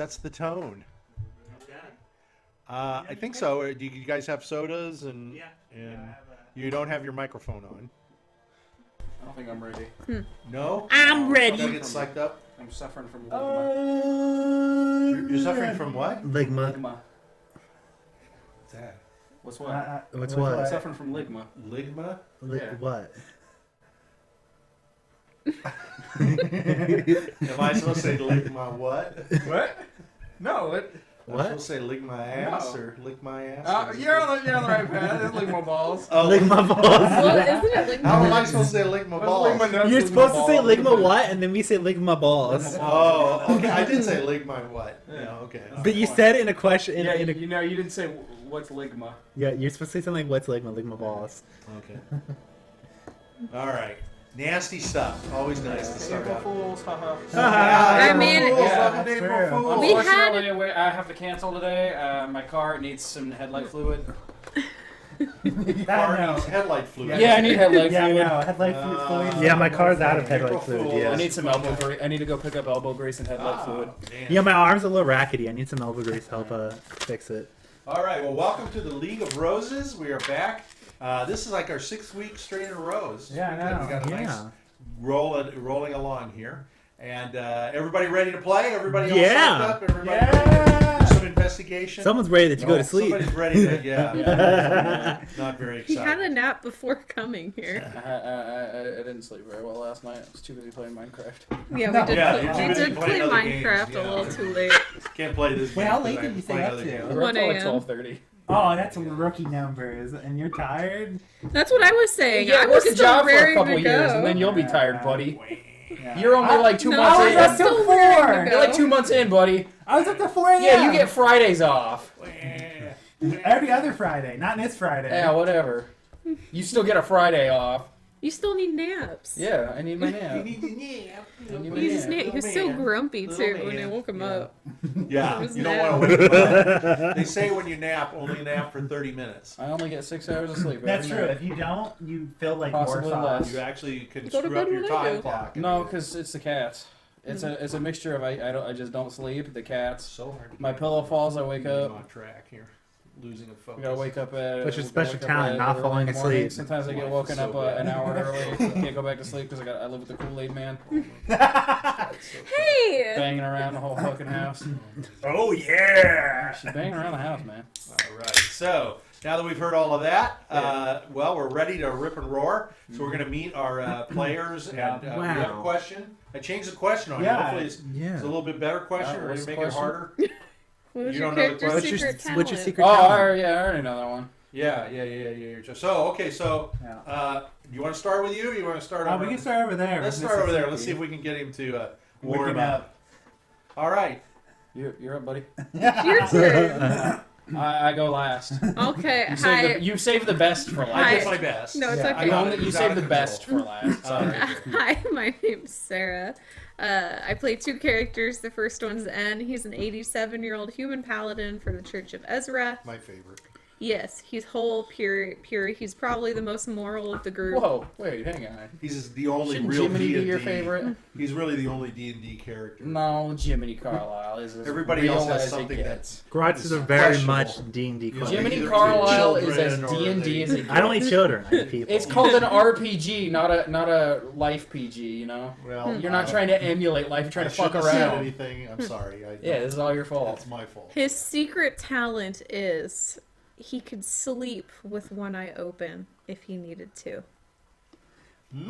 sets the tone. Okay. I think so. Do you guys have sodas and Yeah. and you don't have your microphone on? I don't think I'm ready. No. I'm ready. Gotta get psyched up. I'm suffering from ligma. You're suffering from what? Ligma. Ligma. What's that? What's what? What's I'm what? suffering from ligma. Ligma? Yeah. What? Am I supposed to say lick my what? What? No, it. I'm What? supposed to say lick my ass No. or lick my ass? You're on the right path. It's ligma balls. Oh, Lick my balls. Well, isn't it like how am I supposed to say lick my What's balls? ligma nuts, You're ligma supposed to say balls? ligma what, and then we say ligma balls. Oh, okay. I did say lick my what? Yeah, okay. But you said it in a question. Yeah, In a, you know, you didn't say what's ligma. yeah, you're supposed to say something like, what's ligma? Ligma balls. Okay. All right. Nasty stuff. Always nice to start April out. Fools, haha. I mean, Fools, yeah, welcome to that's April true. Fools. We had- Unfortunately, I have to cancel today. My car needs some headlight fluid. Car needs headlight fluid. Yeah, I need headlight Yeah, I fluid. know. Headlight fluid. Uh, Yeah, my car's out of April headlight fluid. Fools. Yeah. I need some elbow grease. I need to go pick up elbow grease and headlight fluid. damn. Yeah, my arm's a little rackety. I need some elbow grease to help fix it. All right. Well, welcome to the League of Roses. We are back. This is like our 6th week straight in a row. This is Yeah, I pretty good. know. We got a nice Yeah. rolling along here. And everybody ready to play? Everybody all Yeah. psyched up? Everybody ready Yeah. to do some investigation? Someone's ready to go to sleep. Somebody's ready to, yeah. Not very he had a excited. nap before coming here. I didn't sleep very well last night. I was too busy playing Minecraft. Yeah, No. we did, Yeah, you're too we busy did playing play other games, Minecraft yeah. a little too late. Can't play this Wait, game. how 'cause late I did you stay play up other to? games. We were up till like 1 a.m. 12:30. Oh, that's rookie numbers. And you're tired? That's what I was saying. Yeah, I work was a still job for a raring couple to years, go. and then you'll be tired, buddy. Yeah. You're only like 2 No, months I in. was I'm up till still raring to 4. go. You're like 2 months in, buddy. I was up to 4 a.m. Yeah, you get Fridays off. every other Friday, not this Friday. Yeah, whatever. You still get a Friday off. You still need naps. Yeah, I need my nap. You need to nap. I need my He just nap. he was so grumpy Little too when I man. woke him Yeah. up. Yeah, It was you don't nap. want to wake up. They say when you nap, only nap for 30 minutes. I only get 6 hours of sleep. That's every true. night. If you don't, you feel like Possibly worse off. less. You actually can Go to screw up bed your when I time do. clock. No, because it's the cats. It's a mixture of I just don't sleep. The cats. So hard to My get pillow falls. I wake up. on track here, losing a focus. We gotta wake up at. What's your we special wake up talent, at not early falling in the morning. asleep? Sometimes I get Life woken is so up bad. an hour early. Can't go back to sleep because I live with the Kool-Aid man, Hey! banging around the whole fucking house. Oh, yeah! She's banging around the house, man. All right. So now that we've heard all of that, well, we're ready to rip and roar. So we're going to meet our players, and we have a Wow. question. I changed the question on Yeah. you. Hopefully, it's a little bit better question, or what's you the make it question? harder. What was You your don't know the character's question? secret talent? What's your secret Oh, talent? I already know that one. Yeah. So okay, so Yeah. you want to start with you? Or you want to start? Oh, over? we can start over there. Let's start over there. Let's see if we can get him to warm Waking up. up. All right. You're up, buddy. Your turn. I go last. Okay, You you save the best for I last. did my best. No, it's Yeah. okay. You, only, you He's save out the of best for control. last. Sorry. Hi, my name's Sarah. I play 2 characters. The first one's N. He's an 87-year-old human paladin for the Church of Ezra. My favorite. Yes, he's whole, pure. He's probably the most moral of the group. Whoa, wait, hang on. He's the only Shouldn't real Jiminy D&D. be your favorite? He's really the only D&D character. No, Jiminy Carlyle is as Everybody real else has as it something gets. that's Grutz is a very questionable. much D&D You know, player. Jiminy either Carlyle is as children or D&D they- as it gets. I don't eat children. I eat people. It's called an RPG, not a life PG. You know, Well, you're not trying to emulate life. You're trying I to fuck shouldn't have said around. anything. I'm sorry. Yeah, this is all your fault. That's my fault. His secret talent is he could sleep with one eye open if he needed to.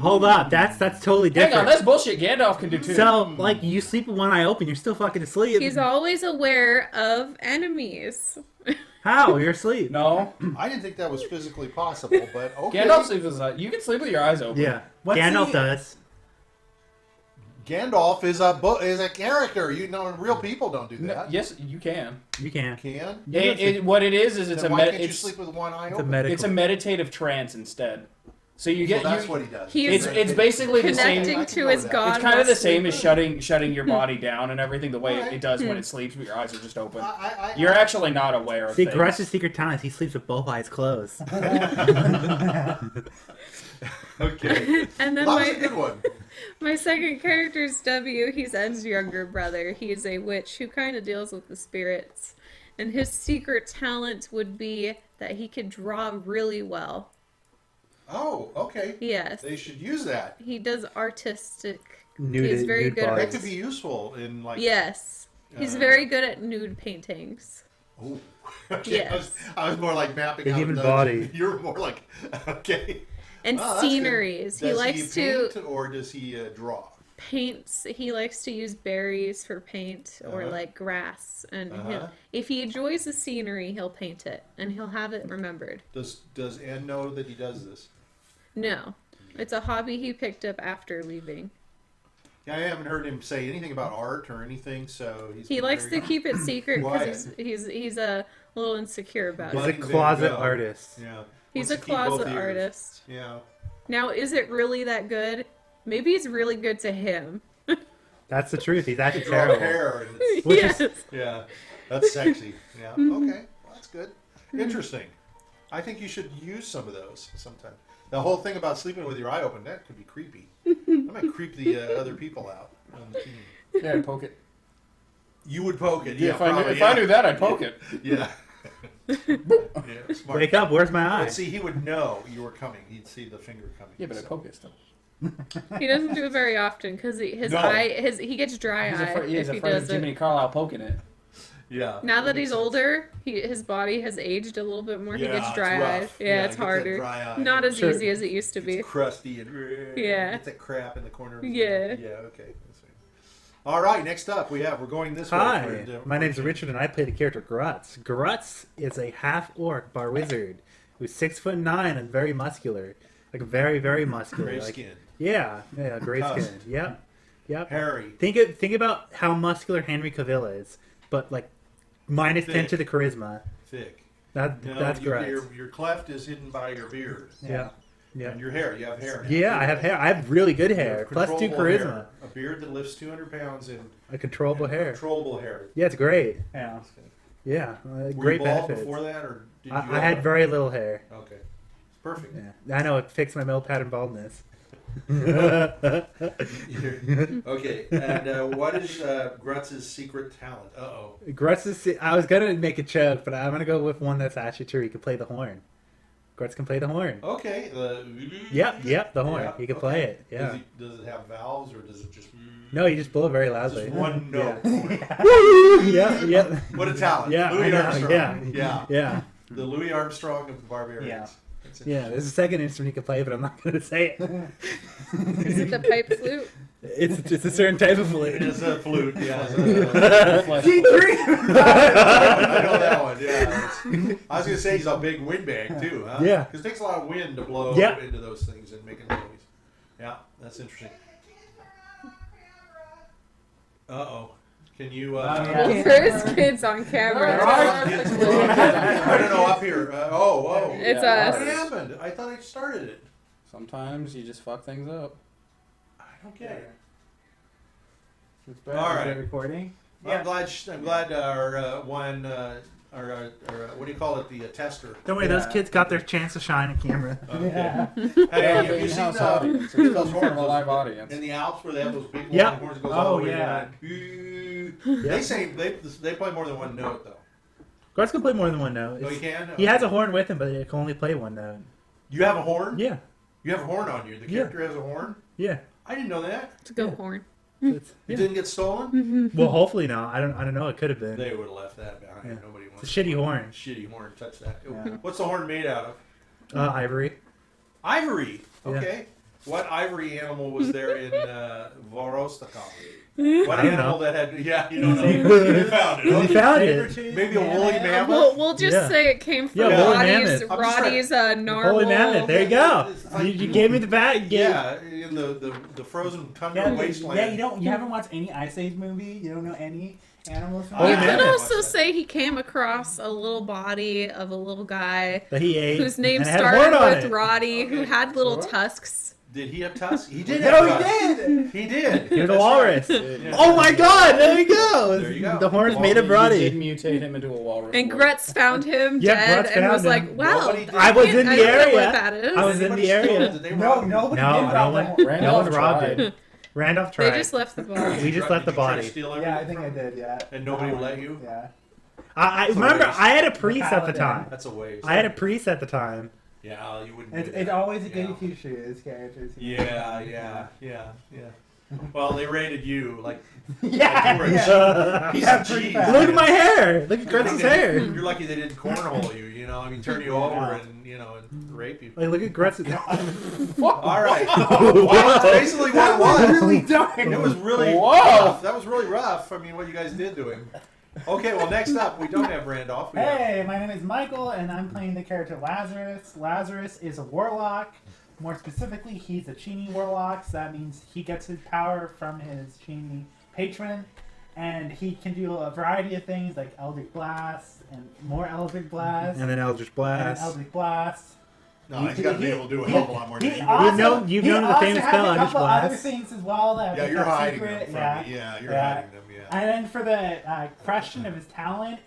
Hold up. That's totally Hang different. on, that's bullshit. Gandalf can do too. So, like, you sleep with one eye open, you're still fucking asleep. He's always aware of enemies. How? You're asleep. No, I didn't think that was physically possible, but okay. Gandalf sleeps with his eyes. You can sleep with your eyes open. Yeah. What's Gandalf the- does. Gandalf is a character. You know, real people don't do No, that. yes, you can. You can. Can? What it is it's Then a why can't you it's sleep with one eye It's a open? medical. it's a meditative trance instead. So you So get that's you. what he does. He It's is it's basically the same. connecting I can to go his with that. god. It's kind of the while same as sleeping. shutting your body down and everything. The way Alright. it does when it sleeps, but your eyes are just open. I, You're actually not aware of See, things. Grutz's secret talent is he sleeps with both eyes closed. okay. And then That was a good one. My second character is W. He's N's younger brother. He is a witch who kind of deals with the spirits. And his secret talent would be that he could draw really well. Oh, okay. Yes. They should use that. He does artistic. Nude, He's very nude good at That bodies. could be useful in like. Yes. He's very good at nude paintings. Ooh. Okay, Yes. I was more like mapping The out human the- body. You're more like okay. And Oh, that's good. sceneries. He Does likes paint, to or does he draw? paints. He likes to use berries for paint or Uh-huh. like grass. And Uh-huh. if he enjoys the scenery, he'll paint it and he'll have it remembered. Does Ann know that he does this? No, it's a hobby he picked up after leaving. Yeah, I haven't heard him say anything about art or anything, so He been likes very to keep it secret because Quiet. he's a little insecure about He's it. a There you closet go. artist. Yeah. He's Wants a to keep both closet ears. artist. Yeah. Now, is it really that good? Maybe it's really good to him. That's the truth. He's actually Draw terrible. hair. And it's, Which Yes. is- yeah. That's sexy. Yeah. Okay. Well, that's good. Interesting. I think you should use some of those sometime. The whole thing about sleeping with your eye open, that could be creepy. That might creep the other people out on the team. Yeah, I'd poke it. You would poke it. Yeah, Yeah, if, I knew, probably, if yeah. I knew that, I'd poke it. Yeah. Yeah, smart. Wake up! Where's my eye? But see, he would know you were coming. He'd see the finger coming. Yeah, but I'd So- poke it still. He doesn't do it very often because his No. eye, he gets dry He's eye afraid, he's if he afraid does of it. Jiminy Carlyle poking it. Yeah. Now that he's makes sense. older, his body has aged a little bit more. He Yeah, gets it's dry eyed. rough. Yeah, it it's gets that harder. dry eye. Not as Sure. easy as it used to be. It's crusty and Yeah. It's that crap in the corner. Of his Yeah. mouth. Yeah. Okay. That's right. All right. Next up, we're going this way. Hi, for- my name's Richard, and I play the character Grutz. Grutz is a half-orc bar wizard who's 6'9" and very muscular, like very, very muscular. Gray like, skin, Yeah, gray Tusk. skin. Yep. hairy. Think about how muscular Henry Cavill is, but like minus 10 Thick. to the charisma. Thick. That's Grutz. Your cleft is hidden by your beard. Yeah. And your hair. You have hair. now. Yeah, I have hair. I have really good You have hair. Plus 2 controllable charisma. hair. A beard that lifts 200 pounds and A controllable hair. Controllable hair. Yeah, it's great. Yeah. Yeah. Were Great you bald benefits. before that, or did you? I had very little hair. Okay. Perfect. Yeah. I know it fixed my male pattern baldness. Okay, and what is Grutz's secret talent? Uh-oh. Grutz is. I was gonna make a joke, but I'm gonna go with one that's actually true. He can play the horn. Grutz can play the horn. Okay. Yep, the horn. Yeah, He can okay. play it. Yeah. Does it have valves, or does it just... No, you just blow it very loudly. Just one note. Yeah. Yeah. What a talent. Yeah, Louis I know, Armstrong. yeah. Yeah. Yeah. The Louis Armstrong of the barbarians. Yeah. That's Yeah. There's a second instrument he can play, but I'm not gonna say it. Is it the pipe flute? It's a certain type of flute. It is a flute, yeah. Flesh. I know that one, yeah. I was going to say he's a big windbag, too, huh? Yeah. Because it takes a lot of wind to blow Yeah. into those things and make a noise. Yeah, that's interesting. Uh-oh. Can you... Well, there's kids on camera. I don't know, up here. It's Yeah. us. What happened? I thought I started it. Sometimes you just fuck things up. I don't get it. It's bad. All right. Recording. I'm glad our what do you call it? The tester. Don't worry, those Yeah. kids got their chance to shine on camera. Okay. Yeah, Have the you seen in-house audience. It's those in front of a horns live audience. in the Alps where they have those big Yeah. long horns that goes all the way yeah. down? They say they play more than one note though. Grutz can play more than one note. Oh, you can. He has a horn with him, but he can only play one note. You have a horn? Yeah. You have a horn on you. The Yeah. character has a horn. Yeah. I didn't know that. It's a good horn. So it's, It yeah. didn't get stolen. Well, hopefully not. I don't know. It could have been. They would have left that behind. Yeah. Nobody wants It's a shitty horn. Shitty horn. Touch that. Yeah. What's the horn made out of? Ivory. Ivory. Yeah. Okay. What ivory animal was there in Vorostakov? What I don't animal know. that had? Yeah, you don't know. You found it. He Okay. found it. Maybe a woolly mammoth. We'll just Yeah. say it came from Yeah, woolly Roddy's, mammoth. I'm just Roddy's narwhal. Holy mammoth. There you go. It's like- You gave me the bat. Yeah, in the frozen tundra wasteland. You haven't watched any Ice Age movie. You don't know any animals. From Holy You that? could mammoth. also say he came across a little body of a little guy That he ate. whose name and it had a horn started on with it. Roddy, who Okay. had little What? tusks. Did he have tusks? He did. No, have he tusks. did. He did. He was a That's walrus. right. Yeah. Oh my god, there you go. There you go. The horn's Well, made of You did Roddy. mutate him into a walrus. And Grutz found him Yeah, dead Grutz and was found like, him. wow. Nobody did. I was in the I don't know area. what that is. I was in Anybody the stole it? area. Did they No, rob him? nobody No, did no rob one- the horn. Randall No one robbed tried. it. Randolph tried. They just left the body. We just left the Did you try to body. steal Yeah, I everything think I from did. Yeah. And nobody let you? Yeah. I That's a remember waste. I had a priest at the paladin. time. That's a waste. I had a priest at the time. Yeah, you wouldn't. It's do that. always a Yeah. goody two shoes characters. Yeah. Well, they rated you like. Yeah. You were a yeah. He's Yeah, a pretty cheese. fast. Look at my hair. Look at You're Grutz's lucky they- hair. You're lucky they didn't cornhole you. You know, I mean, turn you over and and rape you. Like, look at Grutz's. All right. That's basically what it was. Really dark. It was really Whoa. rough. That was really rough. I mean, what you guys did to him. Okay, well, next up, we don't have Randolph. We have- Hey, my name is Michael, and I'm playing the character Lazarus. Lazarus is a warlock. More specifically, he's a Genie warlock, so that means he gets his power from his Genie patron, and he can do a variety of things like Eldritch Blast, and more Eldritch Blast, And then Eldritch and Blast. Eldritch Blast. No, he's got to be able to do a hell of a lot more than He you. also, you've he known the also famous has spell, a Eldritch couple other Blast. things as well that Yeah, make you're that hiding secret. them from Yeah. me. Yeah, you're Yeah. hiding them. Yeah. And then for the question of his talent,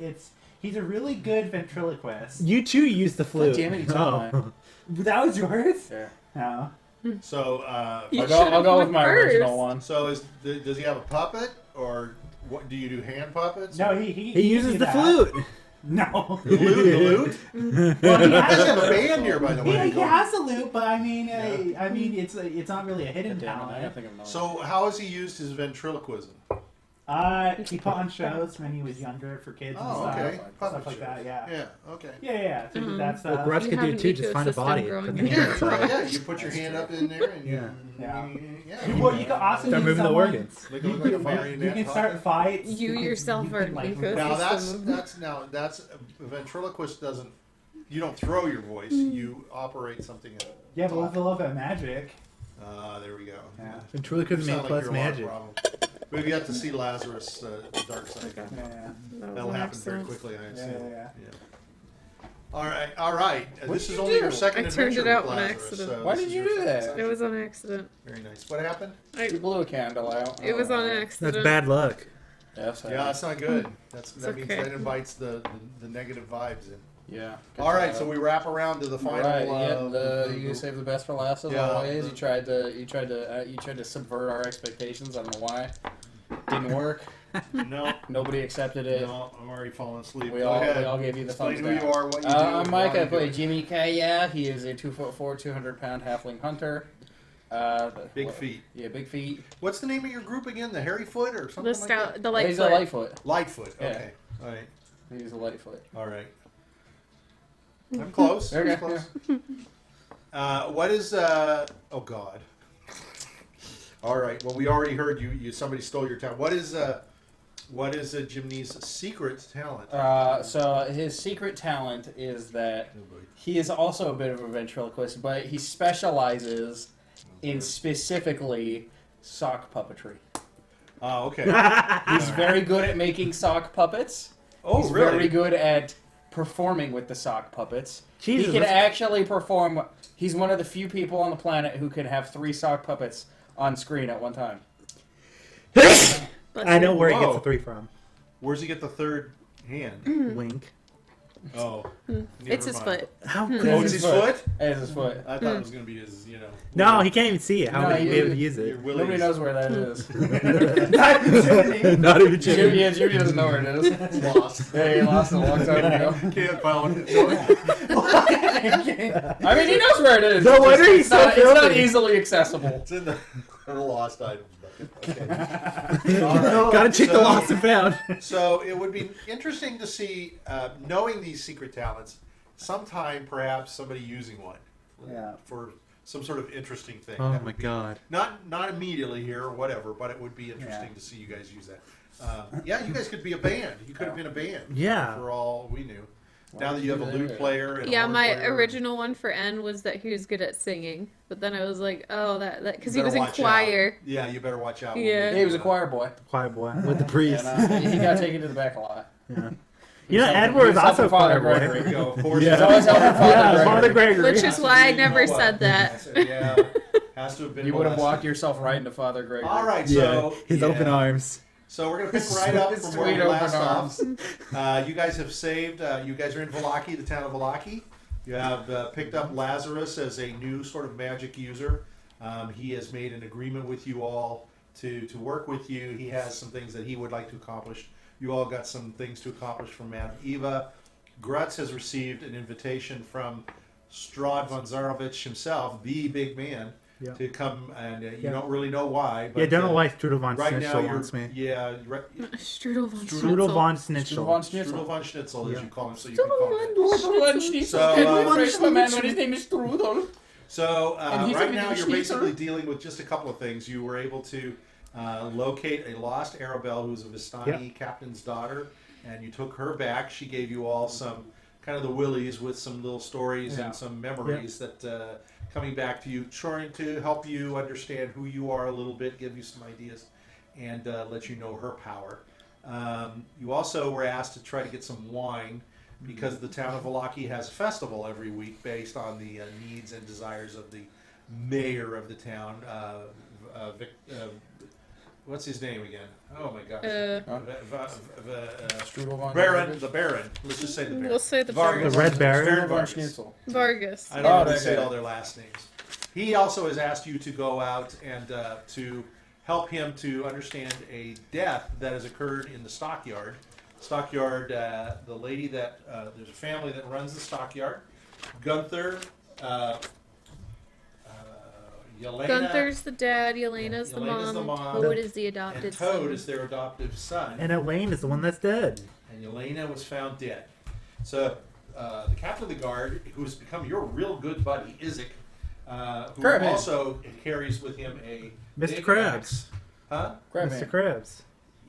he's a really good ventriloquist. You too used the flute. Damn it, you took Oh. That was yours? Yeah. No. So, You I'll go should've with went my first. original one. so does he have a puppet or what? Do you do hand puppets? No, He can uses do the that. flute. No. The lute. Well, he He does has have a band here, by the way. he has a loop, but I mean, Yeah. it's not really a hidden Damn it, I gotta talent. think of another one. So, how has he used his ventriloquism? He put on shows when he was younger for kids and Oh, stuff, okay. stuff Puppet like shows. that. Yeah. Yeah. Okay. Yeah. So he did that Well, stuff. Grutz You could have do an too. Just find a ecosystem body. growing Put in the your hands brain. inside. Yeah, you put your hand up in there and you. Yeah. Yeah. Well, you can also Start use moving the someone- organs. Make it look like a marionette You can start puppet. fights. You can- yourself you are can, an like, ecosystem. Now that's a ventriloquist doesn't. You don't throw your voice. You operate something. Yeah, but with a little bit of magic. There we go. Yeah. Ventriloquism You made sound plus you're a lot of magic. problem. We've yet to see Lazarus' dark side. Okay. Yeah. That was That'll an happen very accident. quickly, I Yeah, assume. yeah. All right. This is you only do? your second I turned adventure it out with on Lazarus. accident. Why this did is you your do second that? session. It was on accident. Very nice. What happened? You blew a candle out. It was on Oh, accident. That's bad luck. Yes, I Yeah, that's not good. That It's means okay. that invites the negative vibes in. Yeah. All right, so we wrap around to the final. Right, you saved the best for last as Yeah, always. You tried to subvert our expectations. I don't know why. Didn't work. No, Nobody accepted it. no, I'm already falling asleep. We Go all ahead. gave you the Explain thumbs who down. you are, what you do. I'm Mike. why I you play do it. Jiminy Carlyle. He is a 2'4", 200-pound halfling hunter. Big feet. Yeah, big feet. What's the name of your group again? The Hairy Foot or something The like scout, that? the light He's foot. a Lightfoot. Lightfoot. Yeah. Okay. All right. He's a Lightfoot. All right. I'm close. Okay, I'm close. What is? Oh God. All right. Well, we already heard you. Somebody stole your talent. What is Jiminy's secret talent? So his secret talent is that he is also a bit of a ventriloquist, but he specializes in specifically sock puppetry. Oh, okay. He's very good at making sock puppets. Oh, He's really? very good at performing with the sock puppets. Jesus, he can that's- actually perform. He's one of the few people on the planet who can have 3 sock puppets on screen at one time. I know where he gets Whoa. the 3 from. Where's he get the third hand? Wink. Oh, It's his foot. How It's good? Oh, it's his foot? It's his foot. I thought it was going to be his, No, he can't even see it. How No, would he be you- able to use your it? willies. Nobody knows where that is. Not even Jimmy, Jimmy. Jimmy doesn't know where it is. It's lost. Yeah, he lost it a long time ago. Can't find it. I mean, he knows where it is. No It's just- wonder he's it's so not, It's not filthy. easily accessible. It's in the lost items bucket. Okay. Gotta check the lost and found. So it would be interesting to see, knowing these secret talents, sometime perhaps somebody using one Yeah. for some sort of interesting thing. Oh That my would be- god. Not immediately here or whatever, but it would be interesting Yeah. to see you guys use that. Yeah, you guys could be a band. You could have been a band. Yeah. For all we knew. Why Now that would you have you a do lute that? player and a Yeah, horn my player. original one for N was that he was good at singing, but then I was like, oh, that because he You was in better watch out. choir. Yeah, you better watch out. when Yeah. we He was a do choir boy. Quiet boy. With the priest. And, he got taken to the back a lot. Yeah. He You know, was helping- Edward he is was also helping Father choir boy. that. There we go. Of course. Yeah. He's always helping Father Yeah, Gregory. Father Gregory. Which is why I never said that. Yeah, has to have been. You would have molested. walked yourself right into Father Gregory. All right, Yeah. so His yeah. open arms. So we're gonna pick right up from where Sweet we open last off. arms. You guys have saved. You guys are in Vallaki, the town of Vallaki. You have picked up Lazarus as a new sort of magic user. He has made an agreement with you all to work with you. He has some things that he would like to accomplish. You all got some things to accomplish from Madame Eva. Grutz has received an invitation from Strahd von Zarovich himself, the big man, to come, and you don't really know why. But, Yeah, I don't know why Strudel von right now Schnitzel you're, wants me. yeah, Strudel von Strudel von Strudel Schnitzel. von Schnitzel. Strudel von Schnitzel, as Yeah. you call him, so you can call him that. Strudel von Schnitzel. So, Can we phrase the man when his name is Strudel? So And he's right a now little you're schnitzel. basically dealing with just a couple of things. You were able to locate a lost Arabelle who's a Vistani captain's daughter, and you took her back. She gave you all some kind of the willies with some little stories and some memories that coming back to you, trying to help you understand who you are a little bit, give you some ideas, and let you know her power. You also were asked to try to get some wine because the town of Valaki has a festival every week based on the needs and desires of the mayor of the town. What's his name again? Oh my gosh. Strudel von Baron, the Baron. Let's just say the Baron. We'll say the Vargas. The Red Baron? Strudel von Vargas. Schnitzel. Vargas. I don't know how to that say guy. all their last names. He also has asked you to go out and to help him to understand a death that has occurred in the stockyard. Stockyard, the lady that, there's a family that runs the stockyard. Gunther, Yelena, Gunther's the dad, Yelena's the Yelena's mom, the and mom. Toad is the and adopted Toad son. is their adoptive son. And Elaine is the one that's dead. And Yelena was found dead. So the captain of the guard, who's become your real good buddy, Isaac, who Crab hand. also carries with him a Mr. big Krabs. axe. Huh? Crab Mr. hand. Krabs.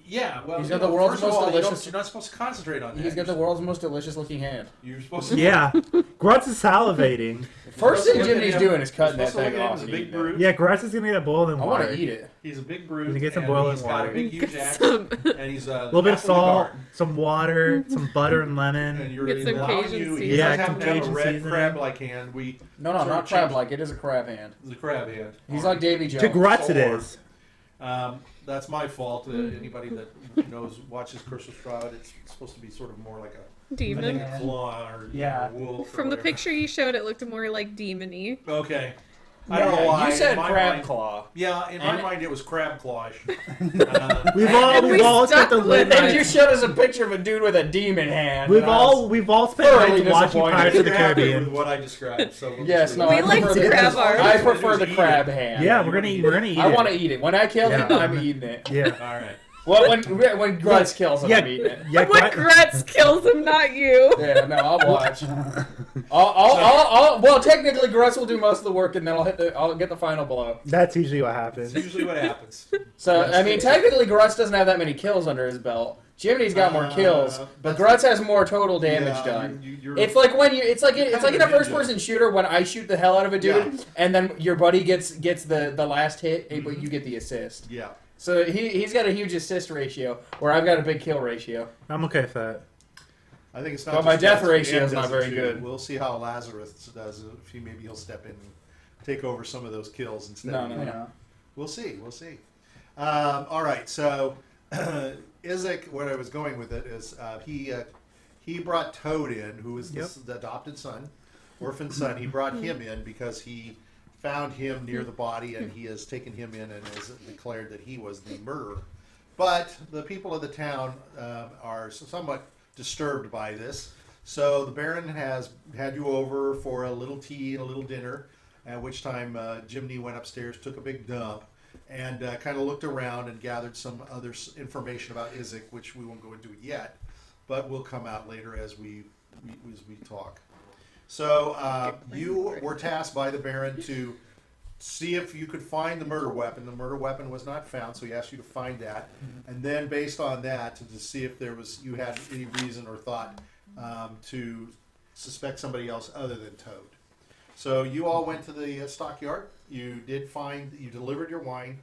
Yeah, well, He's you got the know, world's first of most all, delicious- you're not supposed to concentrate on that. He's got the world's most delicious looking hand. You're supposed to. Yeah. Grutz is salivating. First thing Look at Jiminy's him. doing is cutting You're that supposed to thing look at him off. as a and big eating it. brute. Yeah, Grutz is gonna get boiled in I water. want to eat it. He's a big brute. Gonna get some and boiling he's got a water. big huge Get axe, some. and he's a A little bit of captain the salt, guard. some water, some butter and lemon. And you're Get some allowing Cajun you. He seasoning. does Yeah, happen to some have a Cajun red seasoning. crab-like hand. We No, sort of not changed- crab like. It is a crab hand. The crab hand. He's like Davy Jones. To Grutz it Sword. is. That's my fault. Anybody that knows watches Curse of Strahd, it's supposed to be sort of more like a Demon. like a claw or Yeah. wolf. or From the whatever. picture you showed, it looked more like demony. Okay. I don't know Yeah, why. you said In my crab mind- claw. Yeah, in my And- mind it was crab clawish. We've we all spent the stuck with late it. And you night. showed us a picture of a dude with a demon hand. We've and I was- all spent thoroughly nights watching disappointed. Pirates of the You're happy with Caribbean. what I described. So we'll Yes, just no, We I like prefer the, crab art. I prefer the Eat it. crab hand. Yeah, we're gonna eat I it. want to eat it. When I kill him, Yeah. I'm eating it. Yeah. All right. Well, when Grutz kills him, Yeah. I'm eating it. Yeah, When Grutz- Grutz kills him, not you. Yeah, no, I'll watch. Well, technically, Grutz will do most of the work, and then I'll get the final blow. That's usually what happens. That's usually what happens. So, Yes. I mean, technically, Grutz doesn't have that many kills under his belt. Jiminy's got more kills, but that's- Grutz has more total damage Yeah, done. you're- It's like when it's like in a kind of first-person shooter when I shoot the hell out of a dude, Yeah. and then your buddy gets the last hit, but you get the assist. Yeah. So he's got a huge assist ratio, where I've got a big kill ratio. I'm okay with that. I think it's not. But my just death Grutz, ratio Dan is not does it very too. good. We'll see how Lazarus does. Maybe he'll step in and take over some of those kills instead. No, of no, you. no. We'll see. We'll see. All right. So, Isaac, where I was going with it is he brought Toad in, who is the adopted son, orphan son. He brought him in because he found him near the body, and he has taken him in and has declared that he was the murderer. But the people of the town are somewhat disturbed by this. So the Baron has had you over for a little tea and a little dinner, at which time Jiminy went upstairs, took a big dump, and kind of looked around and gathered some other information about Isaac, which we won't go into yet, but will come out later as we talk. So you were tasked by the Baron to see if you could find the murder weapon. The murder weapon was not found, so he asked you to find that, and then based on that, to see if you had any reason or thought to suspect somebody else other than Toad. So you all went to the stockyard. You delivered your wine.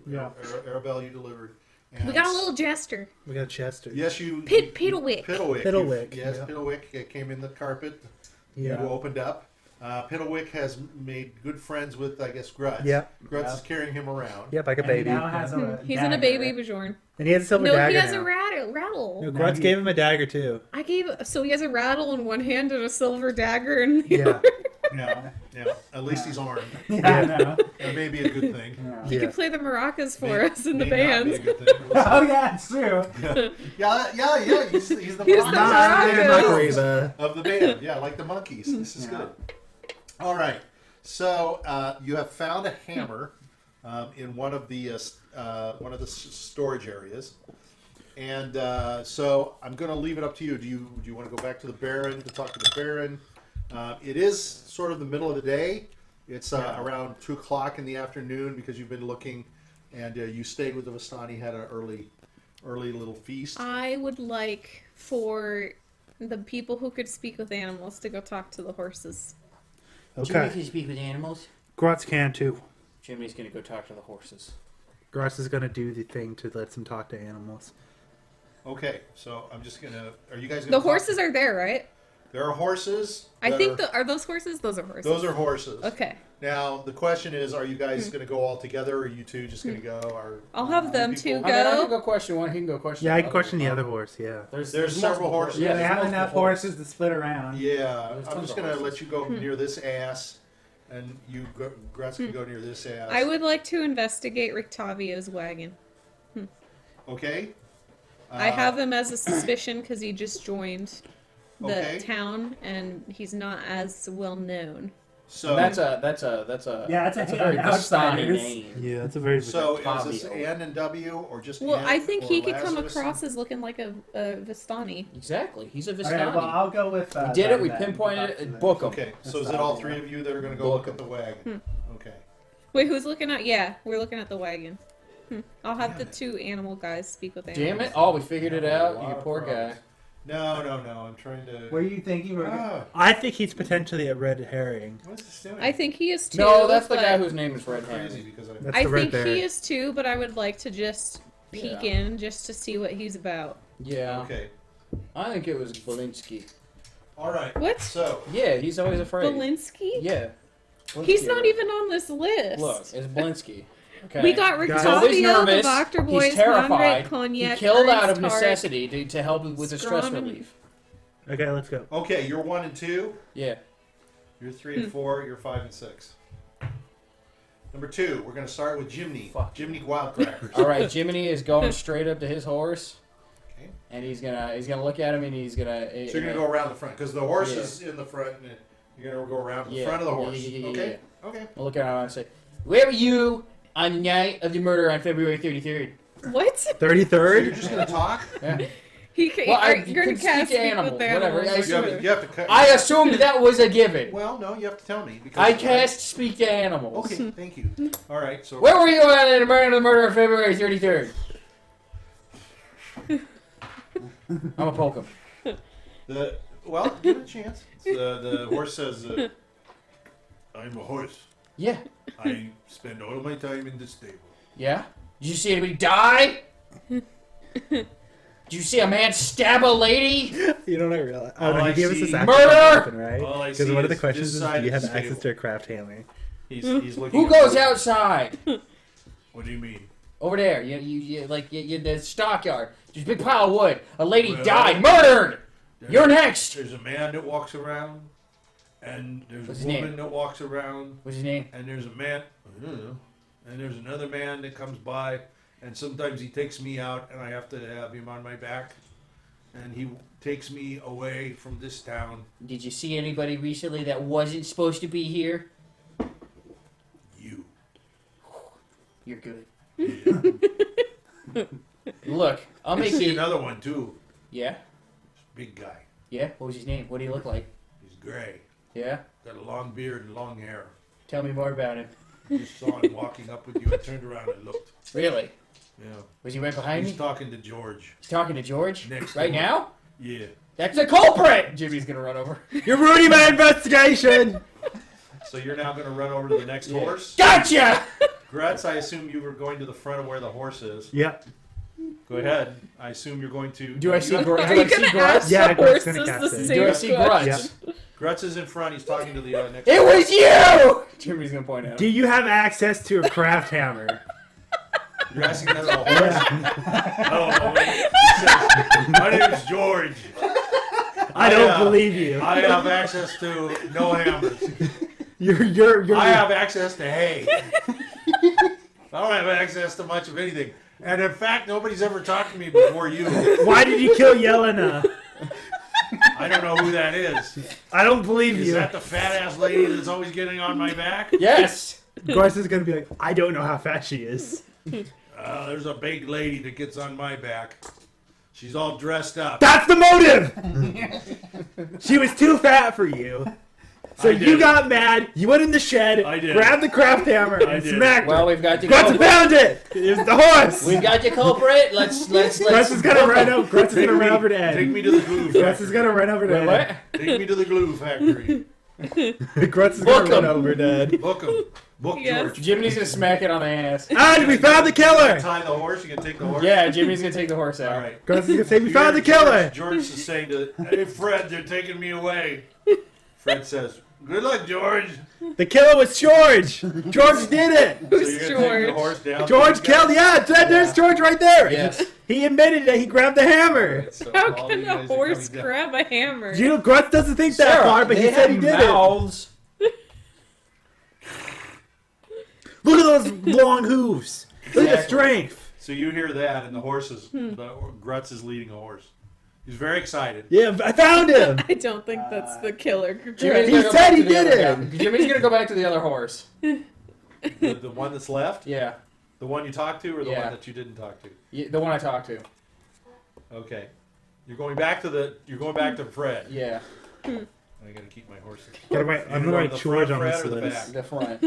Arabelle, you delivered. And We got a little jester. We got Chester. Yes, you. Piddlewick. Piddlewick. Yes, yeah. Piddlewick came in the carpet. Yeah. You opened up. Piddlewick has made good friends with, I guess, Grutz. Yeah. Grutz is carrying him around. Yep, like a And he baby. now has a He's in a dagger. baby Bajorn. And he has a silver No, dagger he has now. a rattle. No, Now Grutz he- gave him a dagger too. So he has a rattle in one hand and a silver dagger in the Yeah. other. Yeah, yeah. At least he's armed. Yeah, I know. That may be a good thing. Yeah. He could play the maracas for us in the May not be band. a good thing. Oh yeah, it's true. Yeah. He's the He's the maracas maracas. of the band. Yeah, like the monkeys. This is Yeah. good. All right. So you have found a hammer in one of the storage areas, and so I'm going to leave it up to you. Do you want to go back to the Baron to talk to the Baron? It is sort of the middle of the day. It's around 2:00 in the afternoon because you've been looking, and you stayed with the Vistani, had an early little feast. I would like for the people who could speak with animals to go talk to the horses. Jimmy Okay. can speak with animals. Grutz can too. Jimmy's gonna go talk to the horses. Grutz is gonna do the thing to let him talk to animals. Okay, so I'm just gonna. Are you guys gonna? The talk- horses are there, right? There are horses. I that think are- are those horses? Those are horses. Those are horses. Okay. Now the question is, are you guys going to go all together, or are you two just going to go? Or I'll have them people- two I mean, I go. can go question one. He can go question. Yeah, I can the question the other. other horse. Yeah. There's several multiple horses. Yeah, they there's have multiple enough horses to split around. Yeah, There's I'm tons just of going to horses. let you go near this ass, and you, Grutz, can go near this ass. I would like to investigate Rictavio's wagon. Okay. I have him as a suspicion because he just joined the Okay. town and he's not as well known. So And that's a Yeah, that's a that's a hit very on Vistani outsiders. name. Yeah, that's a very. So is this Fabio. N and W or just? Well, N I think or he could come Lazarus? across as looking like a Vistani. Exactly. He's a Okay, Vistani. well, I'll go with. We did it. them We then. pinpointed Talk to it. them. Book him. Okay, so That's is it all Fabio. three of you that are going to go look at the wagon? Okay. Wait, who's looking at? Yeah, we're looking at the wagon. I'll have the two animal guys speak with animals. Damn it! Oh, we figured it out. A You lot of poor guy. problems. No. I'm trying to. Were you thinking we were? Ah, I think he's potentially a red herring. what is this doing? I think he is too. No, that's the but guy whose name is Red crazy Hand. because That's I the red think bear. he is too, but I would like to just peek Yeah. in just to see what he's about. Yeah. Okay. I think it was Belinsky. All right. What? So Yeah, he's always afraid. Belinsky? Yeah. He's Belinsky. not even on this list. Look, it's Belinsky. Okay. We got Guys. So he's Rictavio, the nervous. Doctor He's Boys, terrified. Margaret, Cognac, He killed out of Ernst Hart. necessity to help with the stress Scrum. relief. Okay, let's go. okay, you're 1 and 2. Yeah. You're 3 and 4. You're 5 and 6. Number 2. We're going to start with Jiminy. Fuck. Jiminy Wildcrackers. All right, Jiminy is going straight up to his horse, Okay. and he's gonna look at him, and he's gonna. So you're going to go around the front because the horse is in the front, and you're going to go around the Yeah. front of the horse. Yeah. Okay. Okay. I'll look at him and say, "Where were you on the night of the murder on February 33rd?" What? So 33rd. you're just going to talk? Yeah. He can, Well, you're going could to cast speak speak animals, with the whatever. animals. You have to cut. I assumed that was a given. Well, no, you have to tell me because I cast speak to animals. Okay, thank you. All right. So Where were you on the murder on February 33rd? I'm gonna poke him. well, give it a chance. The horse says, "I'm a horse. Yeah. I spend all my time in the stable." Yeah? Did you see anybody die? Did you see a man stab a lady? You don't realize. Oh All no, I you gave us see- this actual Murder! weapon, right? All I Because see one of the is questions this is, side do you of have the access stable. to a craft hammer? He's looking. Who at goes the- outside? What do you mean? Over there. You the stockyard. There's a big pile of wood. A lady Well, died. Murdered! There's- You're next! There's a man that walks around, and there's What's a his woman name? that walks around, What's his name? and there's a man. I don't know. And there's another man that comes by, and sometimes he takes me out, and I have to have him on my back, and he takes me away from this town. Did you see anybody recently that wasn't supposed to be here? You. You're good. Yeah. Look, I'll I make see you. another one too. Yeah? Big guy. Yeah? What was his name? What did he look like? He's gray. Yeah? Got a long beard and long hair. Tell me more about him. Just saw him walking up with you. I turned around and looked. Really? Yeah. Was he right behind He's me? talking to George. He's talking to George? Next right door. now? Yeah. That's the culprit! Jimmy's gonna run over. You're ruining my investigation. So you're now going to run over to the next Yeah. horse. Gotcha! Grutz, I assume you were going to the front of where the horse is. Yep. Go ahead. I assume you're going to. Do I see Grutz? Are Do you I see going to ask Grutz? Yeah, the Grutz horses gonna cast the it. same Do I see question? Grutz? Grutz is in front. He's talking to the next. It was you! Jimmy's gonna point out. Do you have access to a craft hammer? You're asking that of a horse? Oh, wait. He says, my name is George. I don't believe you. I have access to no hammers. You're. I have access to hay. I don't have access to much of anything. And in fact, nobody's ever talked to me before you. Why did you kill Yelena? I don't know who that is. I don't believe Is you. that the fat ass lady that's always getting on my back? Yes. Grutz is gonna be like, I don't know how fat she is. There's a big lady that gets on my back. She's all dressed up. That's the motive. She was too fat for you. So I did you it. got mad. You went in the shed, I did. grabbed the craft hammer, I and did. smacked Well, her. we've got your Grutz culprit. found it. It was the horse. We've got your culprit. Let's. Grutz is gonna run over. Grutz is Take gonna me- run over to Ed. Take me to the glue Grutz factory. is gonna run over to Wait, Ed. what? Take me to the glue factory. Grutz is Book gonna run 'em. over to Ed. Book him. Book Yes. George. Jiminy's gonna smack it on the ass. And we found the killer. Tie the horse. You can take the horse. Yeah, Jimmy's gonna take the horse out. All right. Grutz is gonna say, we You found the hear killer. George is saying to, hey Fred, they're taking me away. Fred says, good luck, George. The killer was George. George did it. So Who's you're gonna take George? the horse down. George killed. Yeah, there's George right there. Yes. He admitted that he grabbed the hammer. So How all can you a guys are horse coming down. grab a hammer? You know, Grutz doesn't think that Sarah, far, but he they said he have did mouths. it. Look at those long hooves. Look at the Exactly. strength. So you hear that, and the horse is, Grutz is leading a horse. He's very excited. Yeah, I found him. I don't think that's the killer. Jimmy's He gonna go said back he to the did other it. guy. Jimmy's gonna go back to the other horse. The one that's left? Yeah. The one you talked to, or the Yeah. one that you didn't talk to? The one I talked to. Okay. You're going back to Fred. Yeah. I gotta keep my horses. I'm gonna write the George front, on this Fred, or the list. back? The front.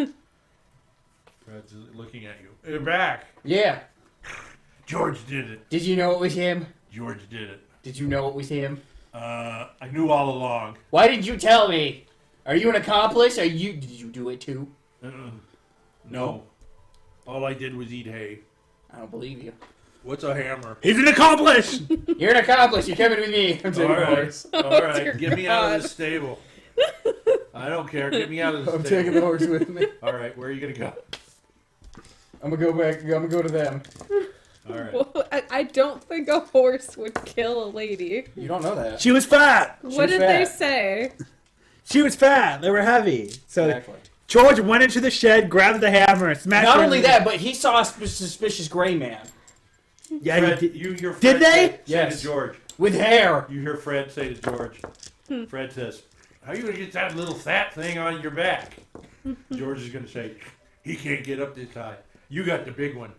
Fred's looking at you. You're back. Yeah. George did it. Did you know it was him? George did it. Did you know it was him? I knew all along. Why didn't you tell me? Are you an accomplice? Did you do it too? No. All I did was eat hay. I don't believe you. What's a hammer? He's an accomplice. You're an accomplice. You're coming with me. I'm taking All the right. horse. All dear right. Get me out of God. this stable. I don't care. Get me out of this I'm stable. taking the horse with me. All right. Where are you gonna go? I'm gonna go back. I'm gonna go to them. All right. Well, I don't think a horse would kill a lady. You don't know that. She was fat. What was did they fat. say? She was fat. They were heavy. So Exactly. George went into the shed, grabbed the hammer, and smashed Not her in only the- that, but he saw a suspicious gray man Yeah, Fred, he did. you hear Did Fred they? say Yes. to George. with hair. You hear Fred say to George. Fred says, "How you gonna get that little fat thing on your back?" George is gonna say, "He can't get up this high. You got the big one."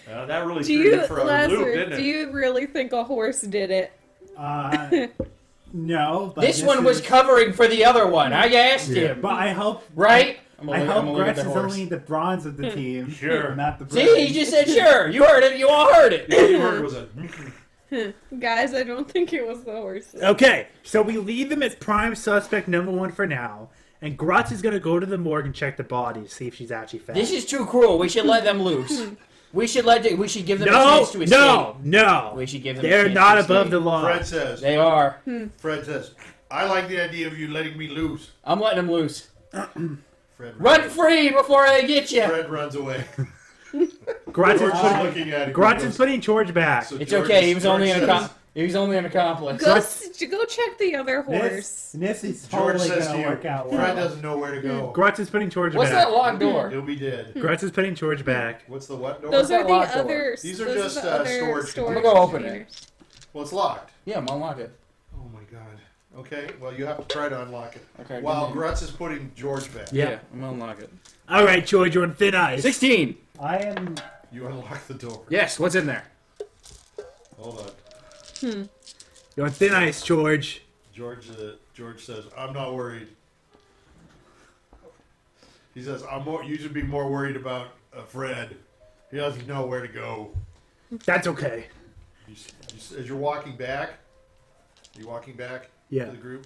That really Do threw you, you for a loop, Lazarus, didn't it? do you really think a horse did it? No, but This one was covering for the other one. I asked him. But I hope. Right? I hope look at Grutz the is horse. only the bronze of the team, Sure. not the See, bronze. he just said sure. You heard it. You all heard it. All you heard was a. Guys, I don't think it was the horse. Okay, so we leave them as prime suspect number one for now, and Grutz is gonna go to the morgue and check the body to see if she's actually fat. This is too cruel. We should let them loose. We should give them a no, chance to escape. no. We should give them. a They're chance not to above escape. the law. Fred says. They are. Fred says, "I like the idea of you letting me loose." I'm letting them loose. Fred Run runs- free before they get you. Fred runs away. Grutz George is is putting, looking at him. Grutz is putting George back. So It's George okay. is- He was only George an says- he was only an accomplice. Go, Grutz- go check the other horse. This is George totally says gonna to you, work out Fred well. doesn't know where to go. Grutz is putting George What's back. that locked door? He'll be dead. Grutz is putting George back. What's the what door? Those that are the locked door? other. These are those just, the other storage I'm gonna go open it. containers. Well, it's locked. Yeah, I'm unlock it. Oh my god. Okay, well you have to try to unlock it. Okay. While give me- Grutz is putting George back. Yeah. I'm gonna unlock it. All right, George, you're on thin ice. 16. I am. You unlock the door. Yes. What's in there? Hold on. You're on thin ice, George. George says, "I'm not worried." He says, You should be more worried about Fred. He doesn't know where to go." That's okay. As you're walking back, Yeah. to the group,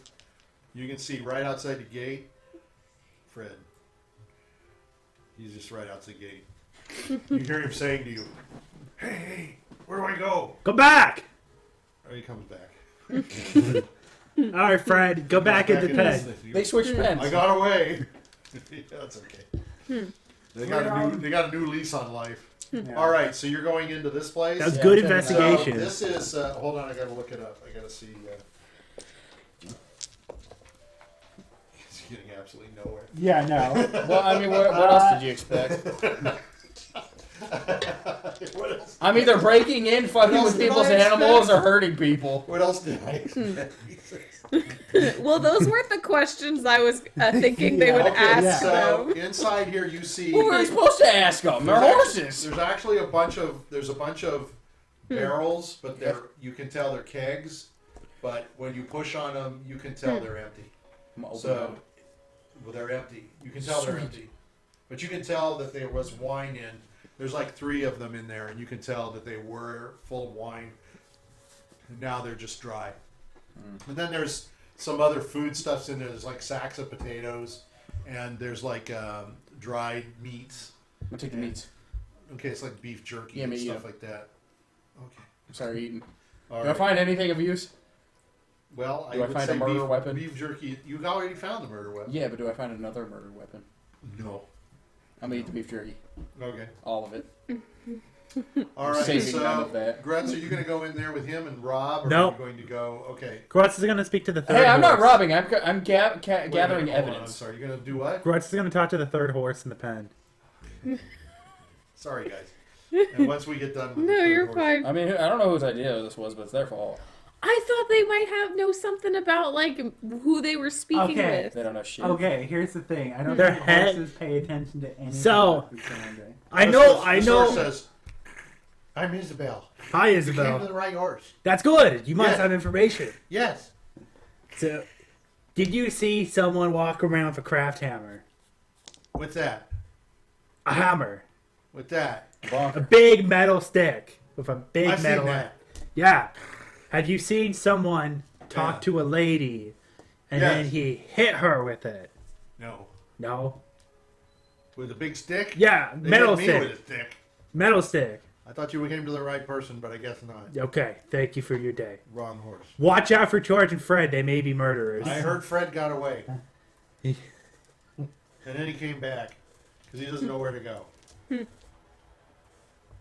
you can see right outside the gate, Fred. He's just right outside the gate. You hear him saying to you, hey, where do I go? Go back. Oh, he comes back. All right, Fred, go back into in pen. his thing. They switched pens. I got away. Yeah, that's okay. They got a new lease on life. All right, so you're going into this place. That was Yeah, good check it out. So investigation. this is. Hold on, I gotta look it up. I gotta see. absolutely nowhere. Yeah, no. Well, I mean, what else did you expect? What else? I'm either breaking in, fucking else with did people's I expect? animals, or hurting people. What else did I expect? Well, those weren't the questions I was thinking they would Okay, ask so them. inside here you see. Who were we supposed to ask them? They're horses. There's actually a bunch of barrels, but you can tell they're kegs. But when you push on them, you can tell they're empty. So, well, they're empty. You can tell they're Sweet. empty. But you can tell that there was wine in. There's like 3 of them in there, and you can tell that they were full of wine. Now they're just dry. And then there's some other foodstuffs in there. There's like sacks of potatoes, and there's like dried meats. I'll take the meats. Okay, it's like beef jerky Yeah, and me stuff either. like that. Okay. I'm sorry, eating. All Did I right. find anything of use? Well, Do I would find say a murder beef, weapon? beef jerky. You already found the murder weapon. Yeah, but do I find another murder weapon? No. I'm gonna eat the beef jerky. Okay. All of it. All right. Saving none of So, that. Grutz, are you going to go in there with him and Rob, or Nope. are you going to go? Okay. Grutz is going to speak to the third Hey, I'm not horse. robbing. I'm Wait a gathering minute, hold on, I'm evidence. sorry. You're going to do what? Grutz is going to talk to the third horse in the pen. Sorry, guys. And once we get done with the No, third you're horse- fine. I mean, I don't know whose idea this was, but it's their fault. I thought they might know something about like who they were speaking Okay. with. They don't know shit. Okay, here's the thing. I don't Their think head- horses pay attention to anything. So- that's surrounding. I This know, horse- I this horse know. says, I'm Isabel. Hi, You came to Isabel. the right horse. That's good. You must Yeah. have information. Yes. So, did you see someone walk around with a craft hammer? With that. A hammer. With that. A Bonker. big metal stick with a big I've seen metal that. end. Yeah. Have you seen someone talk Yeah. to a lady and Yes. then he hit her with it? No. No. With a big stick? Yeah, They metal hit me with stick. a stick. Metal stick. I thought you came to the right person, but I guess not. Okay, thank you for your day. Wrong horse. Watch out for George and Fred. They may be murderers. I heard Fred got away. And then he came back because he doesn't know where to go.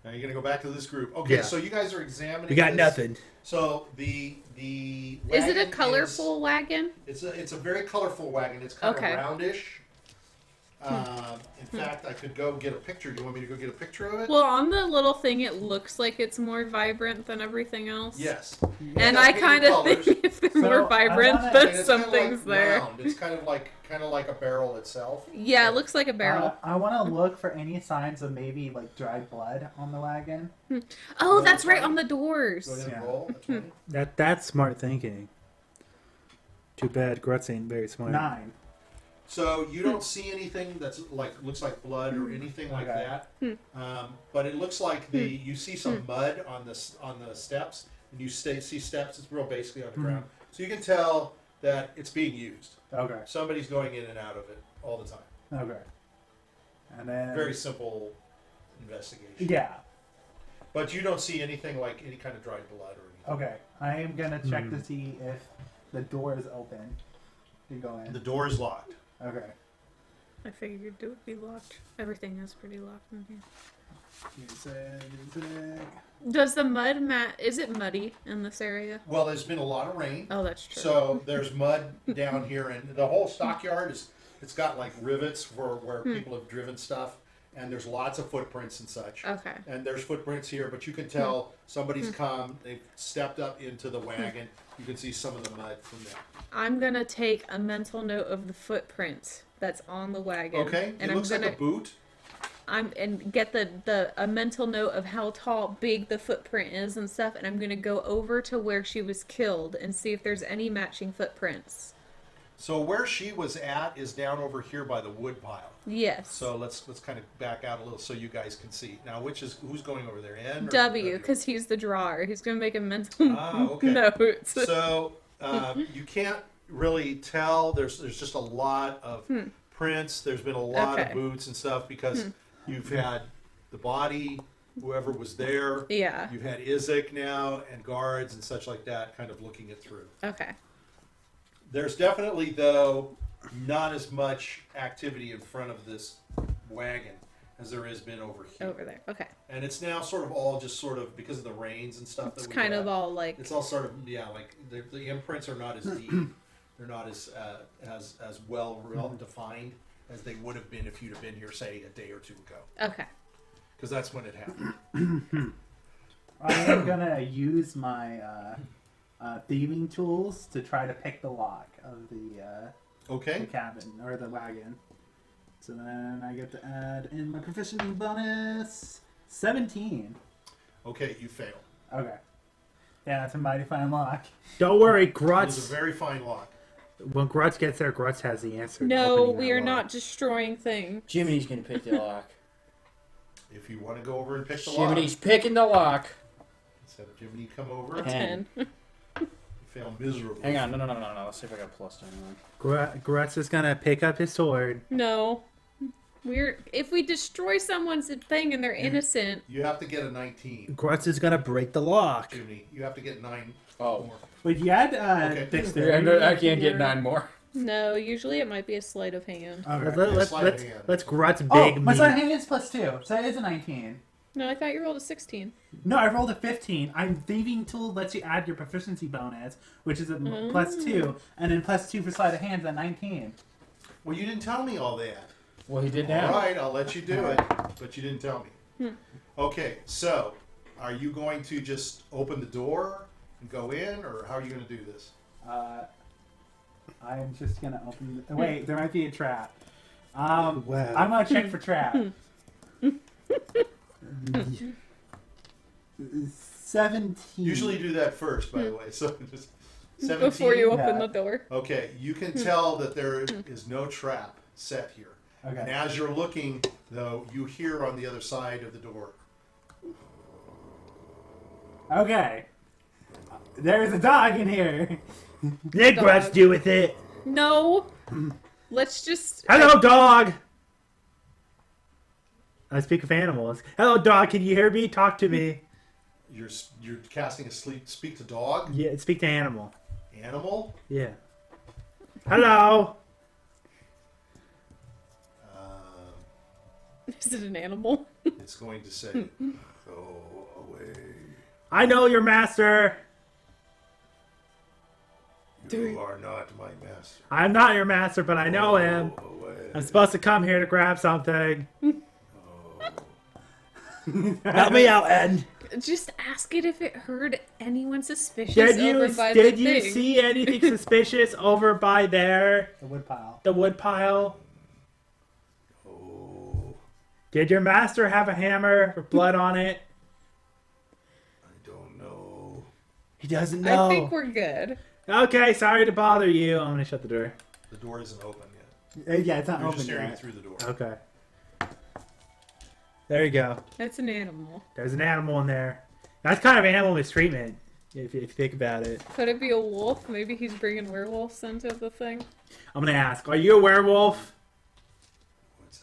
Now you're gonna go back to this group. Okay, Yeah. so you guys are examining. We got this. nothing. So the Is it a wagon colorful wagon? It's a very colorful wagon. It's kind Okay. of roundish. In fact, I could go get a picture. Do you want me to go get a picture of it? Well, on the little thing, it looks like it's more vibrant than everything else. Yes. And It's I got kind painted of colors. think if they're So, more I vibrant, wanna- then And it's something's kind of like there. round. It's kind of like a barrel itself. Yeah, it looks like a barrel. I want to look for any signs of maybe like dried blood on the wagon. Oh, that's right, on the doors. Go ahead and Yeah. roll. That's right. That's smart thinking. Too bad Grutz ain't very smart. 9. So you don't see anything that's looks like blood or anything like Okay. that. But it looks like you see some mud on the steps, and you see steps. It's real basically on the ground, so you can tell that it's being used. Okay. Somebody's going in and out of it all the time. Okay. And then. Very simple investigation. Yeah. But you don't see anything like any kind of dried blood or anything. Okay. I am gonna check to see if the door is open. You go in. The door is locked. Okay. I figured it would be locked. Everything is pretty locked in here. Does the mud is it muddy in this area? Well, there's been a lot of rain. Oh, that's true. So there's mud down here, and the whole stockyard it's got like rivets where people have driven stuff, and there's lots of footprints and such. Okay. And there's footprints here, but you can tell somebody's come, they've stepped up into the wagon. You can see some of the mud from there. I'm gonna take a mental note of the footprint that's on the wagon. Okay, And it looks I'm gonna like a boot. and get a mental note of how tall, big the footprint is and stuff, and I'm gonna go over to where she was killed and see if there's any matching footprints. So where she was at is down over here by the wood pile. Yes. So let's kind of back out a little so you guys can see. Now, who's going over there? N or W, because he's the drawer. He's gonna make a mental okay. note. So you can't really tell. There's just a lot of prints. There's been a lot of Okay. boots and stuff because you've had the body, whoever was there. Yeah. You've had Izek now and guards and such like that, kind of looking it through. Okay. There's definitely, though, not as much activity in front of this wagon as there has been over here. Over there. Okay. And it's now sort of all just sort of because of the rains and stuff It's that we kind got. of all like. It's all sort of, like the imprints are not as deep. They're not as well defined as they would have been if you'd have been here, say, a day or two ago. Okay. Because that's when it happened. I'm gonna use my thieving tools to try to pick the lock of the Okay. cabin or the wagon. So then I get to add in my proficiency bonus 17. Okay, you fail. Okay. Yeah, that's a mighty fine lock. Don't worry, It was Grutz. a very fine lock. When Grutz gets there, Grutz has the answer. to No, opening we that are lock. not destroying things. Jiminy's gonna pick the lock. If you want to go over and pick the Jiminy's lock, picking the lock. instead of Jiminy come over, A you 10. fail miserably. Hang on, no. Let's see if I got plus 10 on. Grutz is gonna pick up his sword. No. If we destroy someone's thing and they're innocent, You have to get a 19. Grutz is gonna break the lock. Jiminy, you have to get 9 Oh. more. Wait, you had Okay. dexterity. I can't get 9 more. no, usually it might be a sleight of hand. Okay. Let's Grutz Oh, big my meat. sleight of hand is +2, so it is a 19. No, I thought you rolled a 16. No, I rolled a 15. I'm thieving tool lets you add your proficiency bonus, which is a +2, and then +2 for sleight of hand at 19. Well, you didn't tell me all that. Well, he did All now. right, I'll let you do it, but you didn't tell me. Okay, so are you going to just open the door and go in, or how are you going to do this? I'm just gonna open. Wait, there might be a trap. Wow. I'm gonna check for trap. 17. Usually you do that first, by the way. So just 17. Before you open Yeah. the door. Okay, you can tell that there is no trap set here. And Okay. as you're looking, though, you hear on the other side of the door. Okay. There's a dog in here. Let Grutz Dog. deal with it. No. Let's just. Hello, dog. I speak of animals. Hello, dog. Can you hear me? Talk to me. You're casting a speak to dog Yeah, speak to animal. animal. Yeah. Hello. Is it an animal? It's going to say, "Go away." I know your master. You are not my master. I'm not your master, but I know him. Go away. I'm supposed to come here to grab something. Help me out, Ed. Just ask it if it heard anyone suspicious Did you over by did the you thing. see anything suspicious over by there? The woodpile. The wood pile? Oh, Did your master have a hammer with blood on it? I don't know. He doesn't know. I think we're good. Okay, sorry to bother you. I'm gonna shut the door. The door isn't open yet. Yeah, it's not You're open just hearing yet. through the door. Okay. There you go. That's an animal. There's an animal in there. That's kind of animal mistreatment, if you think about it. Could it be a wolf? Maybe he's bringing werewolves into the thing. I'm gonna ask, are you a werewolf? What's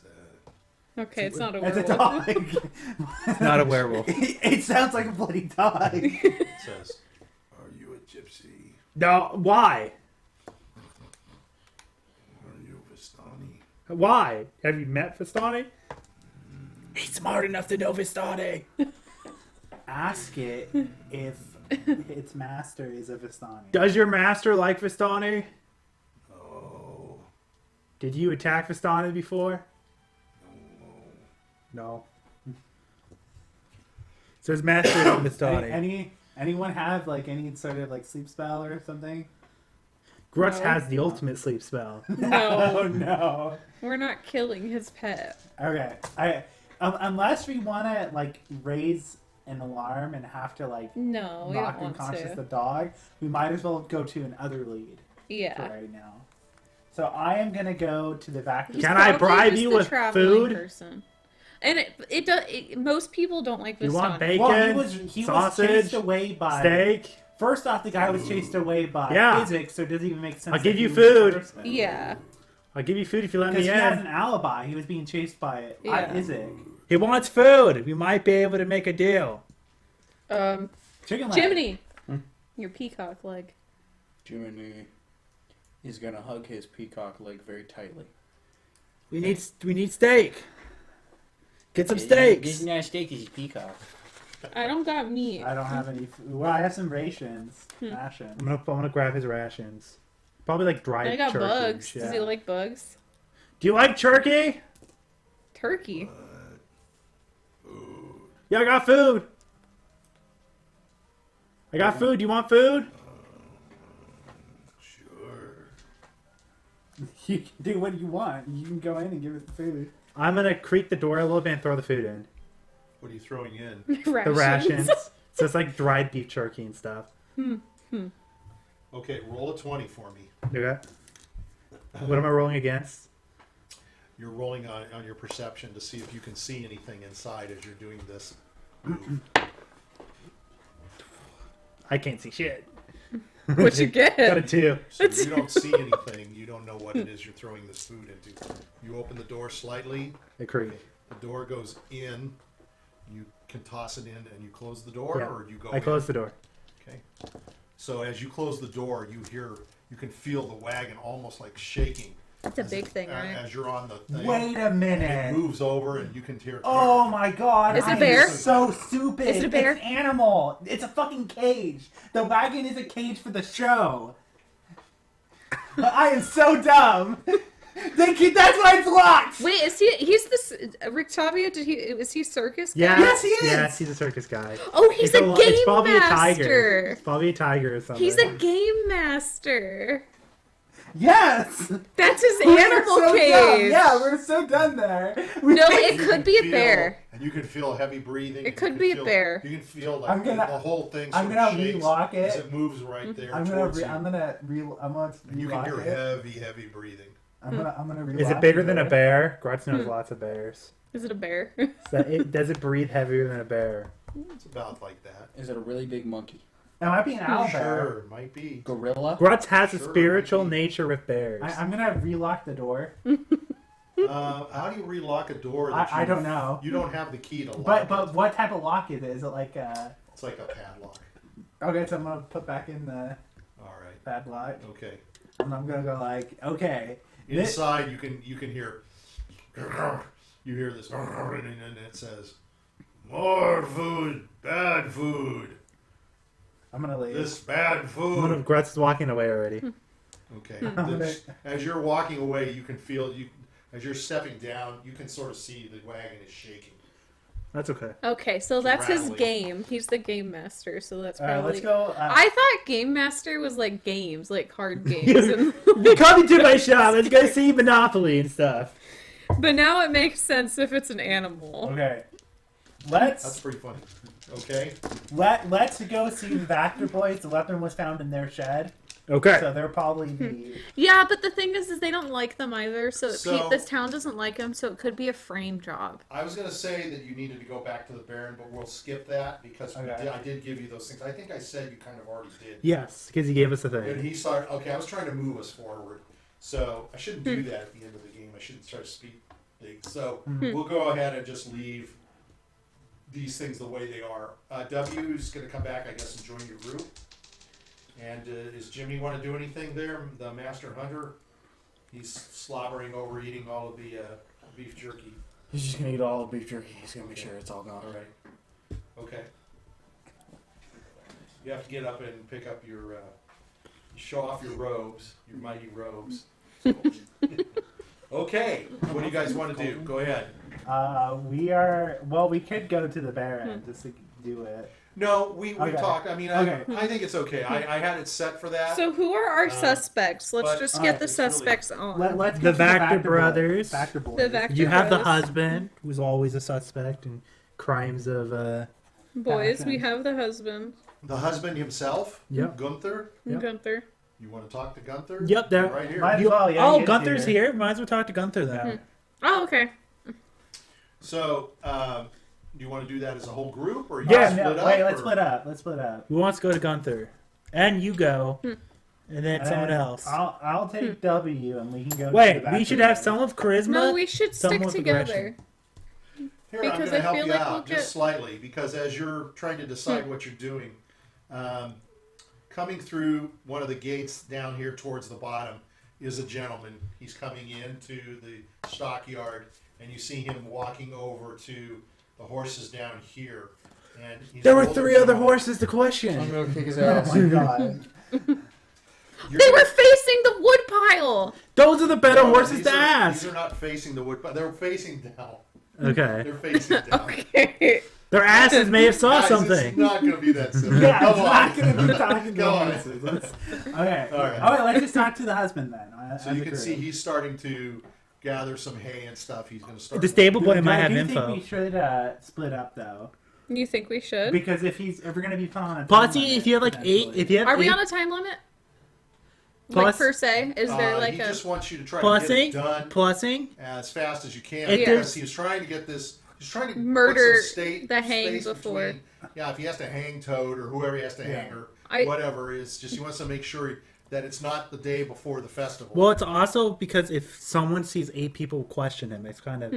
that? Okay, it's not a It's a werewolf. dog. Not a werewolf. It sounds like a bloody dog. It says, "Are you a gypsy? No, why? Are you Vistani?" Why? Have you met Vistani? He's smart enough to know Vistani. Ask it if its master is a Vistani. Does your master like Vistani? Oh, Did you attack Vistani before? No. So his master is Vistani. Anyone have like any sort of like sleep spell or something? Grutz No. has the ultimate sleep spell. Oh No, no. we're not killing his pet. Okay. Unless we want to like raise an alarm and have to like No, we knock don't want unconscious to. the dog, we might as well go to another lead for Yeah. right now. So I am gonna go to the back. He's Can I probably bribe just you the with traveling food? Person. And it does. Most people don't like You Vistani. want bacon? Well, he was sausage, chased away by steak? First off, the guy was chased away by Yeah. physics, so it doesn't even make sense. I'll give that you he was the food. person. Yeah. I'll give you food if you let Because me he has an in. alibi. He was being chased by Yeah. Isaac. He wants food. We might be able to make a deal. Chicken leg. Jiminy, your peacock leg. Jiminy is gonna hug his peacock leg very tightly. We need steak. Get some This steaks. is not a steak, is peacock. I don't got meat. I don't have any food. Well, I have some rations. Rations. I'm gonna grab his rations. Probably like dried I got turkey. bugs. Yeah. Does he like bugs? Do you like turkey? Turkey. Yeah, I got food. I got food. Do you want food? Sure. You can do what you want. You can go in and give it the food. I'm gonna creak the door a little bit and throw the food in. What are you throwing in? Rations. The rations. So it's like dried beef jerky and stuff. Okay, roll a 20 for me. Okay. What am I rolling against? You're rolling on your perception to see if you can see anything inside as you're doing this move. I can't see shit. What'd you get? Got a 2. So you don't see anything. You don't know what it is you're throwing this food into. You open the door slightly. A creak. The door goes in. You can toss it in and you close the door, Yeah. or you go I in? closed the door. Okay. So as you close the door, you can feel the wagon almost like shaking. That's a big thing, right? As you're on the thing. Wait a And it minute. moves over and you can hear. Oh my god. Is it a I am bear? so stupid. Is it a bear? It's animal. It's a fucking cage. The wagon is a cage for the show. I am so dumb. That's why it's locked. Wait, is he? He's this Rictavia. Is he circus guy? Yeah. Yes, he is. Yes, he's a circus guy. Oh, he's a game It's probably master. a tiger. It's probably a tiger or something. He's a game master. Yes. That's his We're animal so cage. done. Yeah, we're so done there. No, it You could can be a feel- bear. And you can feel heavy breathing. It and could you be can a feel- bear. You can feel like I'm gonna- the whole thing I'm sort gonna of shakes relock as it. it moves right there I'm towards you. gonna And you can relock hear it. heavy breathing. I'm gonna relock Is it bigger the than a door. bear? Grutz knows lots of bears. Is it a bear? Does it breathe heavier than a bear? It's about like that. Is it a really big monkey? It might be an owl bear. Sure, might be. Gorilla? Grutz has a Sure, spiritual maybe. nature with bears. I'm gonna relock the door. How do you relock a door? That I don't know. You don't have the key to lock But it. what type of lock is it? Is it like It's like a padlock. okay? So I'm gonna put back in the All right. padlock, Okay. and I'm gonna go like okay. This- Inside, you can hear. You hear this, and it says, "More food, bad food. I'm gonna leave. This bad One of food." Grutz is walking away already. Okay. As you're walking away, you can feel as you're stepping down, you can sort of see the wagon is shaking. That's okay. Okay, so that's his rattling. game. He's the game master, so that's All right, probably. let's go. I thought game master was like games, like card games, and, Come to my shop. Let's go see Monopoly and stuff. but now it makes sense if it's an animal. Okay. That's Let's pretty funny. Okay. let's go see the Vactor boys. The weapon was found in their shed, Okay. so they're probably the. Yeah, but the thing is they don't like them either. So, So- this town doesn't like them, so it could be a frame job. I was going to say that you needed to go back to the Baron, but we'll skip that because Okay. I did give you those things. I think I said you kind of already did. Yes, because he gave us a And thing. he started. Okay, I was trying to move us forward, so I shouldn't do that at the end of the game. I shouldn't try to speed things. So we'll go ahead and just leave these things the way they are. W is going to come back, I guess, and join your group. And does Jimmy want to do anything there? The Master Hunter, he's slobbering over, eating all of the beef jerky. He's just gonna eat all the beef jerky. He's gonna make sure it's all gone. All right. Okay. You have to get up and pick up your, show off your robes, your mighty robes. Okay, what do you guys want to do? Go ahead. We are. Well, we could go to the Baron just to do it. No, we Okay. talked. I mean, Okay. I think it's okay. I had it set for that. So who are our suspects? Let's but- just Alright, get the it's really- suspects on. Let's The get to Vactor boys. brothers. Vactor boys. The Vactor You have the Bros. husband, who's always a suspect in crimes of. Boys, we Vactor. have the husband, The husband himself, Yep. Gunther. Yep. Gunther. You want to talk to Gunther? Yep, there. Right here. Might as well, yeah, oh, he is Gunther's here. Might as well talk to Gunther then. Yeah. Oh, okay. So, do you want to do that as a whole group, or you Yeah, want to No, split wait, up? let's or- split up. Let's split up. Who wants to go to Gunther? And you go. And then And someone then else. I'll take W, and we can go. Wait, to the we Vactor should have boys. some with charisma. No, we should Someone stick with together. aggression. Here, Because I'm going I to help feel you like out we'll just get- slightly, because as you're trying to decide what you're doing, coming through one of the gates down here towards the bottom is a gentleman. He's coming into the stockyard, and you see him walking over to the horses down here. And he's There were an older 3 other gentleman. horses to question. I'm gonna kick his Oh ass. my god. They were facing the wood pile. Those are the better No, horses these to are- ask. These are not facing the wood, but they're facing down. Okay. They're facing down. Okay. Their asses may have saw Guys, something. It's not going to be that simple. Yeah, Come it's not on. going to be talking to Go on. horses. Okay. All right. All right, let's just talk to the husband then. So you can see he's starting to gather some hay and stuff. He's going to start. The stable boy Do might have you info. think we should split up though? You think we should? Because if we're gonna be following a time Potsy, limit, if you have like 8, potentially. if you have Are we 8, on a time limit? Plus- Like per se? Is there like he a? just wants you to try to get plussing, it done plussing. as fast as you can It because does- he was trying to get this. He's trying to Murder put some the hang space before. between- yeah, if he has to hang Toad or whoever he has to hang or I- whatever, it's just he wants to make sure that it's not the day before the festival. Well, it's also because if someone sees 8 people question him, it's kind of,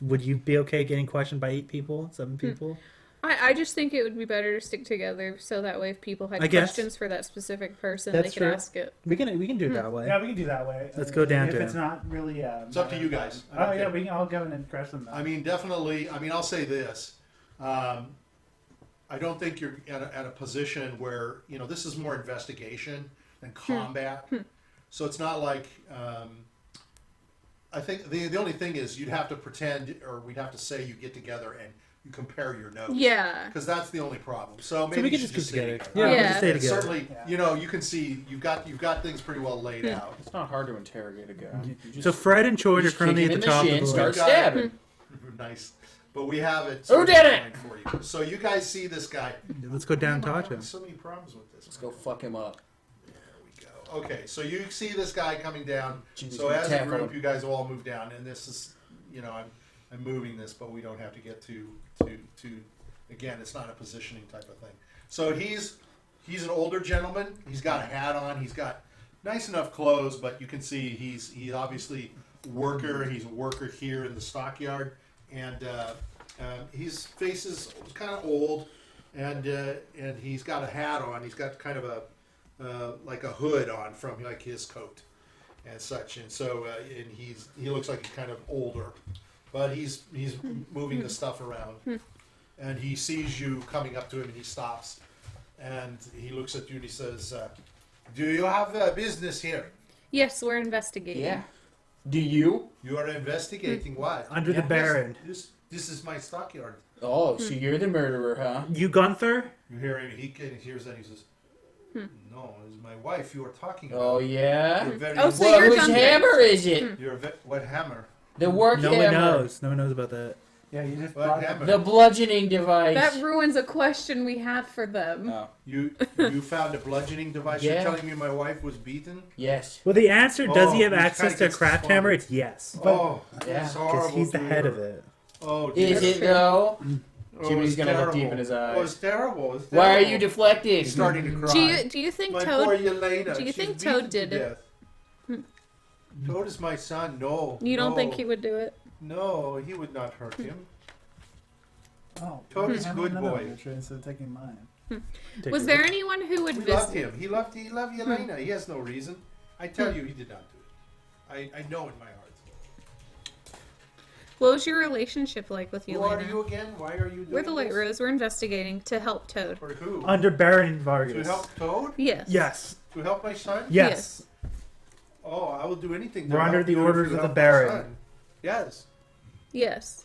would you be okay getting questioned by 8 people, 7 people? I just think it would be better to stick together so that way if people had I guess. questions for that specific person, That's they could true. ask it. We can do it that way. Yeah, we can do that way. Let's go down if to it's him. not really. It's up to you guys. I Oh don't yeah, care. we can all go in and crush them. I mean, definitely. I mean, I'll say this. I don't think you're at a position where this is more investigation than combat. So it's not like. I think the only thing is you'd have to pretend, or we'd have to say you get together and you compare your notes. Yeah. Because that's the only problem. So maybe So we you can should just stay get together. together. Yeah, Yeah. we'll just stay And together. certainly, Yeah. you can see you've got things pretty well laid out. It's not hard to interrogate a guy. You just- So Fred and George you are just currently kick at him the in top shin, of the start list. Got it. stabbing. Nice. But we have it. Who did it? defined for you. So you guys see this guy. Let's go down and I'm talk to having him. so many problems with this. Let's go fuck him up. There we go. Okay, so you see this guy coming down. Jimmy's So gonna as a tackle group, him. you guys will all move down, and this is, I'm moving this, but we don't have to get to. Again, it's not a positioning type of thing. So he's an older gentleman. He's got a hat on. He's got nice enough clothes, but you can see he's obviously worker. He's a worker here in the stockyard, and his face is kind of old, and he's got a hat on. He's got kind of a like a hood on from like his coat and such, and so and he looks like he's kind of older, but he's moving the stuff around, and he sees you coming up to him, and he stops, and he looks at you and he says, "Do you have business here? Yes, we're investigating. Yeah. Do you? You are investigating what? Under the Baron. This is my stockyard." Oh, so you're the murderer, huh? You Gunther? You hear him? He hears that. He says, "No, it's my wife you are talking about." Oh, yeah? You're very. Oh, so Well, you're whose Gunther. hammer is it? You're what hammer? The work No hammer. one knows. No one knows about that. Yeah, you just What brought happened? The bludgeoning device. That ruins a question we have for them. Oh, You found a bludgeoning device. Yeah. You're telling me my wife was beaten? yes. Well, the answer, does he have he's access kinda to a gets craft spun. hammer? It's yes. Oh, Yeah. it's Because horrible. he's the to head hear. of it. Oh, dear. Is it, though? Oh, Jimmy's it's gonna look terrible. deep in his eyes. Oh, it's terrible. It's Why are terrible. you deflecting? He's starting to cry. Do you think my Toad? poor Yelena. do you she's think beaten Toad to did it? death. Toad is my son. No. You don't no, think he would do it? No, he would not hurt him. Oh, Toad is a I'm good another boy. picture instead of taking mine. Take Was it. there anyone who would We loved visit? him. He loved Yelena. He has no reason. I tell you, he did not do it. I know in my heart. What was your relationship like with Who are Yelena? you again? Why are you doing We're the White this? Rose. We're investigating to help Toad. For who? Under Baron To Vargas. help Toad? Yes. Yes. To help my son? Yes. Oh, I will do anything. We're to under help the you if orders you of the help my Baron. son. Yes. Yes.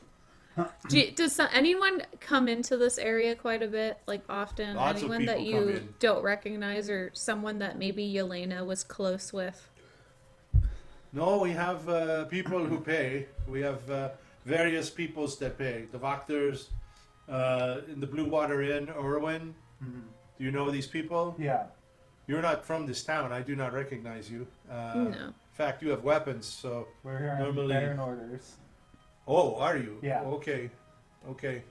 Does anyone come into this area quite a bit, like often? Lots of Anyone that people come you in. don't recognize, or someone that maybe Yelena was close with? No, we have people who pay. We have various peoples that pay. The Wachters in the Blue Water Inn, Irwin. Do you know these people? Yeah. You're not from this town. I do not recognize you. No. In fact, you have weapons, so... We're here on Normally- Baron orders. Oh, are you? Yeah. Okay. Okay.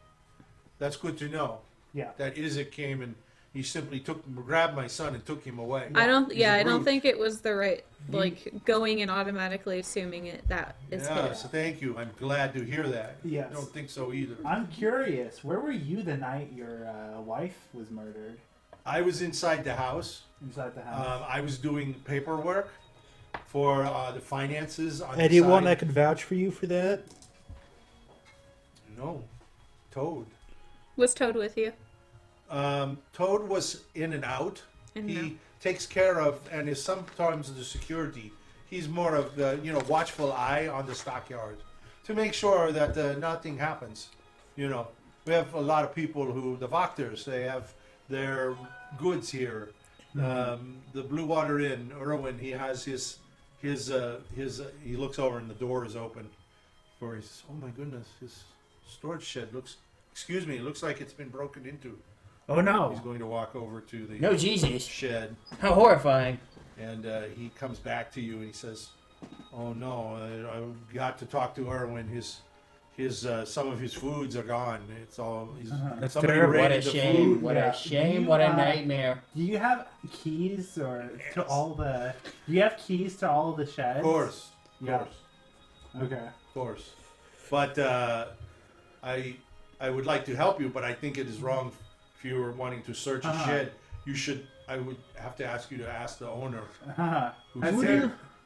That's good to know. Yeah. That Isaac came and he simply grabbed my son and took him away. I don't. He's Yeah, a I don't brute. think it was the right, like, going and automatically assuming it. That is Yeah, his. so thank you. I'm glad to hear that. Yes. I don't think so either. I'm curious. Where were you the night your wife was murdered? I was inside the house. Inside the house. I was doing paperwork for the finances on the Anyone side. that could vouch for you for that? No. Toad. Was Toad with you? Toad was in and out. And he takes care of and is sometimes the security. He's more of the watchful eye on the stockyard to make sure that nothing happens. We have a lot of people the Wachters, they have their goods here. The Blue Water Inn, Irwin, he has his he looks over and the door is open. For his, oh my goodness, his storage shed looks like it's been broken into. Oh no! He's going to walk over to the No, Jesus. shed, How horrifying. and he comes back to you and he says, "Oh no, I've got to talk to Irwin. His some of his foods are gone. It's all That's somebody terrible. What a raided the shame. food." What Yeah. a shame. You, What a nightmare. Do you have keys to all the? Do you have keys to all of the sheds? Of course, Yeah. Okay. of course. But I would like to help you, but I think it is wrong if you were wanting to search a shed. I would have to ask you to ask the owner.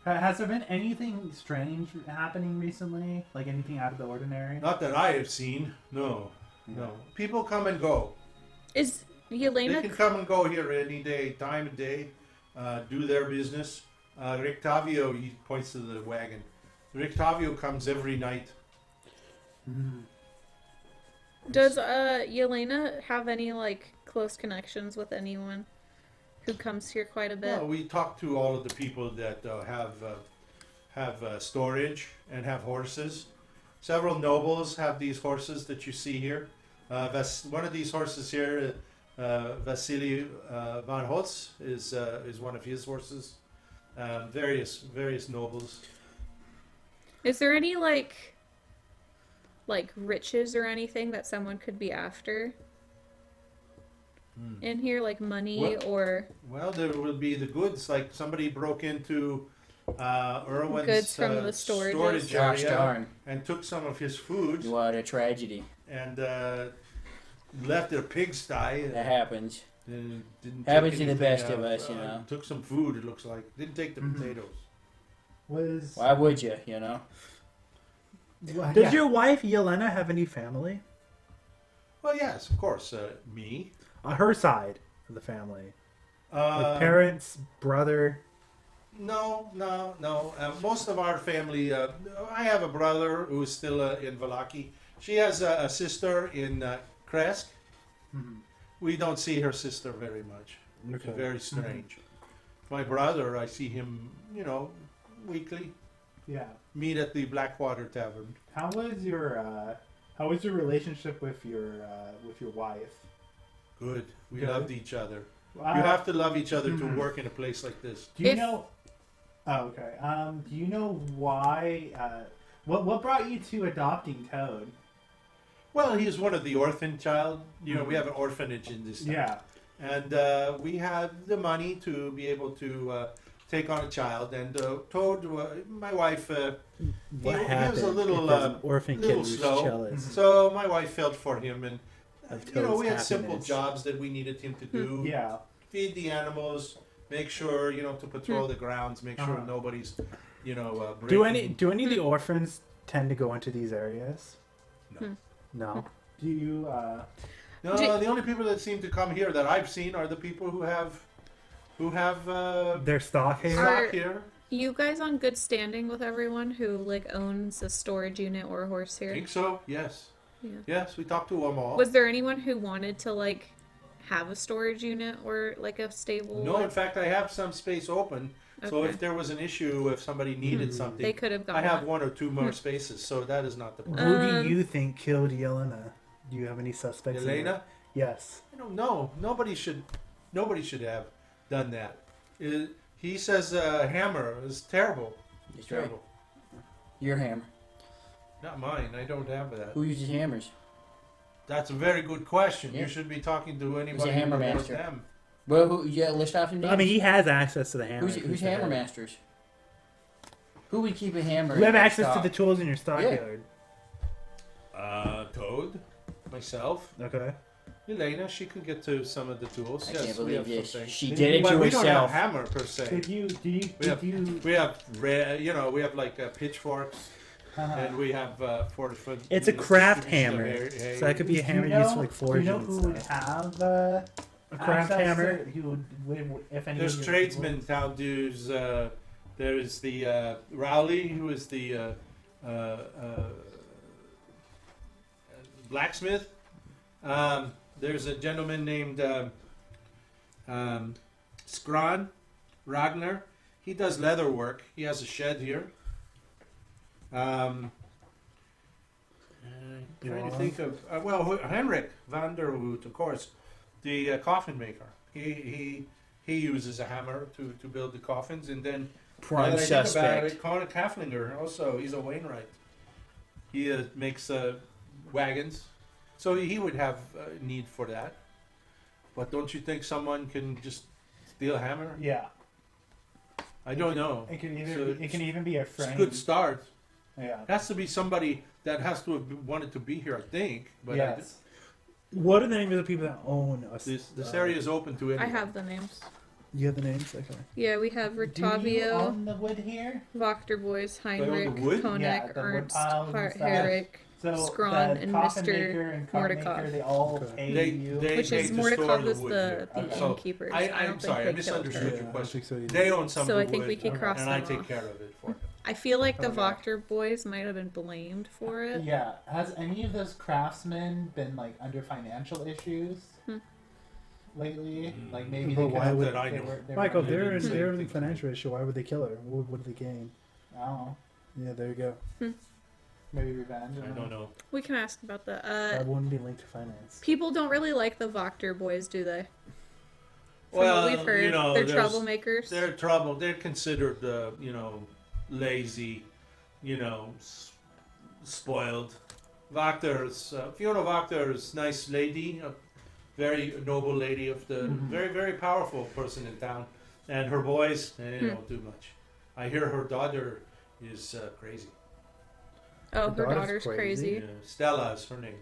Has there been anything strange happening recently? Like anything out of the ordinary? Not that I have seen. No. People come and go. Is They Yelena? can come and go here any day, time of day, do their business. Rictavio, he points to the wagon. Rictavio comes every night. Does Yelena have any like close connections with anyone who comes here quite a bit? Well, we talk to all of the people that have storage and have horses. Several nobles have these horses that you see here. One of these horses here, Vasily von Holtz, is one of his horses. Various nobles. Is there any like riches or anything that someone could be after in here, like money What? or Well, there will be the goods. Like somebody broke into Irwin's Goods from the storages. storage Gosh area darn. and took some of his food What a tragedy. and left it a pigsty. That happens. Didn't Happens take to the anything best of out. us, you know. Took some food. It looks like didn't take the potatoes. Was Why would you, Does your wife Yelena have any family? Well, yes, of course. Me, On her side of the family, like uh, parents, brother. No. Most of our family. I have a brother who is still in Valaki. She has a sister in Kresk. We don't see her sister very much. It's Okay. very strange. My brother, I see him, weekly. yeah? Meet at the Blackwater Tavern. How was your relationship with your wife? Good. We Good. loved each other. Wow. You have to love each other to work in a place like this. Do you If- know? Oh, okay. Do you know why? What brought you to adopting Toad? Well, he is one of the orphan child. We have an orphanage in this town. Yeah. And we had the money to be able to take on a child. And Toad, my wife, What he happened? was a little, if there's an orphan kid little who's slow. jealous. So my wife felt for him, and Of we Toad's had simple happiness. jobs that we needed him to do. Yeah. Feed the animals, make sure to patrol the grounds, make sure nobody's breaking. Do any of the orphans tend to go into these areas? No. No. Do you? No, Do- the only people that seem to come here that I've seen are the people who have Their stock here. Are- stock here. You guys on good standing with everyone who owns a storage unit or a horse I here? think so. Yes. Yeah. Yes, we talked to them all. Was there anyone who wanted to have a storage unit or a stable? No, in fact, I have some space open. So Okay. if there was an issue, if somebody needed something, They could have gone. I have up. one or two more spaces. So that is not the problem. Who do you think killed Yelena? Do you have any suspects? in Yelena? there? Yes. I don't know. Nobody should have done that. He says hammer is terrible. That's Terrible. Your hammer. Not mine. I don't have that. Who uses hammers? That's a very good question. Yeah. You should be talking to anybody hammer who knows master? them. Well, list off some names. I mean, he has access to the hammer. who's hammer masters? Who would keep a hammer? You have in access to stock? the tools in your stockyard. Toad, myself, Okay. Yelena. She could get to some of the tools. I yes, can't we believe have this. something. She did it But to we don't have herself. hammer per se. Did you? We have- We have, we have like pitchforks, and we have for It's a craft distribution of hammer, hay. so that could be a hammer used for like Do you forging know and who would stuff. have A craft access hammer. to- He would, if any. There's of your tradesmen in town. There is the Rowley, who is the blacksmith. There's a gentleman named Strahd, Ragnar. He does leather work. He has a shed here. Trying to think of Henrik van der Hout, of course, the coffin maker. He uses a hammer to build the coffins, and then Prime now that I think about suspect. it, Connor Kafflinger also, he's a Wainwright. He makes wagons, so he would have need for that. But don't you think someone can just steal a hammer? Yeah. I don't know. It can either. So It can even be a It's a frame. good start. Yeah. It has to be somebody that has to have wanted to be here, I think. But Yes. What are the names of the people that own us? this area is open to anyone. I have the names. You have the names? Okay. Yeah, we have Do you Rotavio, own the wood here? Voctorboys, Heinrich, the wood? Konek, Yeah, the wood Ernst, piles and stuff. Herrick, So Scrawn, the and coffin Mr. maker and cart Mordekov. maker, they all Okay. pay They- you. they- which is to store Mordekov the is wood the here. Okay. innkeepers. I'm don't sorry, I think they killed misunderstood her. your I don't question. think so either. They own some So of I the think wood, we can cross and I them take off. care of it for them. I feel like the Okay. Voctor boys might have been blamed for it. Yeah. Has any of those craftsmen been like under financial issues lately? Like maybe But they why could would- That I know. Michael, if they're Maybe they're same in thing. financial issue, why would they kill her? What did they gain? I don't know. Yeah, there you go. Maybe revenge. I don't know. We can ask about that. That wouldn't be linked to finance. People don't really like the Voctor boys, do they? From Well, what we've heard, you know, they're there's- troublemakers. They're trouble. They're considered, lazy, spoiled. Voctor's Fiona Voctor is nice lady, a very noble lady of the very very powerful person in town, and her boys they don't do much. I hear her daughter is crazy. Oh, Her her daughter's daughter's crazy. crazy. Stella is her name.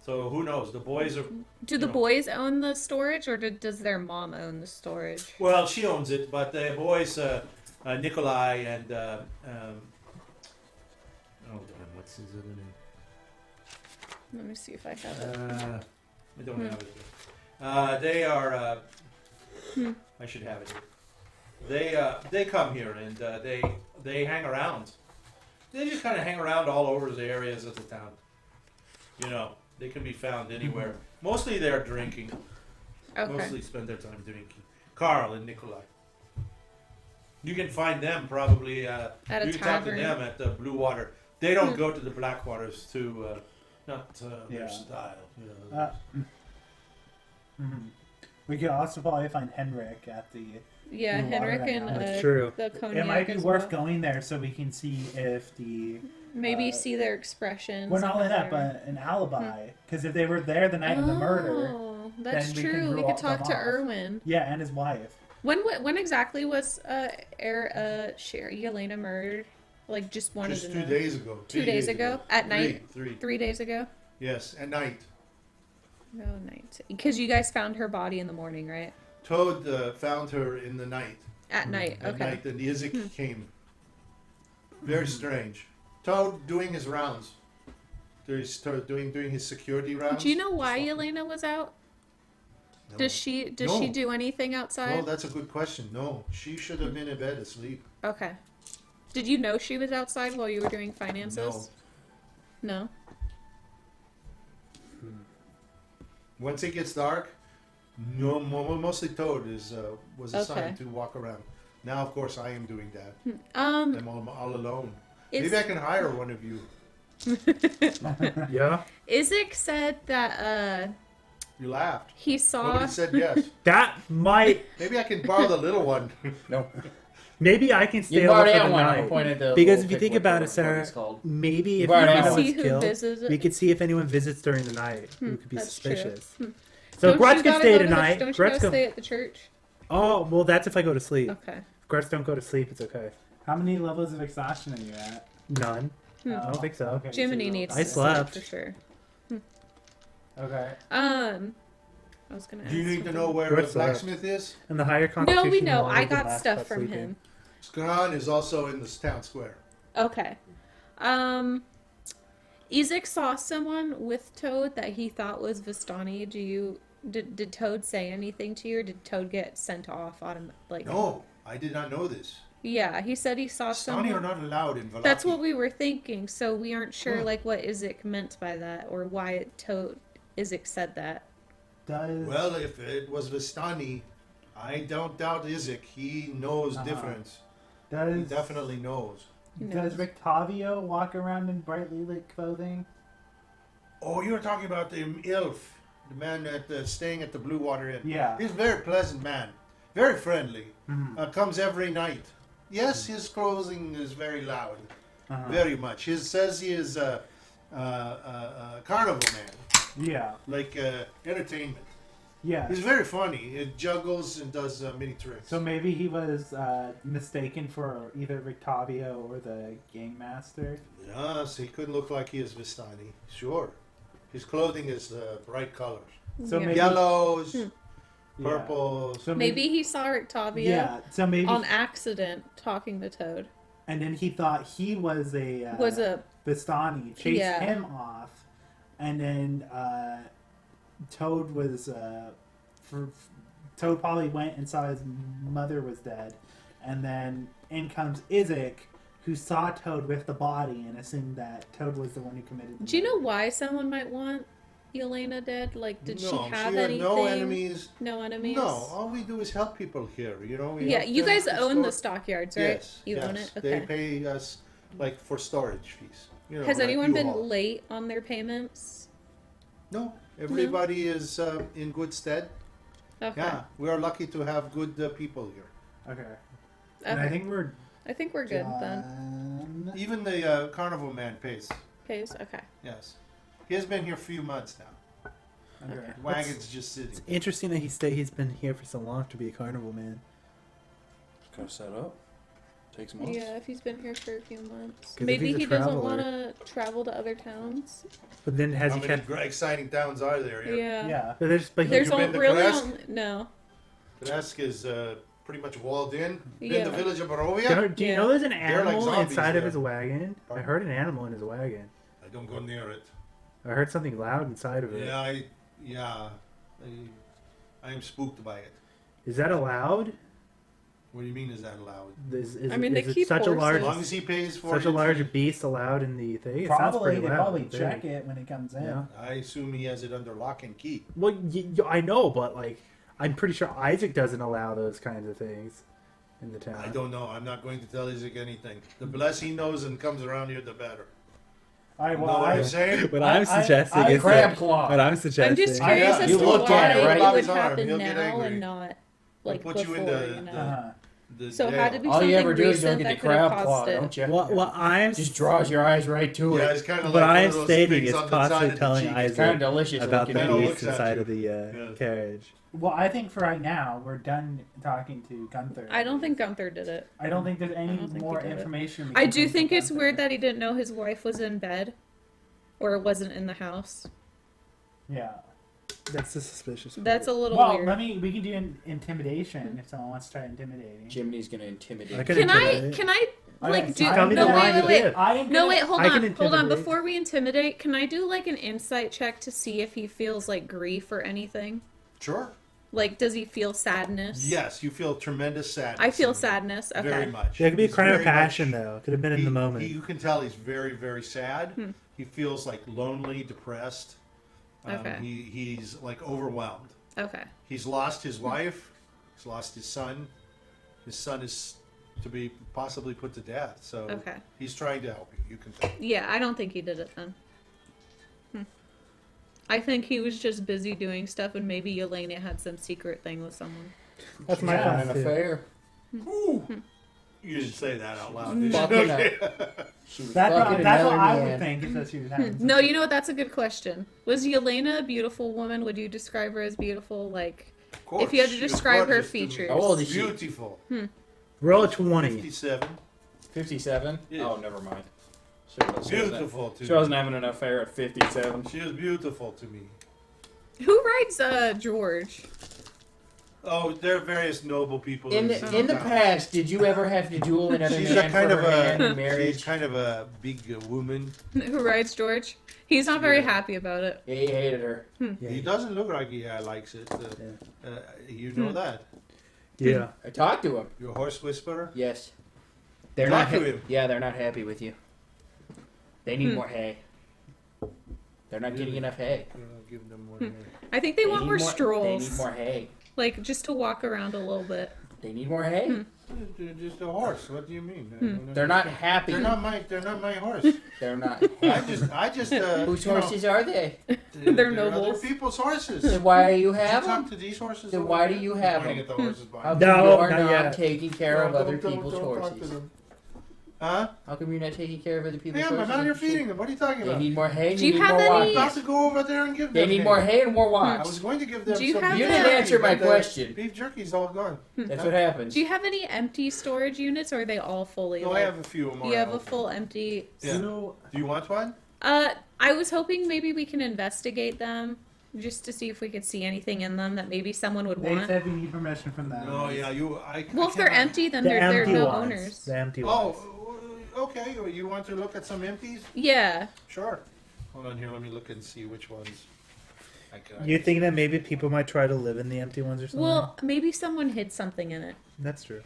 So who knows? The boys are. Do the No. boys own the storage, or does their mom own the storage? Well, she owns it, but the boys, Nikolai and what's his other name? Let me see if I have it. I don't have it here. They are. I should have it here. They come here and they hang around. They just kind of hang around all over the areas of the town. They can be found anywhere. Mostly they're drinking. Okay. Mostly spend their time drinking. Carl and Nikolai. You can find them probably. At a You can talk to tavern. them at the Blue Water. They don't go to the Black Waters to not Yeah. their style. We could also probably find Henrik at the. Yeah, Blue Water Henrik right and now. That's true. the cognac. It might be as worth well. going there so we can see if the. Maybe see their expressions. Well, not only and that, their- but an alibi. Because if they were there the night of the murder, Oh, that's then we can true. We rule could talk them to off. Erwin. yeah, and his wife. When exactly was Yelena murdered? Like just wanted Just to 2 know. days ago. 2 days ago? At night? Three. 3 days ago. Yes, at night. No night. Because you guys found her body in the morning, right? Toad found her in the night. At night. At Okay. night, and Izik came. Very strange. Toad doing his rounds. He's doing his security rounds. Do you know why Yelena was out? No. Does she No. do anything No, outside? that's a good question. No, she should have been in bed asleep. Okay. Did you know she was outside while you were doing finances? No. Once it gets dark, no, mostly Toad was assigned Okay. to walk around. Now, of course, I am doing that. Um. I'm all alone. Is, Maybe I can hire one of you. Yeah. Isaac said that You laughed. he saw. Nobody said yes. That might. Maybe I can borrow the little one. No. Maybe I can stay You've over already for had the one. I night. pointed the Because little if you think pick about what it, Sarah, it's called. maybe if You've already anyone had see was who killed, visits. we could see if anyone visits during the night. Who could be that's true. suspicious. Hmm. So Don't Grutz you can gotta stay go to the- tonight. Don't you Grutz go go. stay at the church? Oh well, that's if I go to sleep. Okay. If Grutz don't go to sleep, it's okay. How many levels of exhaustion are you at? None. Hmm. I don't think so. Okay, Jiminy so- needs I to slept. sleep for sure. Okay. I was gonna. Do you ask need to something. know where Grutz the blacksmith is? And the higher constitution. No, we know. knowledge I and got last stuff about from sleeping. him. Skran is also in the town square. Okay. Ezek saw someone with Toad that he thought was Vistani. Did Toad say anything to you, or did Toad get sent off No, I did not know this. Yeah, he said he saw Vistani someone. are not allowed in Valaki. That's what we were thinking, so we aren't sure Huh. what Ezek meant by that, or why Ezek said that. Well, if it was Vistani, I don't doubt Izek. He knows difference. He definitely knows. Does Rictavio walk around in brightly lit clothing? Oh, you're talking about the elf, the man staying at the Blue Water Inn. Yeah. He's a very pleasant man, very friendly. Mhm. Comes every night. Yes, his clothing is very loud, Uh-huh. very much. He says he is a carnival man, Yeah. like entertainment. Yeah. He's very funny. He juggles and does many tricks. So maybe he was mistaken for either Rictavio or the gang master. Yes, he could look like he is Vistani. Sure. His clothing is bright colors. So Yeah. maybe Yellows, Yeah. purples. So Maybe he saw Octavia Yeah. So maybe on accident talking to Toad. and then he thought he was a Vistani, chased Yeah. him off, and then Toad was Toad probably went and saw his mother was dead, and then in comes Izek, who saw Toad with the body and assumed that Toad was the one who committed. The Do you know murder. why someone might want Yelena dead? Like, did she No, have had anything? no enemies. No enemies? No, all we do is help people here. You know. We Yeah, help you them guys to own the store- stockyards, right? Yes. You yes. own it? They Okay. pay us like for storage fees. You know, Has like anyone been U-Haul. late on their payments? No, everybody is in good stead. Okay. Yeah, we are lucky to have good people here. Okay. And I Okay. think we're I think we're good then. done. Even the carnival man pays. Pays? Okay. Yes, he has been here a few months now. Okay. The wagon's just sitting. Interesting that he's been here for so long to be a carnival man. Just gotta set up. Takes months. Yeah, if he's been here for a few months. 'Cause if Maybe he's a he doesn't traveler- want to travel to other towns. But then has How he many kept? exciting towns are there here? Yeah. Yeah. But There's you been only to really Kresk? only, no. Kresk is pretty much walled in. Yeah. In the village of Barovia. Do you Yeah. know there's an like animal zombies inside there. of his wagon? I Pardon? heard an animal in his wagon. I don't go near it. I heard something loud inside of it. Yeah, I am spooked by it. Is that allowed? What do you mean? Is that allowed? I mean, they is it keep such a horses. large, As long as he pays for such it. a large beast allowed in the thing? It sounds Probably pretty they loud. probably Very- check it when it comes in. Yeah. I assume he has it under lock and key. Well, I know, but like, I'm pretty sure Isaac doesn't allow those kinds of things in the town. I don't know. I'm not going to tell Isaac anything. The less he knows and comes around here, the better. All right. You Well, know what I, I'm saying? What I- I'm suggesting I- is Crab that, claw. what I'm suggesting. I'm just curious Yeah, as you to look why at it, right it off would his arm, happen he'll get now angry. and not like put before. you in the- You know? uh, The So jail. had to be All something you ever do is recent don't get the that could have crab claw, caused it. don't you? What I'm Just draws your eyes right to Yeah, it. it's kind of What like one I'm of those stating things is on the possibly side of the telling cheek. Isaac It's kind of delicious about the looking. Kinda beast looks at inside you. of the Yeah. carriage. well, I think for right now we're done talking to Gunther. I don't think Gunther did it. I don't think there's any don't think more he did it. information. we I can do get think from it's Gunther. weird that he didn't know his wife was in bed, or wasn't in the house. Yeah. That's the suspicious part. That's a little Well, weird. we can do intimidation if someone wants to try intimidating. Jiminy's gonna intimidate. I can you. Can I like Okay, do? so Tell me No, the wait, line wait, to wait. give. I am No, gonna- wait, hold I can on, hold on. intimidate. Before we intimidate, can I do like an insight check to see if he feels like grief or anything? Sure. Like, does he feel sadness? Yes, you feel tremendous sadness. I feel in him. sadness. Okay. Very much. There could be a He's crime of very passion, much- though. Could have been in the moment. You can tell he's very, very sad. Hmm. He feels like lonely, depressed. Okay. He's like overwhelmed. Okay. He's lost his wife. He's lost his son. His son is to be possibly put to death. So Okay. he's trying to help you. You can tell. Yeah, I don't think he did it then. I think he was just busy doing stuff, and maybe Yelena had some secret thing with someone. That's my Yeah. plan, An too. affair. You didn't say that out loud, did you? Fucking Okay. She was That's fucking what, that's what another I man. would think is that she was having. No, you know what? That's a good question. Was Yelena a beautiful woman? Would you describe her as beautiful? Like, Of course, if you had to she was describe her gorgeous to me. features. How old is she? Beautiful. Roll a 20. 57. 57? Yeah. Oh, never mind. Beautiful to She wasn't having an affair at 57. She was beautiful to me. Who writes George? Oh, there are various noble people In this the town. past, did you ever have to duel another She's man a kind for of her hand in she's marriage? kind of a big woman. Who rides George? He's not very Yeah. happy about it. Yeah, he hated her. He doesn't look like he likes it. You know that. Yeah. I talked to him. You're a horse whisperer. Yes. They're Talk not. to him. Yeah, they're not happy with you. They need more hay. They're not getting enough hay. You're not giving them more. I think they want need more They strolls. need more hay. Like, just to walk around a little bit. They need more hay. They're just a horse. What do you mean? I don't They're not understand. happy. They're not my horse. They're not. I just. Whose horses are they? They're other nobles. people's horses. Then why do you Did you have talk them? to these horses? Then over why there? do you have Pointing them? at the horses behind How you. come No, you are not not yet. taking care of No, other don't people's talk to horses? them. Huh? How come you're not taking care of other people's Yeah, horses? but now you're feeding them. What are you talking They about? need more hay. Do They you need have more any- I'm walks. about to go over there and give them. They need more hay and more I walks. was going to give them Do you some have beef You any- didn't jerky, answer my but the question. Beef jerky's all gone. That's what happens. Do you have any empty storage units, or are they all fully? No, I like, have a few more. you have a full empty. Yeah. You know, Do you want one? I was hoping maybe we can investigate them, just to see if we could see anything in them that maybe someone would They want. said we need permission from them. No, yeah, you. Well, if they're empty, then the they're empty no ones. owners. The empty ones. Oh, okay. You want to look at some empties? Yeah. Sure. Hold on here. Let me look and see which ones. You think that maybe people might try to live in the empty ones or something? Well, maybe someone hid something in it, That's true.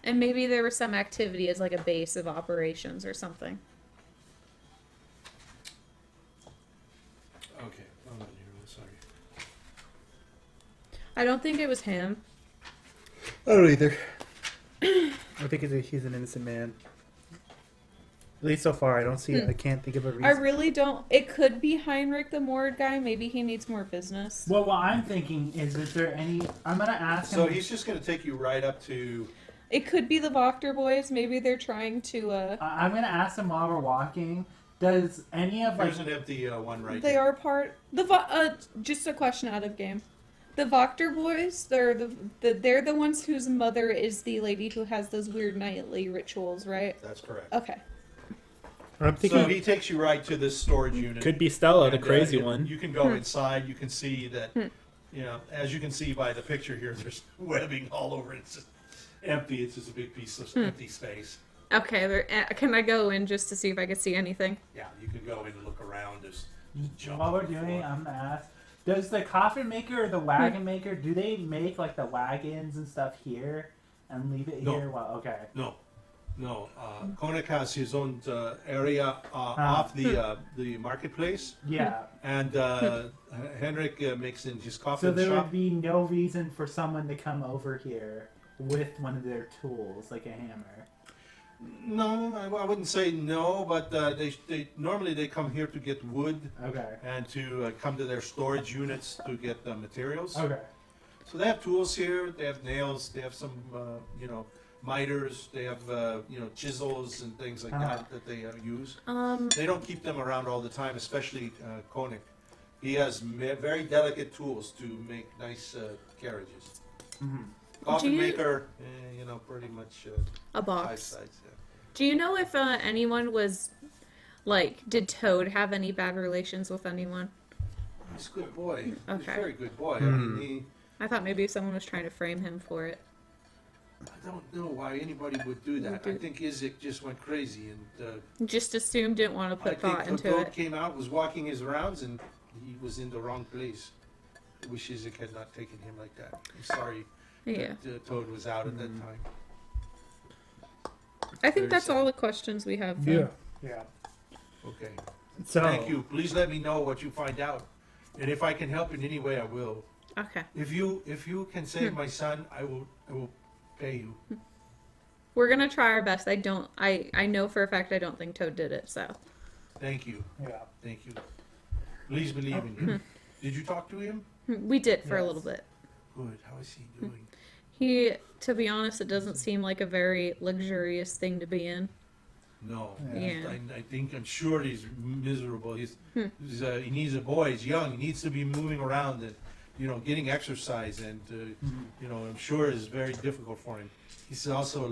and maybe there was some activity as like a base of operations or something. Okay. Hold on here. I'm sorry. I don't think it was him. I don't either. I think he's an innocent man. At least so far, I don't see it. I can't think of a reason. I really don't. It could be Heinrich the Mord guy. Maybe he needs more business. Well, what I'm thinking is there any? I'm gonna ask him. So he's just going to take you right up to. It could be the Voctor boys. Maybe they're trying to. I'm gonna ask him while we're walking. Does any of like There's an empty one right They there. are part. Just a question out of game. The Voctor boys. They're they're the ones whose mother is the lady who has those weird nightly rituals, right? That's correct. Okay. I'm thinking So he takes you right to this storage unit. could be Stella, the And, crazy you- one. You can go inside. You can see that, as you can see by the picture here, there's webbing all over. It's just empty. It's just a big piece of empty space. Okay. Can I go in just to see if I can see anything? Yeah, you can go in and look around. Just jump while we're on the doing it, floor. I'm gonna ask. Does the coffin maker or the wagon maker do they make like the wagons and stuff here and leave it No. here? Well, okay. No. Konik has his own area off the marketplace, Yeah. and Henrik makes in his So coffin there shop. would be no reason for someone to come over here with one of their tools, like a hammer. No, I wouldn't say no, but they normally they come here to get wood Okay. and to come to their storage units to get materials. Okay. So they have tools here. They have nails. They have some miters. They have chisels and things like that they use. They don't keep them around all the time, especially Konik. He has very delicate tools to make nice carriages. Mhm. Coffin Do you- maker, pretty much A five box. sides. Yeah. Do you know if anyone was, like, did Toad have any bad relations with anyone? He's a good boy. He's a Okay. very good boy. I Hmm. mean, I thought maybe someone was trying to frame him for it. I don't know why anybody would do that. I think Izek just went crazy, and Just assumed, didn't want to I put thought think into Toad it. came out, was walking his rounds, and he was in the wrong place. I wish Izek had not taken him like that. I'm sorry Yeah. that Toad was out at that time. I think Very that's sad. all the questions we have. then. Yeah. Okay. So Thank you. Please let me know what you find out, and if I can help in any way, I will. Okay. If you can save my son, I will pay you. We're gonna try our best. I know for a fact I don't think Toad did it, so. Thank you. Yeah. Thank you. Please believe in him. Did you talk to him? We did for a Yes. little bit. Good. How is he doing? To be honest, it doesn't seem like a very luxurious thing to be in. No. Yeah. I'm sure he's miserable. He needs a boy. He's young. He needs to be moving around and, getting exercise. And, I'm sure it's very difficult for him. He's also a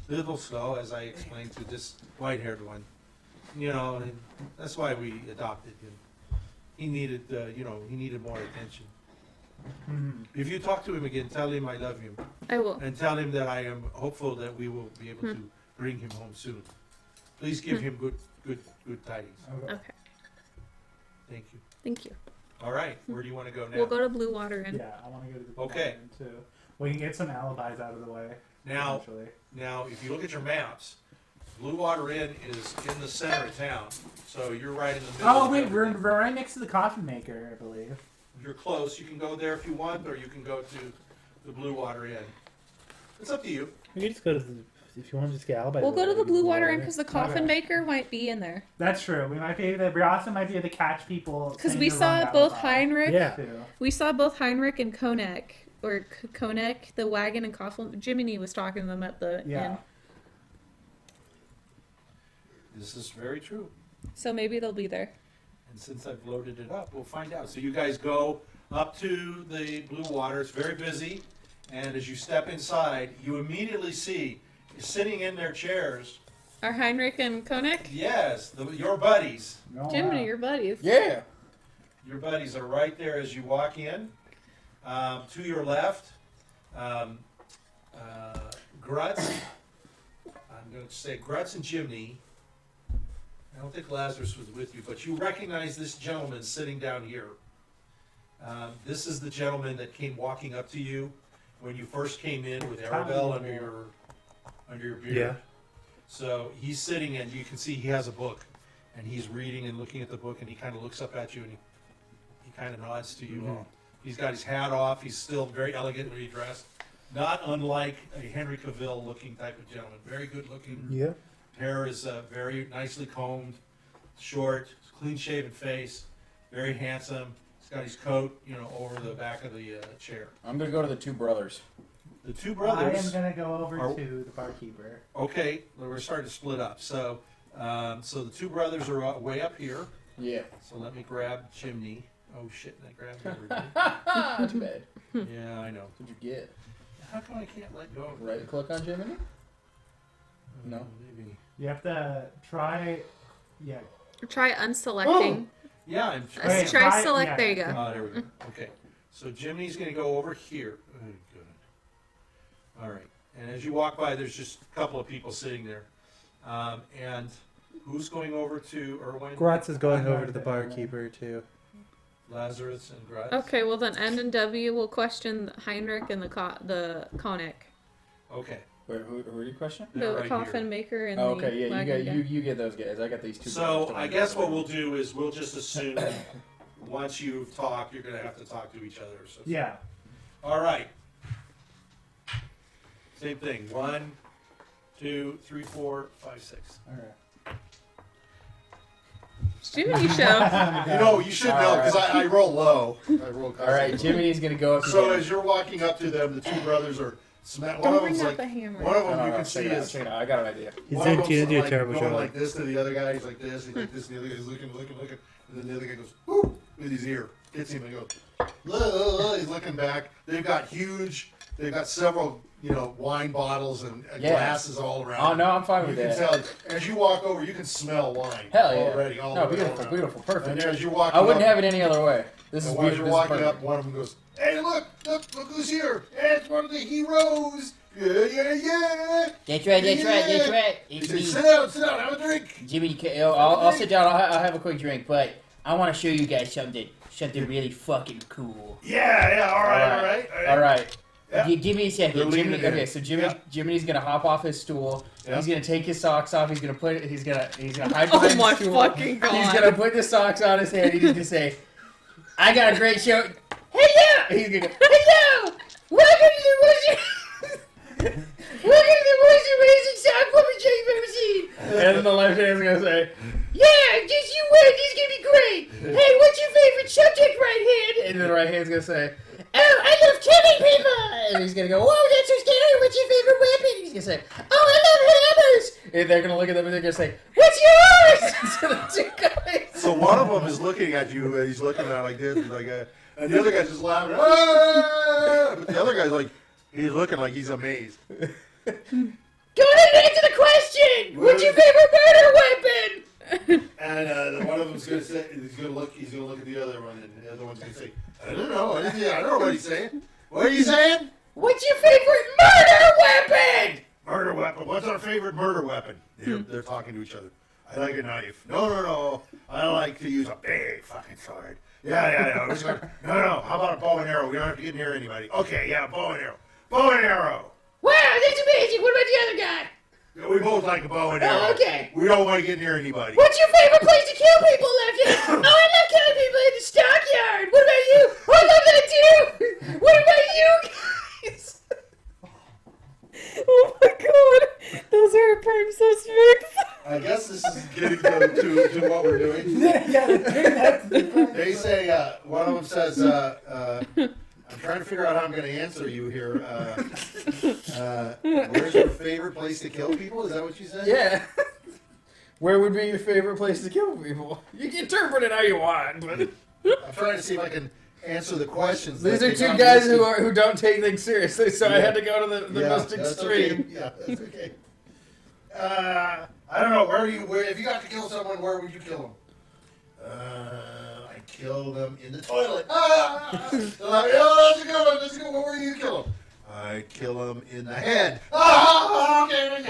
little slow, as I explained to this white-haired one. And that's why we adopted him. He needed, he needed more attention. If you talk to him again, tell him I love him. I will. And tell him that I am hopeful that we will be able to bring him home soon. Please give him good tidings. Okay. Thank you. Thank you. All right, where do you want to go now? We'll go to Blue Water Inn. Yeah, I want to go to the Okay. garden, too. We can get some alibis out of the way. Now, eventually. if you look at your maps, Blue Water Inn is in the center of town, so you're right in the middle. Oh of wait, everything. we're right next to the coffin maker, I believe. You're close. You can go there if you want, or you can go to the Blue Water Inn. It's up to you. You can just go to the, if you want to just get alibis. We'll go to the Blue Water Inn Inn. because the coffin maker might be in there. That's true. We might be able to. We also might be able to catch people. Because saying we the saw wrong both alibi, Heinrich. Yeah. too. We saw both Heinrich and Konek, or Konek, the wagon and coffin. Jiminy was talking to them at the Yeah. inn. This is very true. So maybe they'll be there. And since I've loaded it up, we'll find out. So you guys go up to the Blue Water. It's very busy. And as you step inside, you immediately see, sitting in their chairs, Are Heinrich and Konek? yes, your buddies. Oh, Jiminy, wow. your buddies. Yeah. Your buddies are right there as you walk in. To your left, Grutz. I'm going to say Grutz and Jiminy. I don't think Lazarus was with you, but you recognize this gentleman sitting down here. This is the gentleman that came walking up to you when you first came in with Arabelle under your beard. Yeah. So he's sitting, and you can see he has a book, and he's reading and looking at the book, and he kind of looks up at you, and he kind of nods to you all. He's got his hat off. He's still very elegantly dressed, not unlike a Henry Cavill-looking type of gentleman. Very good-looking. Yeah. Hair is very nicely combed, short, clean-shaven face, very handsome. He's got his coat, over the back of the chair. I'm gonna go to the two brothers. The two I brothers. am gonna go over are- to the barkeeper. Okay, we're starting to split up. So the two brothers are way up here. Yeah. So let me grab Jiminy. Oh shit! I grabbed everybody. Too bad. Yeah, I know. What'd you get? How come I can't let go of Right click on Jiminy? No. Maybe. You have to try. Yeah. Try unselecting. Yeah, I'm Let's trying. Wait, try try- select. yeah. There you go. There we go. Okay. So Jiminy's going to go over here. Oh, good. All right. And as you walk by, there's just a couple of people sitting there. And who's going over to Irwin? Grutz is going I'm over right to the there. barkeeper too. Lazarus and Grutz. Okay, well then N and W will question Heinrich and the Konek. Okay. Wait, who are you questioning? They're The right coffin here. maker and Oh, the okay, yeah, wagon guy. you get those guys. I got these two. So brothers. I guess what we'll do is we'll just assume that once you've talked, you're going to have to talk to each other. So. Yeah. All right. Same thing. 1, 2, 3, 4, 5, 6. All right. It's Jiminy show. You should know because I roll low. I roll. All right, Jiminy's gonna go up. to So him. as you're walking up to them, the two brothers are one Don't of bring them's out like the hammer. one of No, them no, you no, can check see it out, is check it out. I got an idea. He's one of doing them's do a like terrible going job. like this to the other guy. He's like this. He's like this. And the other guy's looking, and then the other guy goes whoo with his ear, hits him and goes. He's looking back. They've got several wine bottles and Yeah. glasses all around. Oh no, I'm fine You with can that. tell as you walk over, you can smell wine Hell yeah. already. All No, the way beautiful, around. beautiful, And perfect. as you're walking I wouldn't up, have it any other way. This is and while beautiful. you're This is walking up, perfect. one of them goes, "Hey, look who's here! It's one of the heroes! Yeah! That's right, that's right. He It's said, me, sit down, have a drink." Jiminy. I'll sit down. I'll have a quick drink, but I want to show you guys something really fucking cool. Yeah, all right. All right. Yeah. Give me a They're second. leaning Jiminy, in. okay, so Jiminy's gonna hop off his stool. Yeah. He's gonna take his socks off. He's gonna hide Oh behind my the stool. fucking god. He's gonna put the socks on his head. He's gonna say, "I got a great show." Hello. He's gonna go, "Hello, welcome to the most amazing sock puppet show you've ever seen." And then the left hand's gonna say, "Yeah, just you win. This is gonna be great. Hey, what's your favorite subject, right hand?" And then the right hand's gonna say, "Oh, I love killing people." And he's gonna go, "Whoa, that's so scary. What's your favorite weapon?" He's gonna say, "Oh, I love hammers." And they're gonna look at them and they're gonna say, "What's yours?" So the two guys. So one of them is looking at you, and he's looking at like this, and the other guy's just laughing. "Ah!" But the other guy's he's looking like he's amazed. Go ahead and answer the question. What's your favorite murder weapon? And one of them's gonna say, he's gonna look at the other one, and the other one's gonna say, "I don't know. I Yeah, I know what he's saying. What are you saying? What's your favorite murder weapon? Murder weapon. What's our favorite murder weapon? They're talking to each other. I like a knife. No. I like to use a big fucking sword. Yeah. No. How about a bow and arrow? We don't have to get near anybody. Okay, yeah, bow and arrow. Bow and arrow. Wow, that's amazing. What about the other guy? Yeah, we both like a bow and arrow. Oh, okay. We don't want to get near anybody. What's your favorite place to kill people, Lieutenant? Oh, I love killing people in the stockyard. What about you? Oh, I love that too. What about you guys? Oh my god, those are prime suspects. I guess this is getting to what we're doing. They say, one of them says, I'm trying to figure out how I'm going to answer you here. Where's your favorite place to kill people? Is that what you said? Yeah. Where would be your favorite place to kill people? You can interpret it how you want, but I'm trying to see if I can answer the questions. these that are they two got guys listed. who don't take things seriously, so I had to go to the most that's extreme. Okay. Yeah, that's okay. I don't know. Where if you got to kill someone, where would you kill them? I kill them in the toilet. They're like, oh, that's a good one. That's a good one. Where do you kill them? I kill them in the head. Okay. Oh! We're gonna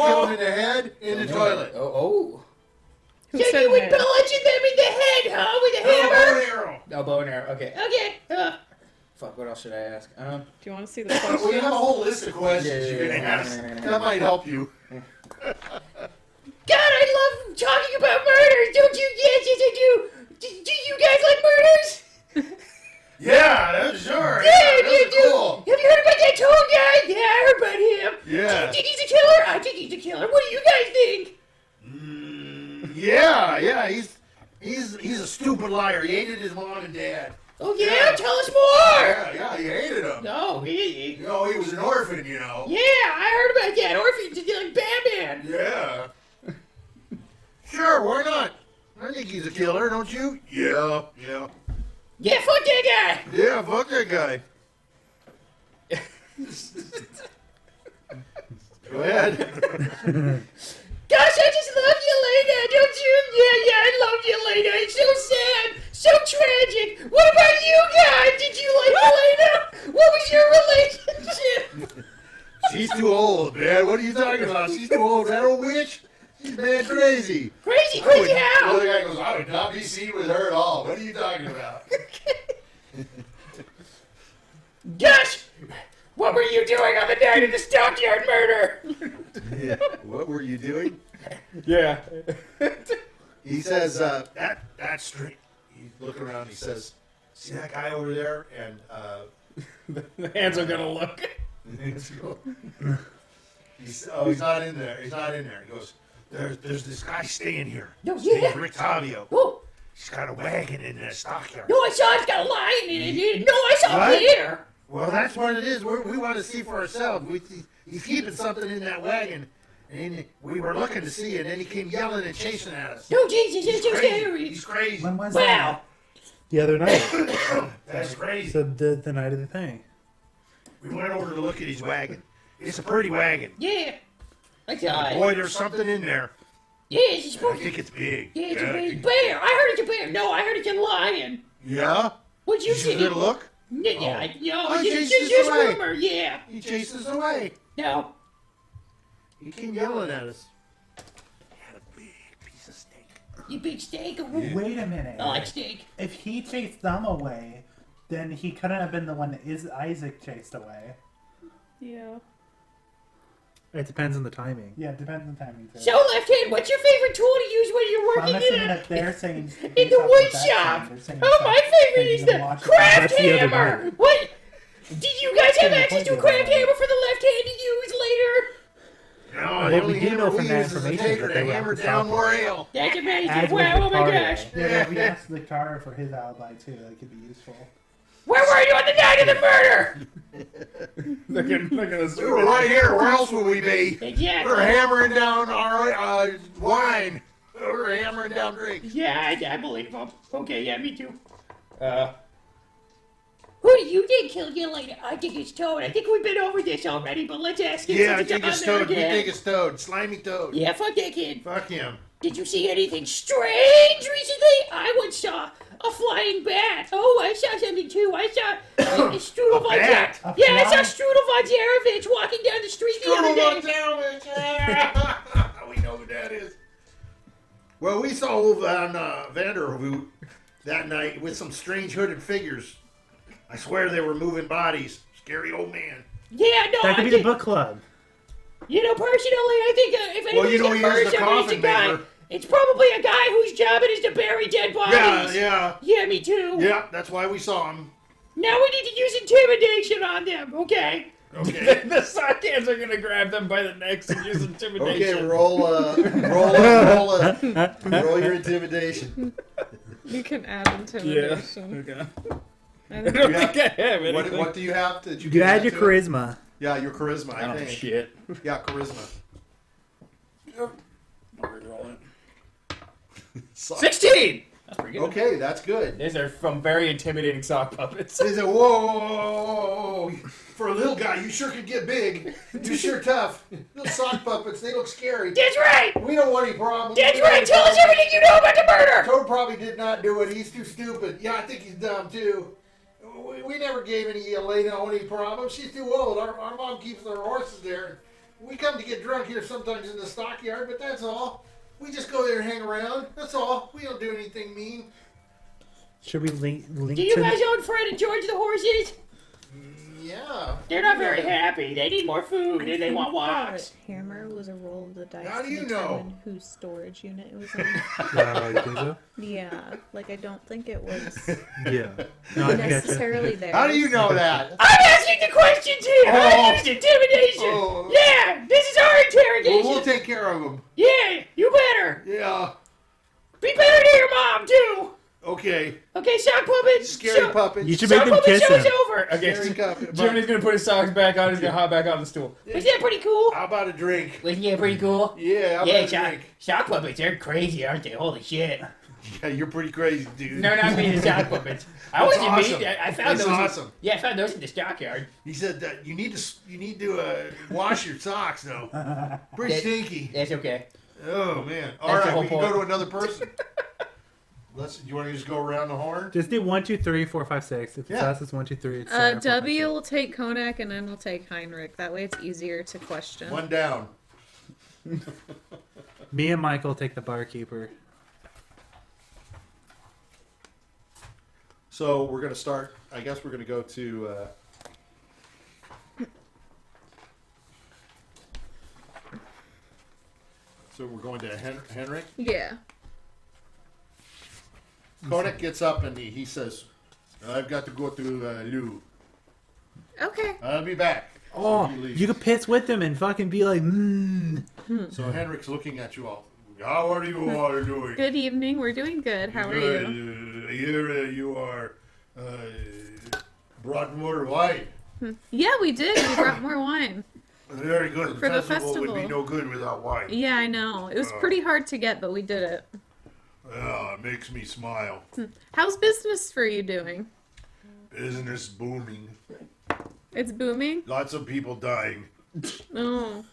kill them in the head, in the toilet. Oh. Who So said you would head? bludgeon them in the head, huh? With a No, hammer? bow and arrow. No, bow and arrow. Okay. Okay. Fuck, what else should I ask? Do you want to see the Well, you have a questions? whole list of questions Yeah, you can yeah. ask. That might help you. God, I love talking about murders. Don't you? Yes, I do. Do you guys like murders? Yeah, that's sure. Yeah, that's you cool. Have you heard about that tall guy? Yeah, I heard about him. Yeah. Do you think he's a killer? I think he's a killer. What do you guys think? Yeah, he's a stupid liar. He hated his mom and dad. Oh yeah, Yeah. tell us more. Yeah, he hated them. No, he. You know, he was an orphan, you know. Yeah, I heard about that. Orphan, like Batman. Yeah. Sure, why not? I think he's a killer, don't you? Yeah. Yeah, fuck that guy. Yeah, fuck that guy. Go ahead. Gosh, I just love Yelena, don't you? Yeah, I love Yelena. It's so sad, so tragic. What about you guys? Did you like Yelena? What was your relationship? She's too old, man. What are you talking about? She's too old. That old witch? She's mad crazy. Crazy The other how? guy goes, I would not be seen with her at all. What are you talking about? Gosh, what were you doing on the night of the stockyard murder? Yeah. What were you doing? Yeah. He says, that's straight. He's looking around. He says, see that guy over there? And The hands are gonna look. he's not in there. He's not in there. He goes, there's this guy staying here. No, His name's yeah. Rick Tavio. Oh, He's got a wagon in the stockyard. no, I saw it's got a lion in it. No, I saw What? a bear. Well, that's what it is. We want to see for ourselves. He's keeping something in that wagon, and we were looking to see it, and then he came yelling and chasing at us. No, Jesus, it's so Crazy. scary. He's crazy. When was Wow. that? The other night. That's crazy. So the night of the thing. We went over to look at his wagon. It's a pretty wagon. Yeah. I saw it. Boy, there's something in there. Yeah, it's a I spooky. think it's big. Yeah, it's a big bear. I heard it's a bear. No, I heard it's a lion. Yeah? What'd you Did see? you get a look? Yeah, no, Oh, it's Jesus just away. rumor. Yeah. He chased us away. No. He came yelling at us. He had a big piece of steak. You big steak? Wait a minute. I like steak. If he chased them away, then he couldn't have been the one that Isaac chased away. Yeah. It depends on the timing. Yeah, it depends on timing too. So, left hand, what's your favorite tool to use when you're So I'm working assuming in that they're saying in the wood shop? Oh, my favorite is the craft That's the other hammer. night. What? Did you guys have Yeah, access to a yeah. craft hammer for the left hand to use later? No, Well, the we only do hammer know from we that use is a information taker that to they were hammer at the down South more Pole. ale. That's amazing. As was Wow, oh my Victoria. gosh. Yeah, we asked Victoria for his alibi too. That could be useful. Where were you on the night of the murder? Look at us. We were right here. Where else would we be? We were Exactly. hammering down our wine. We were hammering down drinks. Yeah, I believe him. Okay, yeah, me too. Who do you think killed Yelena? I think it's Toad. I think we've been over this already, but let's ask it. Yeah, I since think on it's there Toad. We again. think it's Toad. Slimy Toad. Yeah, fuck that kid. Fuck him. Did you see anything strange recently? I once saw a flying bat. Oh, I saw something too. I saw Strudel A von bat? Zer- Yeah, I saw Strudel von Zarovich walking down the street the other day. We know who that is. Well, we saw Wolf on Vanderhoot that night with some strange hooded figures. I swear they were moving bodies. Scary old man. Yeah, no, That could I be think, the book club. you know, personally, I think if Well, anybody's you know, gonna he murder is the somebody, it's a coffin guy. maker. It's probably a guy whose job it is to bury dead bodies. Yeah. Yeah, me too. Yeah, that's why we saw him. Now we need to use intimidation on them, okay? Okay. The Sarkans are gonna grab them by the necks and use intimidation. Okay, roll your intimidation. You can add intimidation. Okay. I think You have- I have anything. what do you have? Did You add your to it? charisma. Yeah, your charisma, I Oh, think. shit. Yeah, charisma. Yep. Reroll it. Sock- 16! That's pretty good. Okay, that's good. These are from very intimidating sock puppets. They said, whoa, for a little guy, you sure could get big. You're sure tough. Little sock puppets, they look scary. That's right! We don't want any problems. That's We don't right! want Tell us any everything you know about the murder! problems. Toad probably did not do it. He's too stupid. Yeah, I think he's dumb, too. We never gave any Yelena any problems. She's too old. Our mom keeps our horses there. We come to get drunk here sometimes in the stockyard, but that's all. We just go there and hang around. That's all. We don't do anything mean. Should we link Do you to guys own Fred and George the horses? Yeah. They're not very happy. They need more food and they want walks. Hammer was a roll of the dice How do to you determine know? whose storage unit it was in. Yeah, you think so? Yeah, like I don't think it was Yeah. No, I gotcha. necessarily there. How do you know that? I'm asking the questions here! Oh. I used intimidation! Oh. Yeah! This is our interrogation! Well, we'll take care of him. Yeah! You better! Yeah. Be better to your mom, too! Okay. Okay, sock puppet! Scary puppet. You should Sock make them puppet kiss show's him. over! Okay, Scary puppet. Jimmy's gonna put his socks back on. He's gonna hop back on the stool. Isn't that pretty cool? How about a drink? Wasn't that pretty cool? Yeah, how Yeah, about a drink? sock puppets, they're crazy, aren't they? Holy shit. Yeah, you're pretty crazy, dude. No, not me, the sock puppets. I That's wasn't awesome. mean. I found That's those. awesome. Yeah, I found those in the stockyard. He said that you need to wash your socks, though. Pretty That- stinky. That's okay. Oh man. All That's the right, whole we can point. go to another person. You want to just go around the horn? Just do 1, 2, 3, 4, 5, 6. If it's Yeah. us, it's 1, 2, 3. It's Sarah, 4, 5, W 6. will take Konak and then we'll take Heinrich. That way it's easier to question. One down. Me and Michael take the barkeeper. So we're gonna start. I guess we're gonna go to. So we're going to Henrik. Yeah. Kodak gets up and he says, "I've got to go to Lou. Okay. I'll be back." Oh, He leaves. you could piss with them and fucking be like, So Henrik's looking at you all. How are you all doing? Good evening. We're doing good. How are you? Here you are. Brought more wine. Yeah, we did. We brought more wine. Very good. For the would be festival. no good without wine. Yeah, I know. It was pretty hard to get, but we did it. It makes me smile. How's business for you doing? Business booming. It's booming? Lots of people dying. Oh.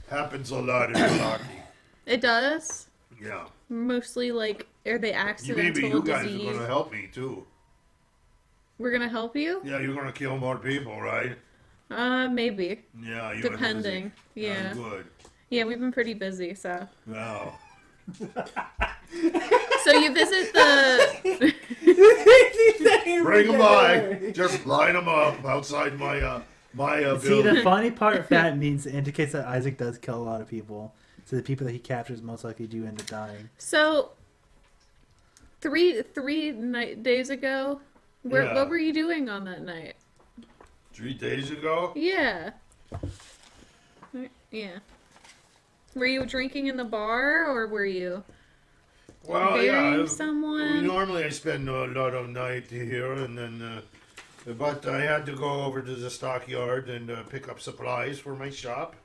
Happens a lot in Milwaukee. It does? Yeah. Mostly, like, are they accidental Maybe you guys disease? are gonna help me too. We're gonna help you? Yeah, you're gonna kill more people, right? Maybe. Yeah, you're Depending. busy. Yeah. Good. Yeah, we've been pretty busy, so. Wow. So you visit the. Bring them by. Just line them up outside my See, building. the funny part of that means it indicates that Isaac does kill a lot of people. So the people that he captures most likely do end up dying. So, three days ago, Yeah. what were you doing on that night? 3 days ago. Yeah. Yeah. Were you drinking in the bar, or were you Well, burying yeah. someone? Normally, I spend a lot of night here, and then, but I had to go over to the stockyard and pick up supplies for my shop.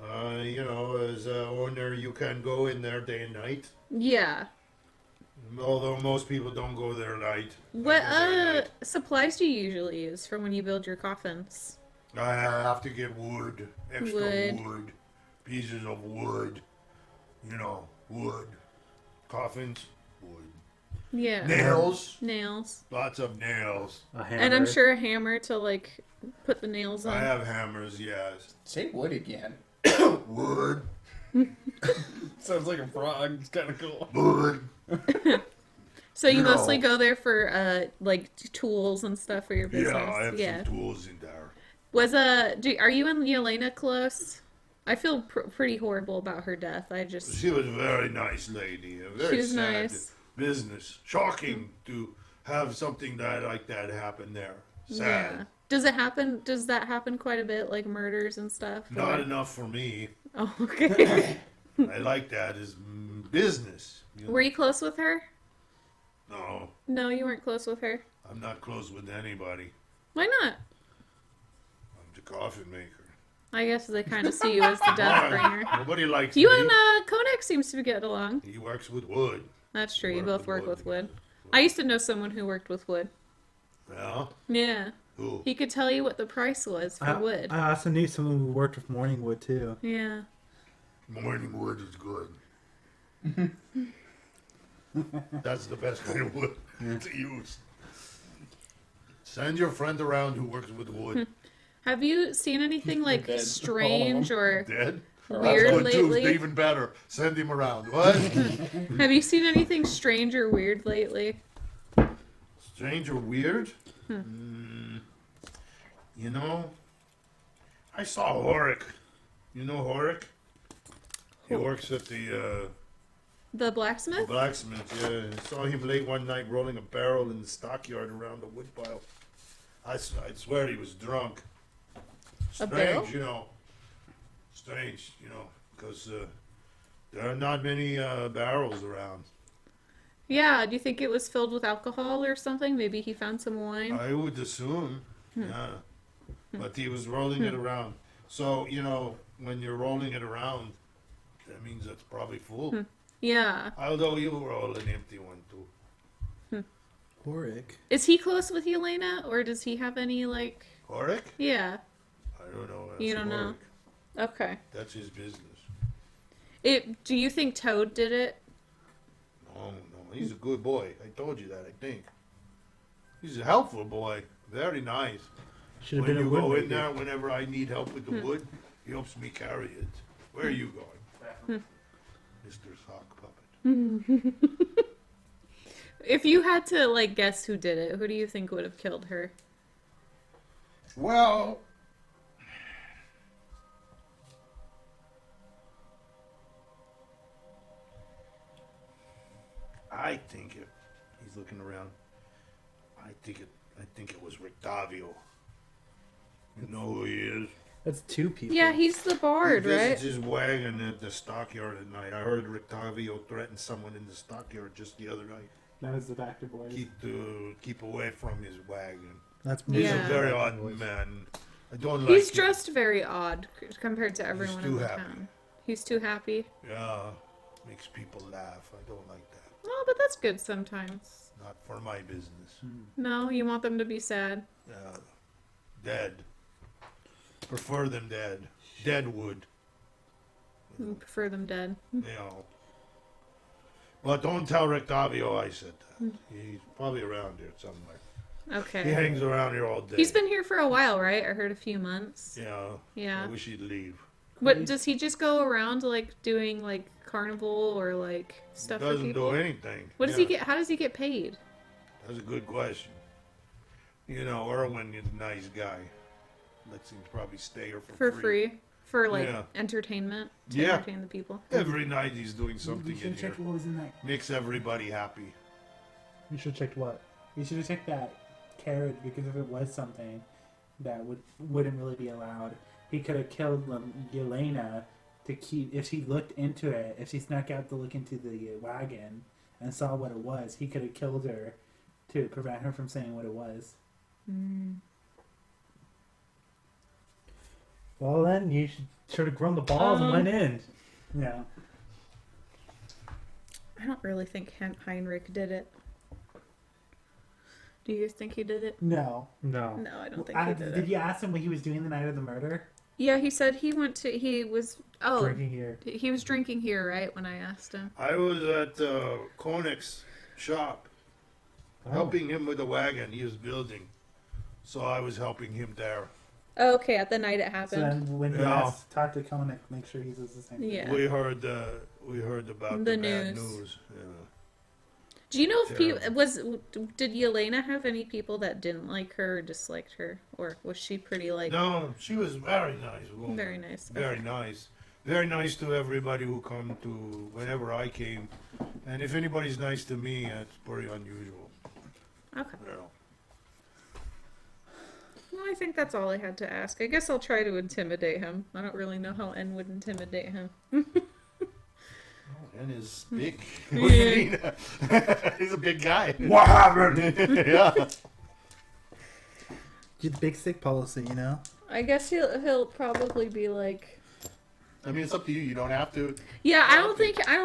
As a owner, you can go in there day and night. Yeah. Although most people don't go there night. What I go there night. supplies do you usually use for when you build your coffins? I have to get wood, extra Wood. wood, pieces of wood. Wood. Coffins, wood. Yeah. Nails. Nails. Lots of nails. A hammer. And I'm sure a hammer to like put the nails on. I have hammers, yes. Say wood again. Wood. Sounds like a frog. It's kind of cool. Wood. So you No. mostly go there for like tools and stuff for your business. Yeah, I have some tools in there. Was are you and Yelena close? I feel pretty horrible about her death. She was a very nice lady. A very She was sad nice. business. Shocking to have something like that happen there. Sad. Yeah. Does it happen? Does that happen quite a bit, like murders and stuff? Not enough for me. Oh, okay. I like that as business. You know? Were you close with her? No, No, you weren't close with her. I'm not close with anybody. Why not? I'm the coffin maker. I guess they kind of see you as the death bringer. Nobody likes You me. and Kodak seems to get along. He works with wood. That's true. You Work both with work wood. with wood. I used to know someone who worked with wood. Yeah? Yeah. Who? He could tell you what the price was for wood. I also knew someone who worked with morning wood too. Yeah. Morning wood is good. That's the best kind of wood to use. Send your friend around who works with wood. Have you seen anything like Dead. strange or Dead? weird That's good too. lately? Even better. Send him around. What? Have you seen anything strange or weird lately? Strange or weird? You know, I saw Horik. You know Horik? He works at the The blacksmith? blacksmith. Yeah, I saw him late one night rolling a barrel in the stockyard around the woodpile. I swear he was drunk. A barrel? Strange, you know. Strange, you know, because there are not many barrels around. Yeah, do you think it was filled with alcohol or something? Maybe he found some wine? I would assume, yeah. But he was rolling it around. So, you know, when you're rolling it around, that means it's probably full. Yeah. Although you roll an empty one too. Horik. Is he close with Yelena, or does he have any, like... Horik? Yeah. I don't know. You don't know? Horik. Okay. That's his business. Do you think Toad did it? No, he's a good boy. I told you that, I think. He's a helpful boy. Very nice. Should have When been a you go woodmaker. in there, whenever I need help with the wood, he helps me carry it. Where are you going? Mr. Sock Puppet. If you had to, like, guess who did it, who do you think would have killed her? Well, I think it. He's looking around. I think it was Rictavio. You know who he is? That's two people. Yeah, he's the bard, He right? visits his wagon at the stockyard at night. I heard Rictavio threaten someone in the stockyard just the other night. That was the Factor Boys. Keep away from his wagon. That's He's Yeah. a very odd man. I don't like He's him. dressed very odd compared to everyone too in the happy. town. He's too happy. Yeah, makes people laugh. I don't like that. Oh, but that's good sometimes. Not for my business. No, you want them to be sad. Dead. Prefer them dead. Dead wood. You prefer them dead. You know. But don't tell Rictavio I said that. He's probably around here somewhere. Okay. He hangs around here all day. He's been here for a while, right? I heard a few months. Yeah. Yeah. I wish he'd leave. What does he just go around like doing like carnival or like stuff for Doesn't people? do anything. What does he get? How does he get paid? That's a good question. You know, Erwin is a nice guy. Lets him probably stay here For free? For like Yeah. entertainment? To Yeah. entertain the people? Every night he's doing You something should in have here. checked what was in that. Makes everybody happy. You should have checked what? You should have checked that carrot, because if it was something that wouldn't really be allowed, he could have killed Yelena to keep. If she looked into it, if she snuck out to look into the wagon and saw what it was, he could have killed her to prevent her from saying what it was. Well, then you should have grown the balls and went in. Yeah. I don't really think Heinrich did it. Do you think he did it? No. No. No, I don't think he did Did it. you ask him what he was doing the night of the murder? Yeah, he said he was Drinking here. he was drinking here, right, when I asked him. I was at Konig's shop. helping him with the wagon he was building. So I was helping him there. Oh, okay, at the night it So happened. then when he Yeah. asks, talk to Koenig, make sure he says the same thing. Yeah. We heard about The the bad news. news. Yeah. Do you know if Terrible. did Yelena have any people that didn't like her or disliked her, or was she pretty like No, she was very nice woman. very nice? Very nice. Very nice to everybody who come to whenever I came. And if anybody's nice to me, it's pretty unusual. Okay. You know. Well, I think that's all I had to ask. I guess I'll try to intimidate him. I don't really know how N would intimidate him. And is big. Yeah. What do you mean? He's a big guy. What happened? Yeah. The big stick policy, you know. I guess he'll probably be like, I mean, it's up to you. You don't have to. yeah. I don't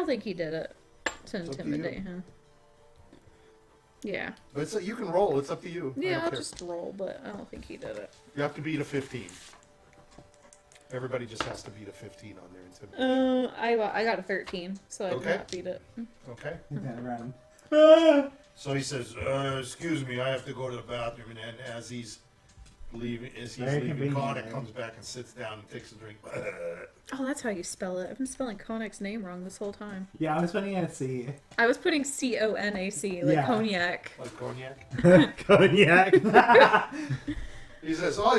think he did it to It's up to intimidate you. him. Yeah. But you can roll. It's up to you. I Yeah. don't I'll care. just roll, but I don't think he did it. You have to beat a 15. Everybody just has to beat a 15 on their intimidation. I got a 13, so I did Okay. not beat it. Okay. He's gonna run. So he says, "Excuse me, I have to go to the bathroom." And then as he's leaving, Very convenient, Connor right? comes back and sits down and takes a drink. Oh, that's how you spell it. I've been spelling Konak's name wrong this whole time. Yeah, I was putting it at C. I was putting Conac, like Yeah. cognac. Like cognac. Cognac. He says, "Oh,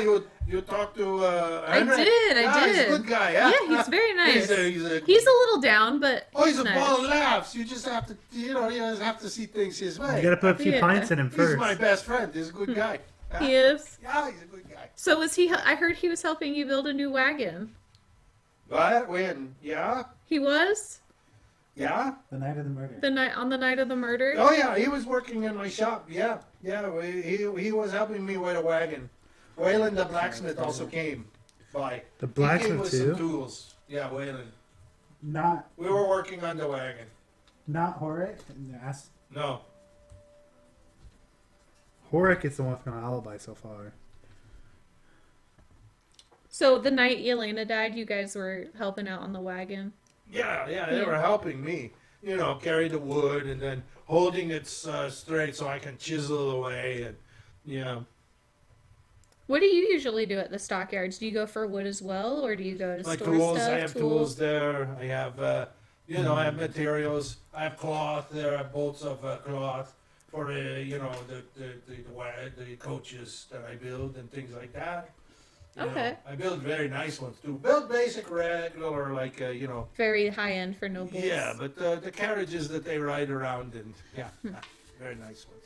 you talked to I Henrik? did, I Yeah, he's did. a good guy. Yeah, Yeah, he's very nice. He's a He's a little down, but he's a nice. ball of laughs. You just have to, you just have to see things his way. You gotta put a few Yeah. pints in him He's first. my best friend. He's a good guy. Yeah. He is. Yeah, he's a good guy. So was he? I heard he was helping you build a new wagon. What? When? Yeah? He was Yeah? The night of the murder. the night of the murder. Oh, yeah, he was working in my shop. Yeah, yeah, he was helping me with a wagon. Waylon the blacksmith also came by. The He came blacksmith with too. some tools. Yeah, Waylon. Not We were working on the wagon. Horik. Yes. No. Horik is the one with an alibi so far. So the night Yelena died, you guys were helping out on the wagon. Yeah, they Yeah. were helping me. Carry the wood and then holding it straight so I can chisel away. And, What do you usually do at the stockyards? Do you go for wood as well, or do you go to my store tools, stuff? I have tools there. I have, I have materials. I have cloth there. I have bolts of cloth for the coaches that I build and things like that. Okay. I build very nice ones too. Build basic regular Very high end for nobles. Yeah, but the carriages that they ride around and very nice ones.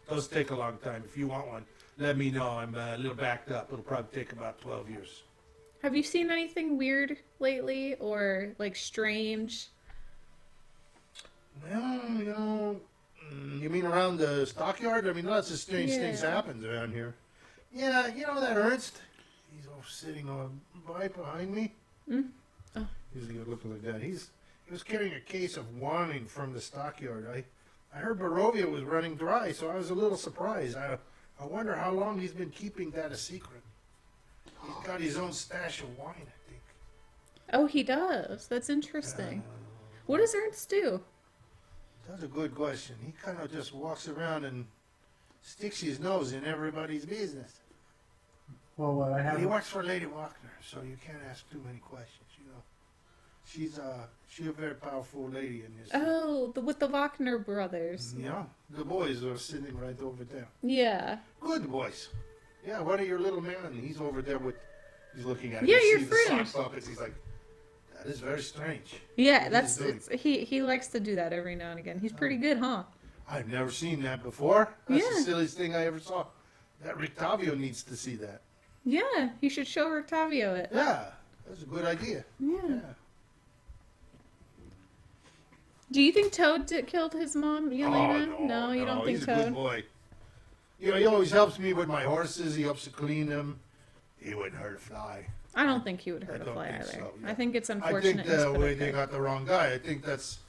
Those take a long time. If you want one, let me know. I'm a little backed up. It'll probably take about 12 years. Have you seen anything weird lately, or like strange? Well, you mean around the stockyard? I mean, lots of strange things Yeah. happen around here. Yeah, that Ernst? He's sitting right behind me. Oh. He's looking like that. He was carrying a case of wine from the stockyard. I heard Barovia was running dry, so I was a little surprised. I wonder how long he's been keeping that a secret. He's got his own stash of wine, I think. Oh, he does. That's interesting. What does Ernst do? That's a good question. He kind of just walks around and sticks his nose in everybody's business. Well, what I have. He works for Lady Wagner, so you can't ask too many questions. She's a very powerful lady in this. Oh, with the Wagner brothers. Yeah, the boys are sitting right over there. Yeah. Good boys. Yeah, one of your little men. He's over there he's looking at it. Yeah, You your see friend. the sock puppets. He's like, that is very strange. Yeah, What that's he's doing. he likes to do that every now and again. He's pretty good, huh? I've never seen that before. That's Yeah. the silliest thing I ever saw. That Rictavio needs to see that. Yeah, you should show Octavio it. Yeah, that's a good idea. Yeah. Yeah. Do you think Toad killed his mom, Yelena? Oh, no, you don't think he's a Toad? good boy. He always helps me with my horses. He helps to clean them. He wouldn't hurt a fly. I don't think he would hurt I a don't fly think either. so, yeah. I think it's I think unfortunate. he's put they there. got the wrong guy. I think that's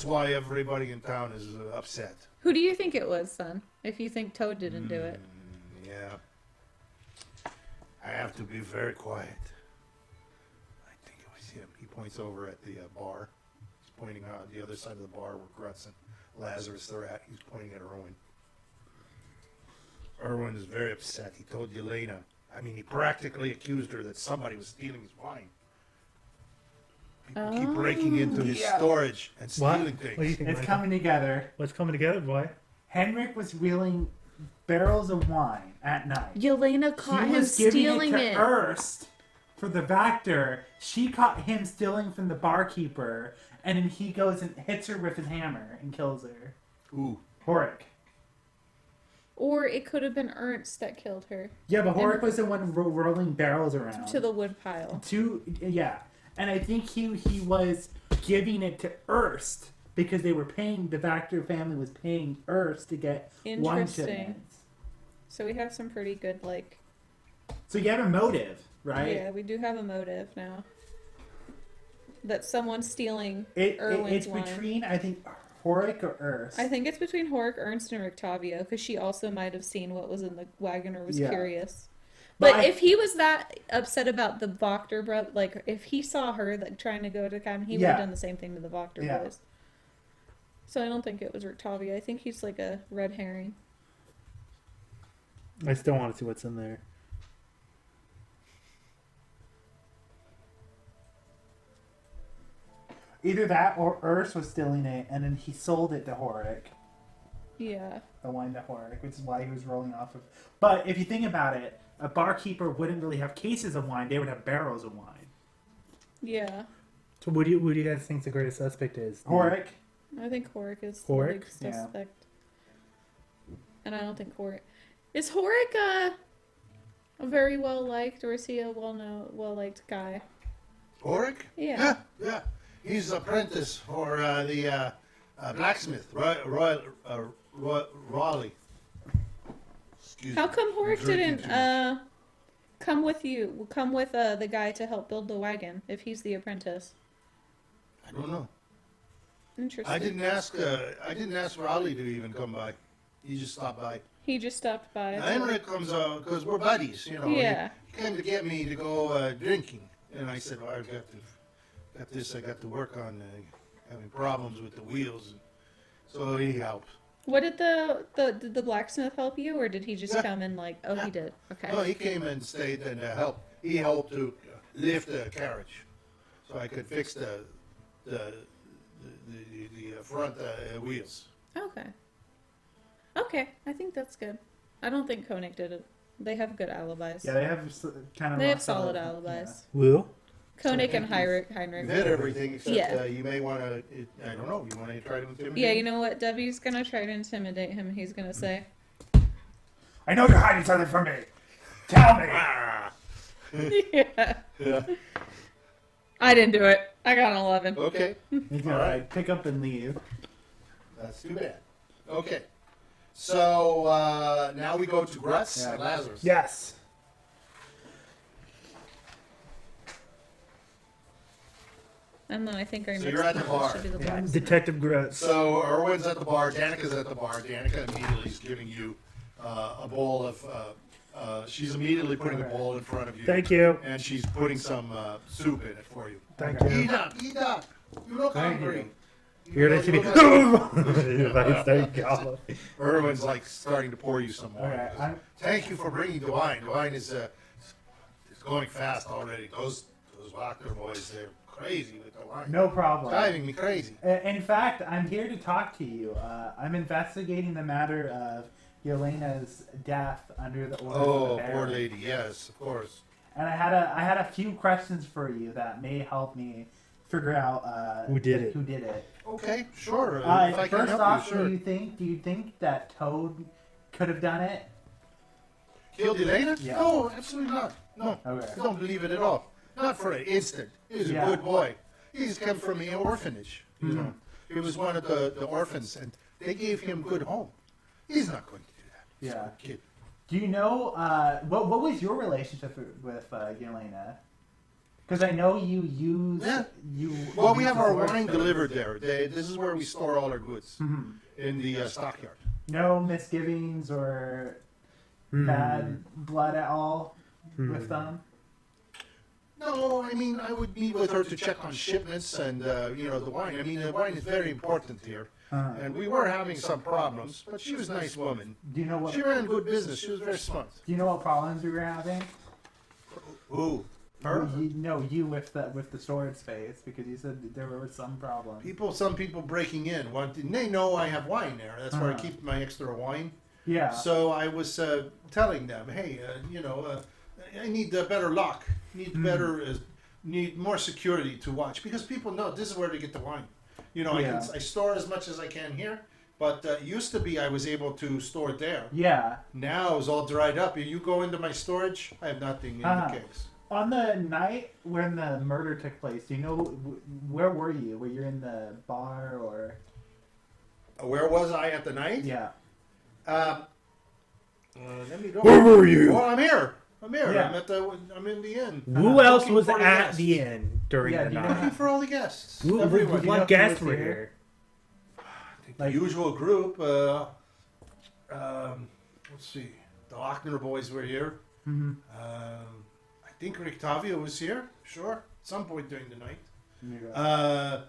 why everybody in town is upset. Who do you think it was, then? If you think Toad didn't do it. Yeah. I have to be very quiet. I think it was him. He points over at the bar. He's pointing out the other side of the bar where Grutz and Lazarus are at. He's pointing at Erwin. Erwin is very upset. He told Yelena. I mean, he practically accused her that somebody was stealing his wine. People keep breaking into his storage and What? stealing What do you things. think? It's Michael? coming together. What's coming together, boy? Henrik was wheeling barrels of wine at night. Yelena caught He him was giving stealing it to it. Erst for the Vactor. She caught him stealing from the barkeeper, and then he goes and hits her with his hammer and kills her. Ooh. Horik. Or it could have been Ernst that killed her Yeah, but Horik was the one rolling barrels around. to the wood pile. Yeah. And I think he was giving it to Erst because they were paying, the Vactor family was paying Erst to get wine Interesting. shipments. So we have some pretty good, like... So you have a motive, right? Yeah, we do have a motive now. That someone's stealing It's Erwin's wine. between, I think, Horik or Erst. I think it's between Horik, Ernst, and Rictavio, because she also might have seen what was in the wagon or was Yeah. curious. But But I- if he was that upset about the Voctor brother, like if he saw her like trying to go to cabin, he would Yeah. have done the same thing to the Voctor Yeah. boys. So I don't think it was Rictavio. I think he's like a red herring. I still want to see what's in there. Either that or Erst was stealing it, and then he sold it to Horik. Yeah. The wine to Horik, which is why he was rolling off of. But if you think about it, a barkeeper wouldn't really have cases of wine; they would have barrels of wine. Yeah. So what do you guys think the greatest suspect is? Horik. I think Horik is Horik? the big Yeah. suspect. And I don't think Horik... Is Horik a very well liked, or is he a well liked guy? Oric? Yeah. Yeah. He's apprentice for the blacksmith, Raleigh. Excuse How me. come Horik I'm drinking didn't too much. come with you? Come with the guy to help build the wagon if he's the apprentice. I don't know. Interesting. I didn't ask Raleigh to even come by. He just stopped by. He just stopped by. Henrik comes because we're buddies, you know. Yeah. He came to get me to go drinking, and I said, "Well, I've got this. I got to work on having problems with the wheels." And so he helped. What did did the blacksmith help you, or did he just come and like? Oh, he did. Okay. No, he came and stayed and helped. He helped to lift the carriage, so I could fix the front wheels. Okay. Okay, I think that's good. I don't think Koenig did it. They have good alibis. Yeah, they have kind of. They have solid alibis. Will? Koenig and You Heinrich. did everything except Yeah. you may want to. I don't know. You want to try to intimidate? Yeah, him? you know what? Debbie's gonna try to intimidate him. He's gonna say, I know you're hiding something from me. Tell me. Ah. "Yeah, Yeah. I didn't do it. I got an 11." Okay. He's gonna like pick up and leave. That's too bad. Okay. So now we go to Grutz Yeah. and Lazarus. Yes. And then I think our So next you're at the person bar. should be the Yeah. blacksmith. Detective Grutz. So Erwin's at the bar. Danica's at the bar. Danica immediately is giving you a bowl of. She's immediately putting a bowl in front of you. Thank you. And she's putting some soup in it for you. Thank Okay. you. Eat up, eat up. You look Thank hungry. You're You gonna see me. look Thank you. Erwin's like starting to pour you some wine. Okay, I'm- Thank you for bringing the wine. The wine is going fast already. Those Wachter boys, they're crazy with the wine. No problem. Driving me crazy. In fact, I'm here to talk to you. I'm investigating the matter of Yelena's death under the orders of Oh, the poor Baron. lady. Yes, of course. And I had a few questions for you that may help me figure out Who did it. Who did it? Okay, sure. If I can First help off, you, sure. do you think that Toad could have done it? Killed Yelena? Yeah. No, absolutely not. No, Okay. I don't believe it at all. Not for an instant. He's Yeah. a good boy. He's come from the orphanage. You know, he was one of the orphans, and they gave him good home. He's not going to do that. He's a Yeah. good kid. Do you know what was your relationship with Yelena? Because I know you use Yeah. you. Well, we use have the our sword wine stone. delivered there. This is where we store all our goods Mhm. in the stockyard. No misgivings or bad blood at all with them. No, I mean, I would meet with her to check on shipments and, the wine. I mean, the wine is very important here. And we were having some problems, but she was a nice woman. Do you know what? She ran good business. She was very smart. Do you know what problems we were having? Ooh, her? You with the storage space, because you said that there were some problems. Some people breaking in. They know I have wine there. That's where I keep my extra wine. Yeah. So I was telling them, hey, I need a better lock. Need more security to watch, because people know this is where they get the wine. I store as much as I can here, but used to be I was able to store it there. Yeah. Now it's all dried up. You go into my storage, I have nothing in the case. On the night when the murder took place, do you know where were you? Were you in the bar or? Where was I at the night? Yeah. Let me go. Where were you? Well, I'm here. Yeah. I'm in the inn. Who else Looking was for the at guests. the inn during Yeah, the do you know night? Looking for all the guests. Who, Everyone. you know what who guests was were here? here? The usual group. Let's see. The Lochner boys were here. Mm-hmm. I think Rictavio was here. Sure. At some point during the night. Yeah.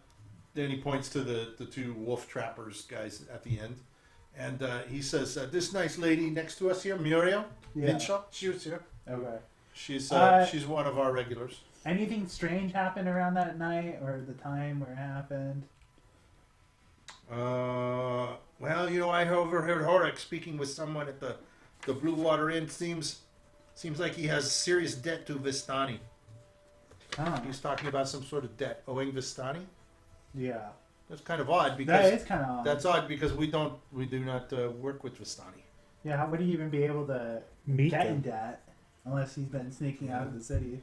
Then he points to the two wolf trappers guys at the end. And he says, this nice lady next to us here, Muriel Vinshaw, she was here. Okay. She's one of our regulars. Anything strange happened around that night or the time where it happened? Well, I overheard Horik speaking with someone at the Blue Water Inn. Seems like he has serious debt to Vistani. Oh. He's talking about some sort of debt owing Vistani. Yeah. That's kind of odd That because is kind of odd. that's odd because we do not work with Vistani. Yeah, how would he even be able to Meet get them. in debt unless he's been sneaking out of the city?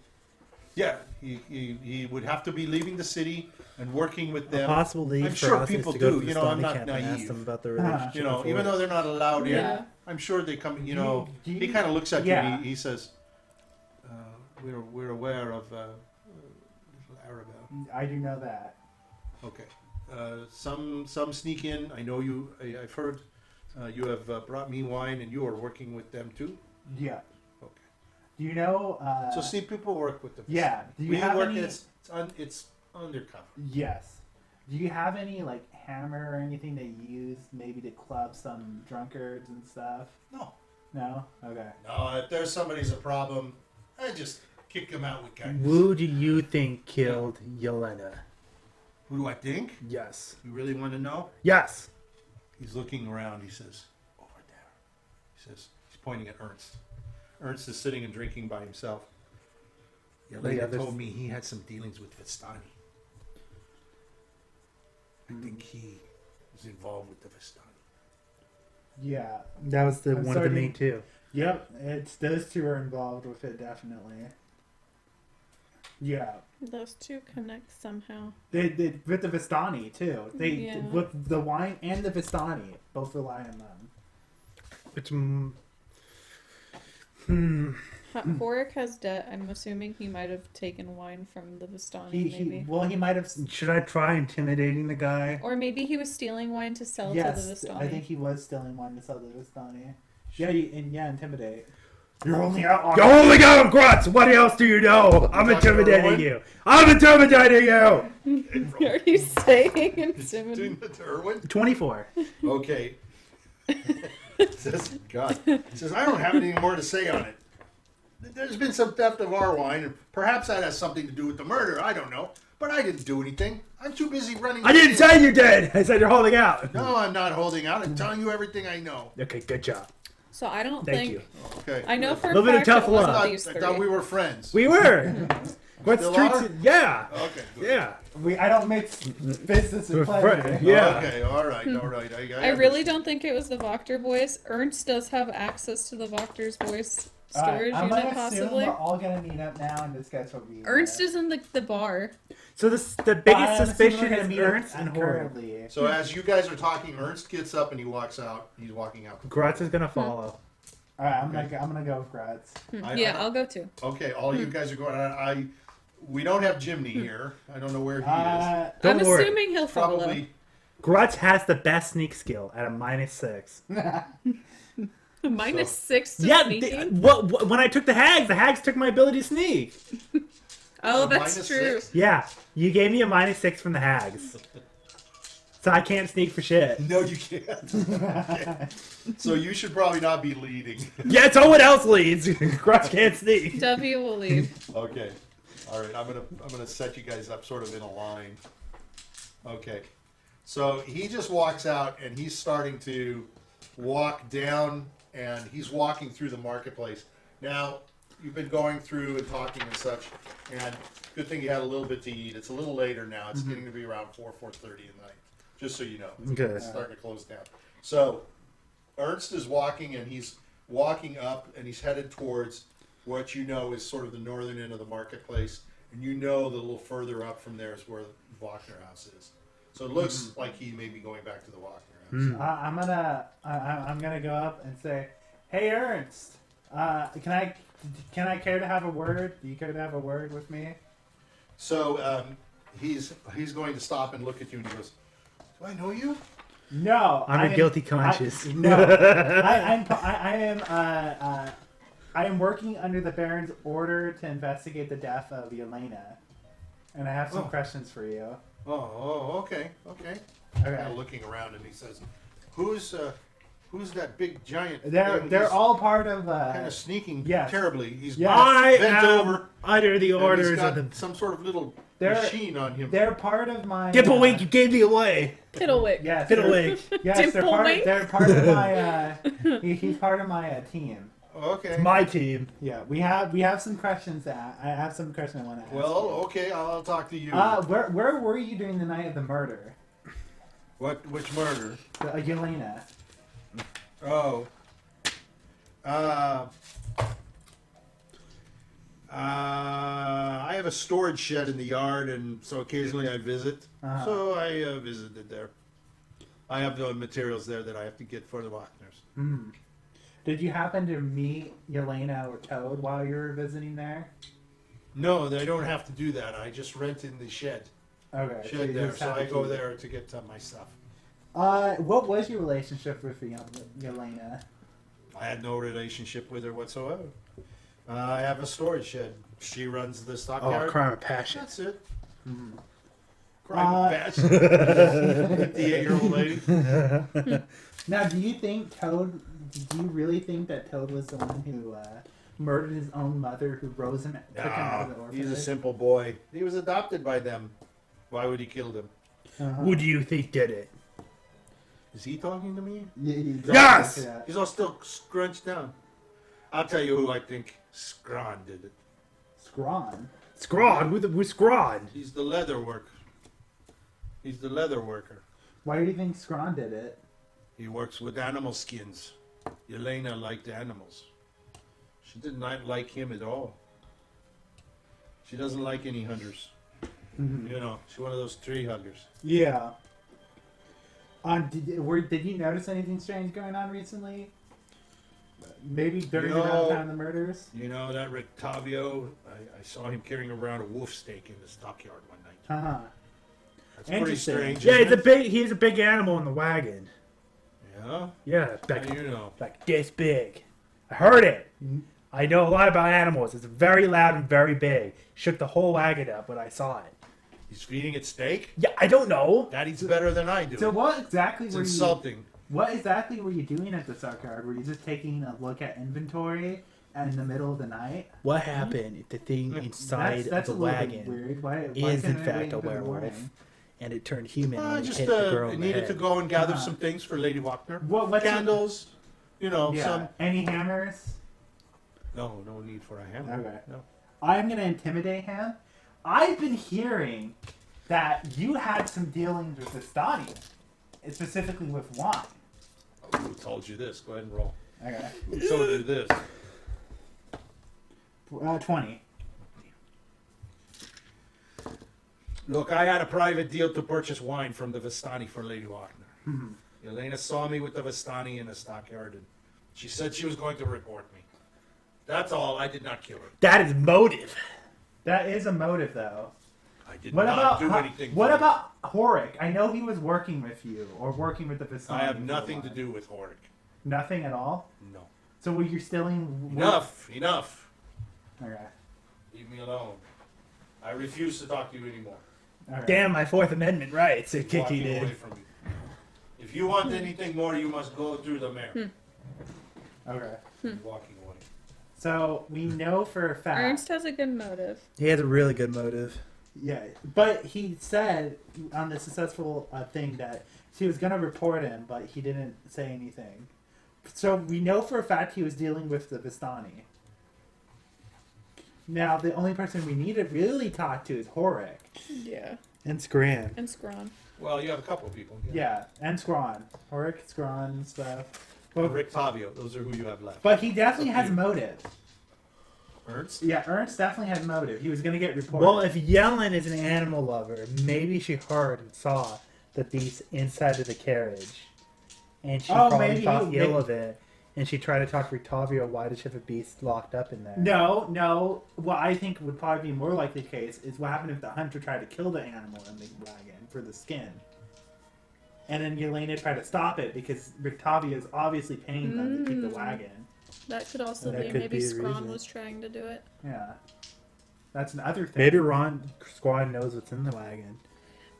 Yeah, he would have to be leaving the city and working with A them. possible lead I'm for sure us is people to go do. to the I'm Stony not camp and ask naive. them about the relationship. Even before. though they're not allowed Yeah. in, I'm sure they come. Do He you- kind of looks at you. Yeah. And he says, "We're aware of Arabelle." I do know that. Okay. Some sneak in. I know you. I've heard you have brought me wine, and you are working with them too. Yeah. Okay. Do you know? So see, people work with them. Yeah. Do you We have work. any? It's undercover. Yes. Do you have any like hammer or anything that you use maybe to club some drunkards and stuff? No. No. Okay. No. If there's somebody's a problem, I just kick them out with kindness. Who do you think killed Yelena? Who do I think? Yes. You really want to know? Yes. He's looking around. He says, "Over there." He says, he's pointing at Ernst. Ernst is sitting and drinking by himself. Yelena others- told me he had some dealings with Vistani. I think he was involved with the Vistani. Yeah. That was the I'm one of the starting- main two. Yep. It's those two are involved with it definitely. Yeah. Those two connect somehow. They with the Vistani too. They Yeah. with the wine and the Vistani both rely on them. Which, Horik has debt. I'm assuming he might have taken wine from the Vistani, maybe. He might have. should I try intimidating the guy? Or maybe he was stealing wine to sell to the Yes, Vistani. I think he was stealing wine to sell to the Vistani. Yeah, intimidate. You're only out on. You only got Grutz! What else do you know? I'm Talking intimidating Erwin? you! I'm intimidating you! Are you saying Doing intimidate? that to Erwin? 24. Okay. Says, God. Says, I don't have anything more to say on it. There's been some theft of our wine, and perhaps that has something to do with the murder. I don't know. But I didn't do anything. I'm too busy running. I didn't say you did! I said you're holding out! No, I'm not holding out. I'm telling you everything I know. Okay, good job. So I don't Thank think. you. Okay. I know for a Little bit of fact tough it wasn't love. these I three. thought we were friends. We were! Grutz Still treats are? it. Yeah! Okay. Good. Yeah. I don't mix business and We're pleasure. friends. Yeah. Okay. All right. All right. I really don't think it was the Voctor boys. Ernst does have access to the Voctor's voice storage I'm unit, gonna assume possibly. we're all gonna meet up now and discuss what we. Ernst is in the bar. So the biggest suspicion is Ernst and Horik. currently. So as you guys are talking, Ernst gets up and he walks out. He's walking out. Grutz is gonna follow. All right, I'm gonna go with Grutz. Yeah, I'll go too. Okay. All you guys are going. We don't have Jiminy here. I don't know where he is. Don't I'm worry. assuming he'll follow. Probably. Grutz has the best sneak skill at a -6. -6 to Yeah, sneaking. when I took the hags took my ability to sneak. Oh, A that's minus true. 6? Yeah, you gave me a -6 from the hags, so I can't sneak for shit. No, you can't. Okay. So you should probably not be leading. Yeah, someone else leads. Grutz can't sneak. W will lead. Okay. All right. I'm gonna set you guys up sort of in a line. Okay. So he just walks out and he's starting to walk down and he's walking through the marketplace. Now you've been going through and talking and such, and good thing you had a little bit to eat. It's a little later now. It's getting to be around 4:30 at night. Just so you know. Okay. It's starting to close down. So Ernst is walking and he's walking up and he's headed towards what you know is sort of the northern end of the marketplace, and you know the little further up from there is where the Wagner house is. So it looks like he may be going back to the Wagner house. I'm gonna go up and say, "Hey Ernst, can I care to have a word? Do you care to have a word with me?" So he's going to stop and look at you and he goes, "Do I know you?" No, I'm a guilty conscience. I am working under the Baron's order to investigate the death of Yelena, and I have some Oh. questions for you. Okay. Okay. Kind of looking around and he says, "Who's that big giant?" They're all part of. kind of sneaking yes. terribly. He's Yes. I bent am over. under the and he's orders got of the some sort of little They're- machine on him. They're part of my. Dipplewink. You gave me away. Piddlewick. Yes. Fiddlewink. Yes, Dimplewink? they're part of my. He's part of my team. Okay. It's my team. Yeah, we have some questions. I have some questions I want to ask. Well, okay. I'll talk to you. where were you during the night of the murder, Which murder? Yelena? Oh. I have a storage shed in the yard, and so occasionally I visit. Uh-huh. So I visited there. I have the materials there that I have to get for the Wagner's. Hmm. Did you happen to meet Yelena or Toad while you were visiting there? No, they don't have to do that. I just rent in the shed. Okay. Shed you there, just so have I to go keep- there to get my stuff. What was your relationship with Yelena? I had no relationship with her whatsoever. I have a storage shed. She runs the Oh, stockyard. crime of passion. That's it. Mhm. Crime of passion. 58-year-old lady. Now, do you think Toad? Do you really think that Toad was the one who murdered his own mother, who rose him, took him out of the No, orphanage? he's a simple boy. He was adopted by them. Why would he kill them? Uh-huh. Who do you think did it? Is he talking to me? Yes! Yeah. He's all still scrunched down. I'll tell you who I think. Strahd did it. Scrawn. Strahd. Who's Strahd? He's the leather worker. He's the leather worker. Why do you think Scrawn did it? He works with animal skins. Yelena liked animals. She did not like him at all. She doesn't like any hunters. Mhm. You know, she's one of those tree huggers. Yeah. Did you notice anything strange going on recently? Maybe during the time of the murders? You know, that Rictavio, I saw him carrying around a wolf steak in the stockyard one night. Uh-huh. That's pretty Interesting. strange. Yeah, isn't he's a big animal in the wagon. Yeah? Yeah, How like, do you know? like this big. I heard it. I know a lot about animals. It's very loud and very big. Shook the whole wagon up when I saw it. He's feeding it steak? Yeah, I don't know. That eats better than I do. So what exactly It's were you... insulting. What exactly were you doing at the stockyard? Were you just taking a look at inventory in the middle of the night? What happened if the thing inside That's of a the little bit wagon weird. Why is in couldn't it fact wait a until the werewolf morning? and it turned human I and it just hit the girl in the needed head? to go and gather Uh-huh. some things for Lady Wagner. What's Candles, you know, Yeah. some... Any hammers? No need for a hammer. Okay. No. I'm gonna intimidate him. I've been hearing that you had some dealings with Vistani, specifically with wine. Oh, who told you this? Go ahead and roll. Okay. Who told you this? 20. Look, I had a private deal to purchase wine from the Vistani for Lady Wagner. Mhm. Yelena saw me with the Vistani in the stockyard, and she said she was going to report me. That's all. I did not kill her. That is motive. That is a motive, though. I did What not about do anything. what to her. about Horik? I know he was working with you or working with the Vistani. I have for a nothing to while. do with Horik. Nothing at all. No. So were you stealing? Enough. Okay. Leave me alone. I refuse to talk to you anymore. All right. Damn my Fourth Amendment rights, You're Kiki walking away did. from me. If you want anything more, you must go through the mayor. Okay. You're walking away. So we know for a fact. Ernst has a good motive. He has a really good motive. Yeah, but he said on the successful thing that she was going to report him, but he didn't say anything. So we know for a fact he was dealing with the Vistani. Now, the only person we need to really talk to is Horik. Yeah. And Scram. And Scrawn. Well, you have a couple of people. Yeah, and Scrawn. Horik, Scrawn, and stuff. But, Rick Tavio, those are who you have left. but he definitely Up to has you. motive. Ernst? Yeah, Ernst definitely had motive. He was going to get reported. Well, if Yelena is an animal lover, maybe she heard and saw the beast inside of the carriage. And she Oh, probably maybe thought he- ill of it. And she tried to talk to Rictavio, why does she have a beast locked up in there? No. What I think would probably be more likely the case is what happened if the hunter tried to kill the animal in the wagon for the skin. And then Yelena tried to stop it because Rictavio is obviously paying them to keep the wagon. That could also That be could maybe be the Scrawn reason. was trying to do it. Yeah. That's another thing. Maybe Ron Squad knows what's in the wagon.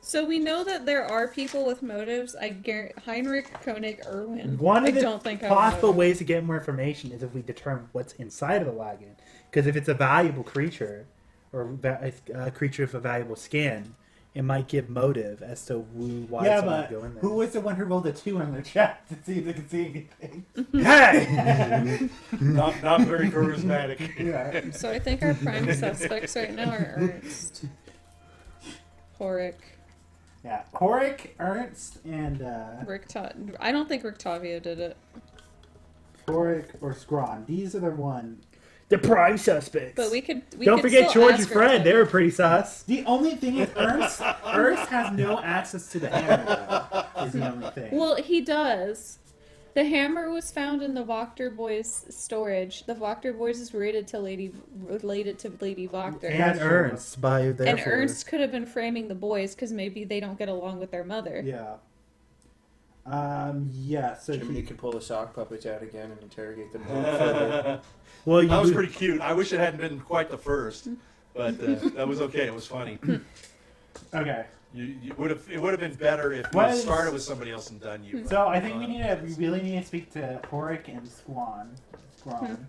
So we know that there are people with motives. I guarantee Heinrich, Koenig, Erwin. One I of the don't think I would possible know. ways to get more information is if we determine what's inside of the wagon. Because if it's a valuable creature, or a creature with a valuable skin, it might give motive as to why yeah, someone but would go in there. who was the one who rolled a 2 on their chat to see if they could see anything? Hey! Not very charismatic. Yeah. So I think our prime suspects right now are Ernst, Horik, Yeah. Horik, Ernst, and I don't think Rictavio did it. Horik or Scrawn. These are the one. The prime suspects. But we Don't could forget still George ask and Fred. Rictavio. They were pretty sus. The only thing is Ernst has no access to the hammer, though, is the only thing. Well, he does. The hammer was found in the Wachter boys' storage. The Wachter boys is related to Lady Wachter. Yeah. And Ernst by therefore. And Ernst could have been framing the boys because maybe they don't get along with their mother. Yeah. Yeah, so Jiminy he, can pull the sock puppets out again and interrogate them further. Well, That was pretty cute. I wish it hadn't been quite the first, but that was okay. It was funny. okay. It would have been better if What you is- started with somebody else and done you. So I think we really need to speak to Horik and Scrawn.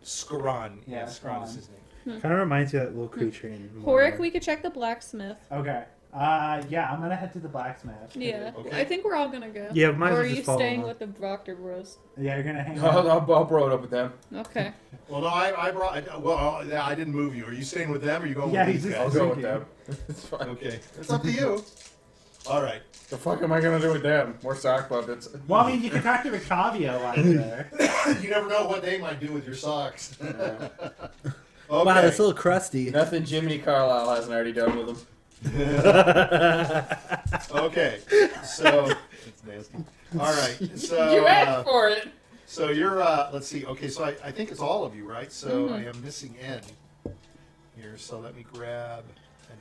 Scron. Yeah, Yeah, Scron is Scron. his name. kind of reminds you of that little creature in Horik, we could check the blacksmith. Okay. Yeah, I'm gonna head to the blacksmith. Yeah. Okay. I think we're all gonna go. Yeah, might as Or well are just you follow staying along. with the Wachter bros? Yeah, you're gonna hang I'll, out. I'll bro it up with them. Okay. Well, no, I brought. Well, I didn't move you. Are you staying with them or are you going Yeah, with he's these just- I'll guys? go with Okay. them. It's fine. Okay, it's up to you. All right. The fuck am I gonna do with them? More sock puppets. Well, I mean, you can talk to Rictavio out there. You never know what they might do with your socks. Yeah. Okay. Wow, that's a little crusty. Nothing Jiminy Carlyle hasn't already done with them. Okay. So it's nasty. All right. So You asked for it. so you're let's see. Okay, so I think it's all of you, right? So I am missing N here. So let me grab an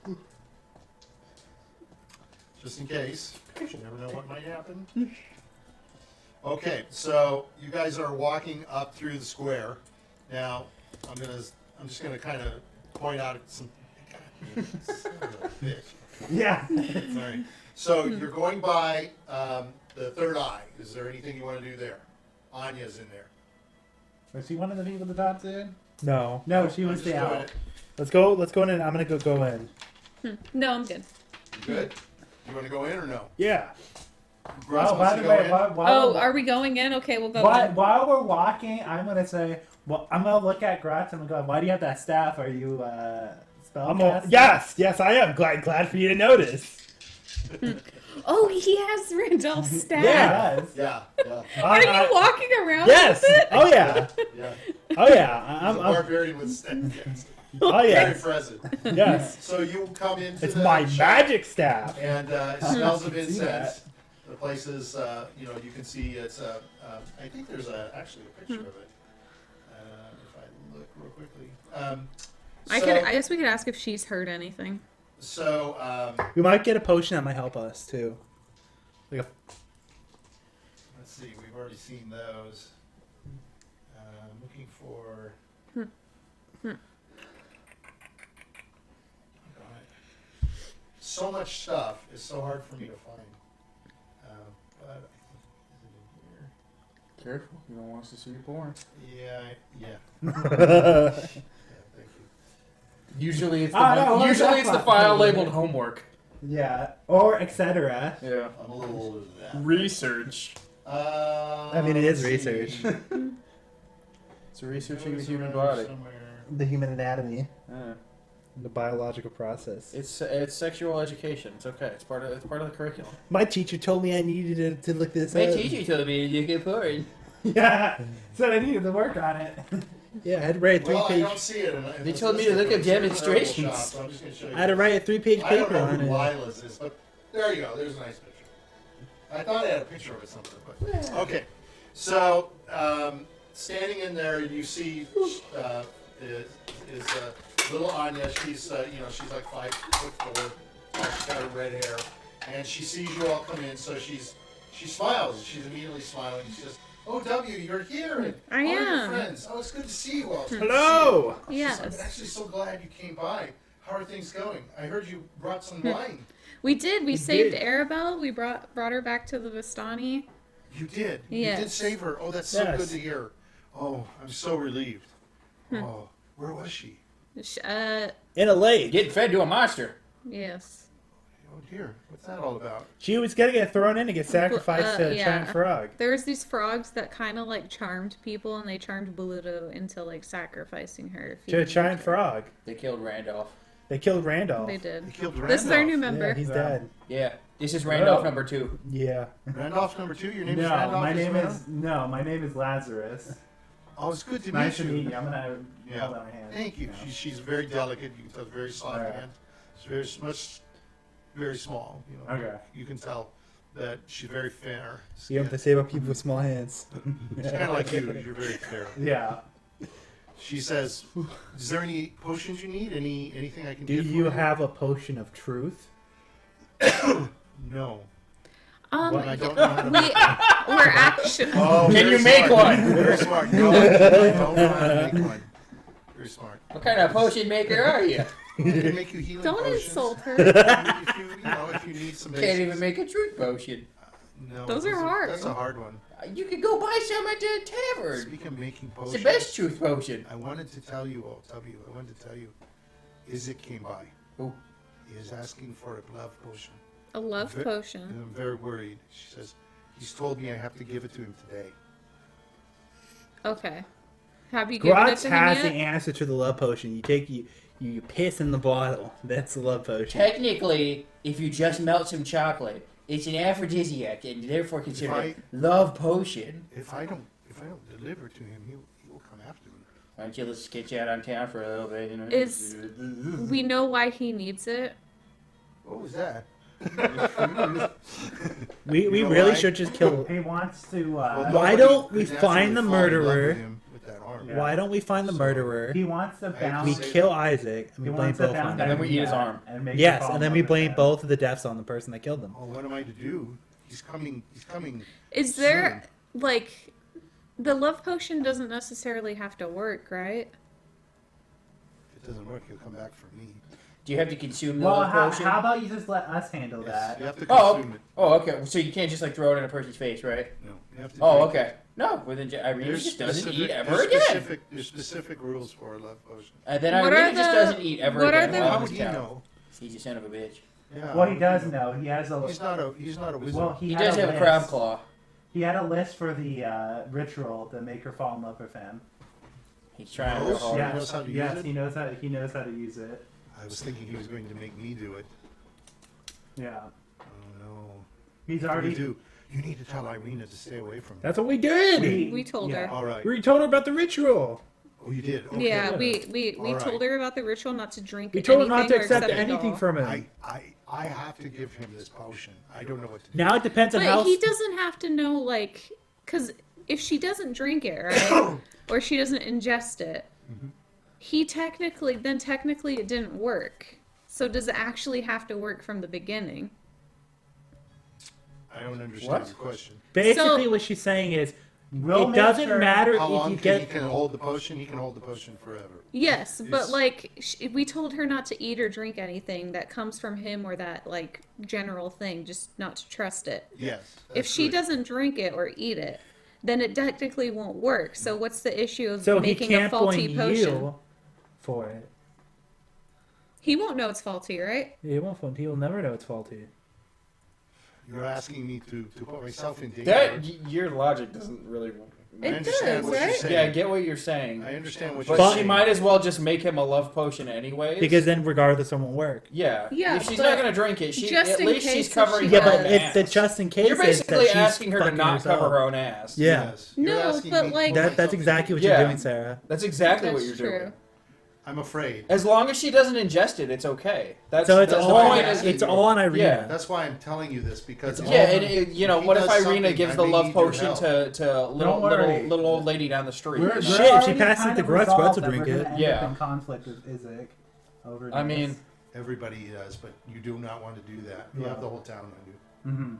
N. Just in case. You never know what might happen. Okay, so you guys are walking up through the square. Now, I'm just gonna kind of point out some. God, son of a bitch. Yeah. Sorry. So you're going by the third eye. Is there anything you want to do there? Anya's in there. Was she one of the people that talked in? No. No, she I'm was just the doing owl. it. Let's go in. I'm gonna go in. No, I'm good. You good? You want to go in or no? Yeah. Gruss Oh, wants by to the go way, in? while, Are we going in? Okay, we'll go in. while we're walking, I'm gonna say, well, I'm gonna look at Grutz and I'm gonna go, why do you have that staff? Are you spellcaster? Yes, I am. Glad for you to notice. Oh, he has Randolph's staff. Yeah. Yes. Yeah. Yeah. Are you walking around Yes. with it? Oh yeah. Yeah. Oh yeah. He's a barbarian with staff. Oh Very yes. present. Yes. So you come into It's the my shop, magic staff. and it smells of See incense. that. The place is, you can see it's I think there's actually a picture of it. If I look real quickly. I guess we could ask if she's heard anything. So We might get a potion that might help us too. Like a let's see. We've already seen those. Looking for. so much stuff. It's so hard for me to find. But I think, is it Careful, you don't want us to see your porn. in here? Yeah. yeah. Thank you. Usually it's the Oh, no, well, usually that's it's the not file cool, labeled is it? homework. Or etc. Yeah. I'm a little older than that. Research. I mean, it is let's see. research. It's researching the It's human around body. somewhere. The human anatomy, Yeah. the biological process. It's sexual education. It's okay. It's part of the curriculum. My teacher told me I needed to look this My up. teacher told me to look at porn. Yeah, said I needed to work on it. Yeah, I had to write a Well, I 3-page. don't see it. They told me to look at demonstrations. So I'm just gonna show you I had to this. write a 3-page I don't paper know on who it. Lila's is, but there you go. There's a nice picture. I thought I had a picture of it somewhere, but okay. So standing in there, you see is little Anya. She's she's like 5'4". She's got her red hair, and she sees you all come in. So she smiles. She's immediately smiling. She says, "Oh, W, you're here, and I all your am. friends. Oh, it's good to see you all. It's good to Hello. see you." Yes. I'm actually so glad you came by. How are things going? I heard you brought some wine. We did. We We saved did. Arabelle. We brought her back to the Vistani. You did. You Yes. did save her. Oh, that's so Yes. good to hear. Oh, I'm so relieved. Oh, where was she? In a lake. Getting fed to a monster. Yes. Oh dear, what's that all about? She was gonna get thrown in and get sacrificed to a yeah. giant frog. There was these frogs that kind of like charmed people, and they charmed Bluto into like sacrificing her. To a giant frog. They killed Randolph. They killed Randolph. They did. They killed This is our new Randolph. member. Yeah, he's dead. Yeah. This is Randolph Oh. number 2. Yeah. Randolph number 2. Your name is No, Randolph. my name well? is my name is Lazarus. Oh, it's good to Nice to meet meet you. you. I'm gonna Yeah. hold out my hand. Thank you. She's very delicate. You can tell, very soft Alright. hand. It's very small. You know. Okay. You can tell that she's very fair. You have to say about people with small hands. It's kind of like you. You're very fair. Yeah. She says, "Is there any potions you need? Anything I can Do get for you have a potion of truth? No. Um, I don't know how to we make it. we're actually. Oh, Can very you make smart. one? Very smart. No, I don't know how to make one. Very smart. What kind of potion maker are you? I can make you healing Don't potions. insult her. If you need some Can't basics. even make a truth potion. No, Those are that's hard. That's a hard one. You could go buy some at the tavern. Speaking of making It's potions, the best truth potion. I wanted to tell you, I wanted to tell you, Izzy came by. Who? He is asking for a love potion. A love Ve- And potion. I'm very worried. She says, he's told me I have to give it to him today. Okay. Have you given it Grutz to has him the yet? answer to the love potion. You piss in the bottle. That's the love potion. Technically, if you just melt some chocolate, it's an aphrodisiac and therefore considered I- a love potion. If I don't deliver to him, he will come after me. Why don't you let's sketch out on town for a little bit? You know? Is- We know why he needs it. What was that? We You know really why? should just kill. He wants to. Well, Why nobody don't we could find the naturally fall in love murderer? with him with that arm. Yeah. Why don't we find the So- murderer? He wants to I have bound. We to say- kill Isaac and we He blame wants to both bound on And then him. we eat his arm. And make Yes, you fall and then in we love blame with both of the deaths on the person that killed them. Oh, what am I to do? He's coming. He's coming. Is there like the love potion doesn't necessarily have to work, right? If it doesn't work, he'll come back for me. Do you have to consume him. the Well, love how potion? about you just let us handle Yes, that? you have to Oh, consume it. oh, okay. So you can't just like throw it in a person's face, right? No, you have to. Oh, drink okay. it. No, well then Irene There's just doesn't specific- eat ever there's again. There's specific rules for a love potion. And then What Irene are just the- doesn't eat ever what are again. the- while How in would his he town. know? He's a son of a bitch. Yeah. Well, he does know. He has a. He's not a wizard. Well, He had does a have a list. crab claw. He had a list for the ritual to make her fall in love with him. He's trying knows? real hard. Yeah. knows how to use yes, it? he knows how. He knows how to use it. I was thinking he was going to make me do it. Yeah, Oh no. he's What do we already. do? You need to tell Irina to stay away from him. That's what we did. We told her. All right. We told her about the ritual. Oh, you did. Okay. Yeah, we All right. told her about the ritual, not to drink. We told her not anything to or accept it anything all. from him. I have to give him this potion. I don't know what to do. Now it depends on But how. he doesn't have to know, like, because if she doesn't drink it, right, or she doesn't ingest it, he technically it didn't work. So does it actually have to work from the beginning? I don't understand What? your question. Basically, So- what she's saying is, We'll it make doesn't sure- matter How if long you can he get. can hold the potion? He can hold the potion forever. Yes, but It's- like we told her not to eat or drink anything that comes from him or that like general thing, just not to trust it. Yes. If that's she good. doesn't drink it or eat it, then it technically won't work. So what's the issue of So he making a can't faulty blame potion? you for it. He won't know it's faulty, right? He won't. He'll never know it's faulty. You're asking me to put myself in danger. That your logic doesn't really. I It understand does, what you're right? saying. Yeah, I get what you're saying. I understand what But you're she saying. might as well just make him a love potion anyways. Because then, regardless, it won't work. yeah, Yeah, if she's but not gonna drink it, she just at in least case she's if covering she her Yeah, own but ass. it's the just in case. You're is basically that she's asking her to fucking not cover herself. her own ass. Yeah. Yes. You're No, asking but me to like- put That's myself exactly what Yeah. you're doing, Sarah. That's exactly That's what you're true. doing. I'm afraid. As long as she doesn't ingest it, it's okay. That's So it's that's all the point. Is it's that all on Irina. Yeah. That's why I'm telling you this because It's Yeah, all- and you know, If he what if does Irina something, gives I the may love need your potion help. to little worry. little old lady down the street? We're, Shit, we're if she already passes kind the of Grutz, resolved Grutz will that drink we're it. gonna end Yeah. up in conflict with Isaac over I this. mean, everybody does, but you do not want to do that. You'll Yeah. have the whole town on you. Mhm.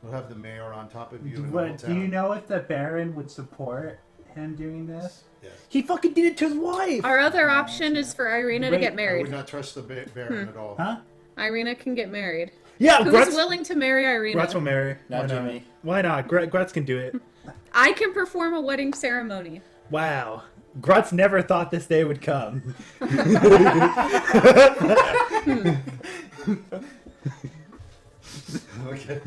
You'll have the mayor on top of you. And the whole But town. do you know if the Baron would support him doing this? Yes. He fucking did it to his wife. Our other option is for Irina to Wait, get I would married. not trust the Baron at all. Huh? Irina can get married. Yeah, Who's Grutz. willing to marry Irina? Grutz will marry. not Why Jimmy. Why not? Grutz can do it. I can perform a wedding ceremony. Wow. Grutz never thought this day would come. Okay.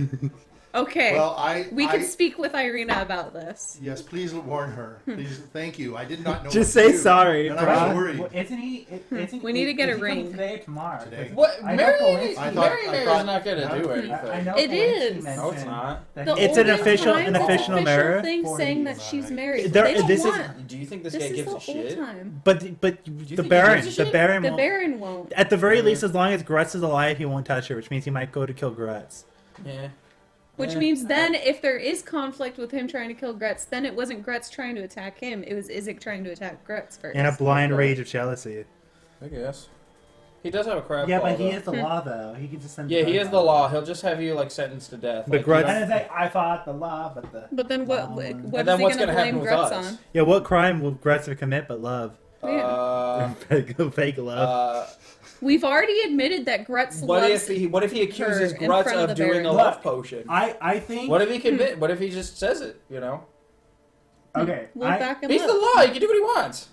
Okay. Well, we I can speak with Irina about this. Yes, please warn her. Please, thank you. I did not know. Just what to say do, sorry, And bro. I was worried. Well, isn't he? Isn't, We need to get is a he coming ring. today or tomorrow. Today. What? I know Mary, Polanski- I thought- Mary I Mayor's thought- not gonna do Huh? anything. I know It Polanski is. mentioned No, it's not. that The he- It's an olden official- times, an it's official mirror. thing 40 saying that years. she's married. There- they don't this is- want. Do you think this, This guy is gives the a old shit? time. But you the think he Baron, gives a the shit? Baron The won't. Baron won't. At the very least, as long as Grutz is alive, he won't touch her, which means he might go to kill Grutz. Yeah. Which Yeah. means then, if there is conflict with him trying to kill Grutz, then it wasn't Grutz trying to attack him. It was Isaac trying to attack Grutz first. In a blind rage of jealousy. I guess. He does have a crab Yeah, claw, but he though. is the law, though. He can just send. Yeah, he is the law. He'll just have you like sentenced to death. But Like, Grutz- you know- And it's like I fought the law, but the. But then what? Um, What and is then he what's going to gonna blame happen with Grutz us? on? Yeah, what crime will Grutz commit but love? Fake love. We've already admitted that Grutz what loves. if he accuses her in Grutz front of of the doing a Baron. love Look, potion? I think. What if he What if he just says it? You know, Okay. We'll back him he's up. the law. He can do what he wants.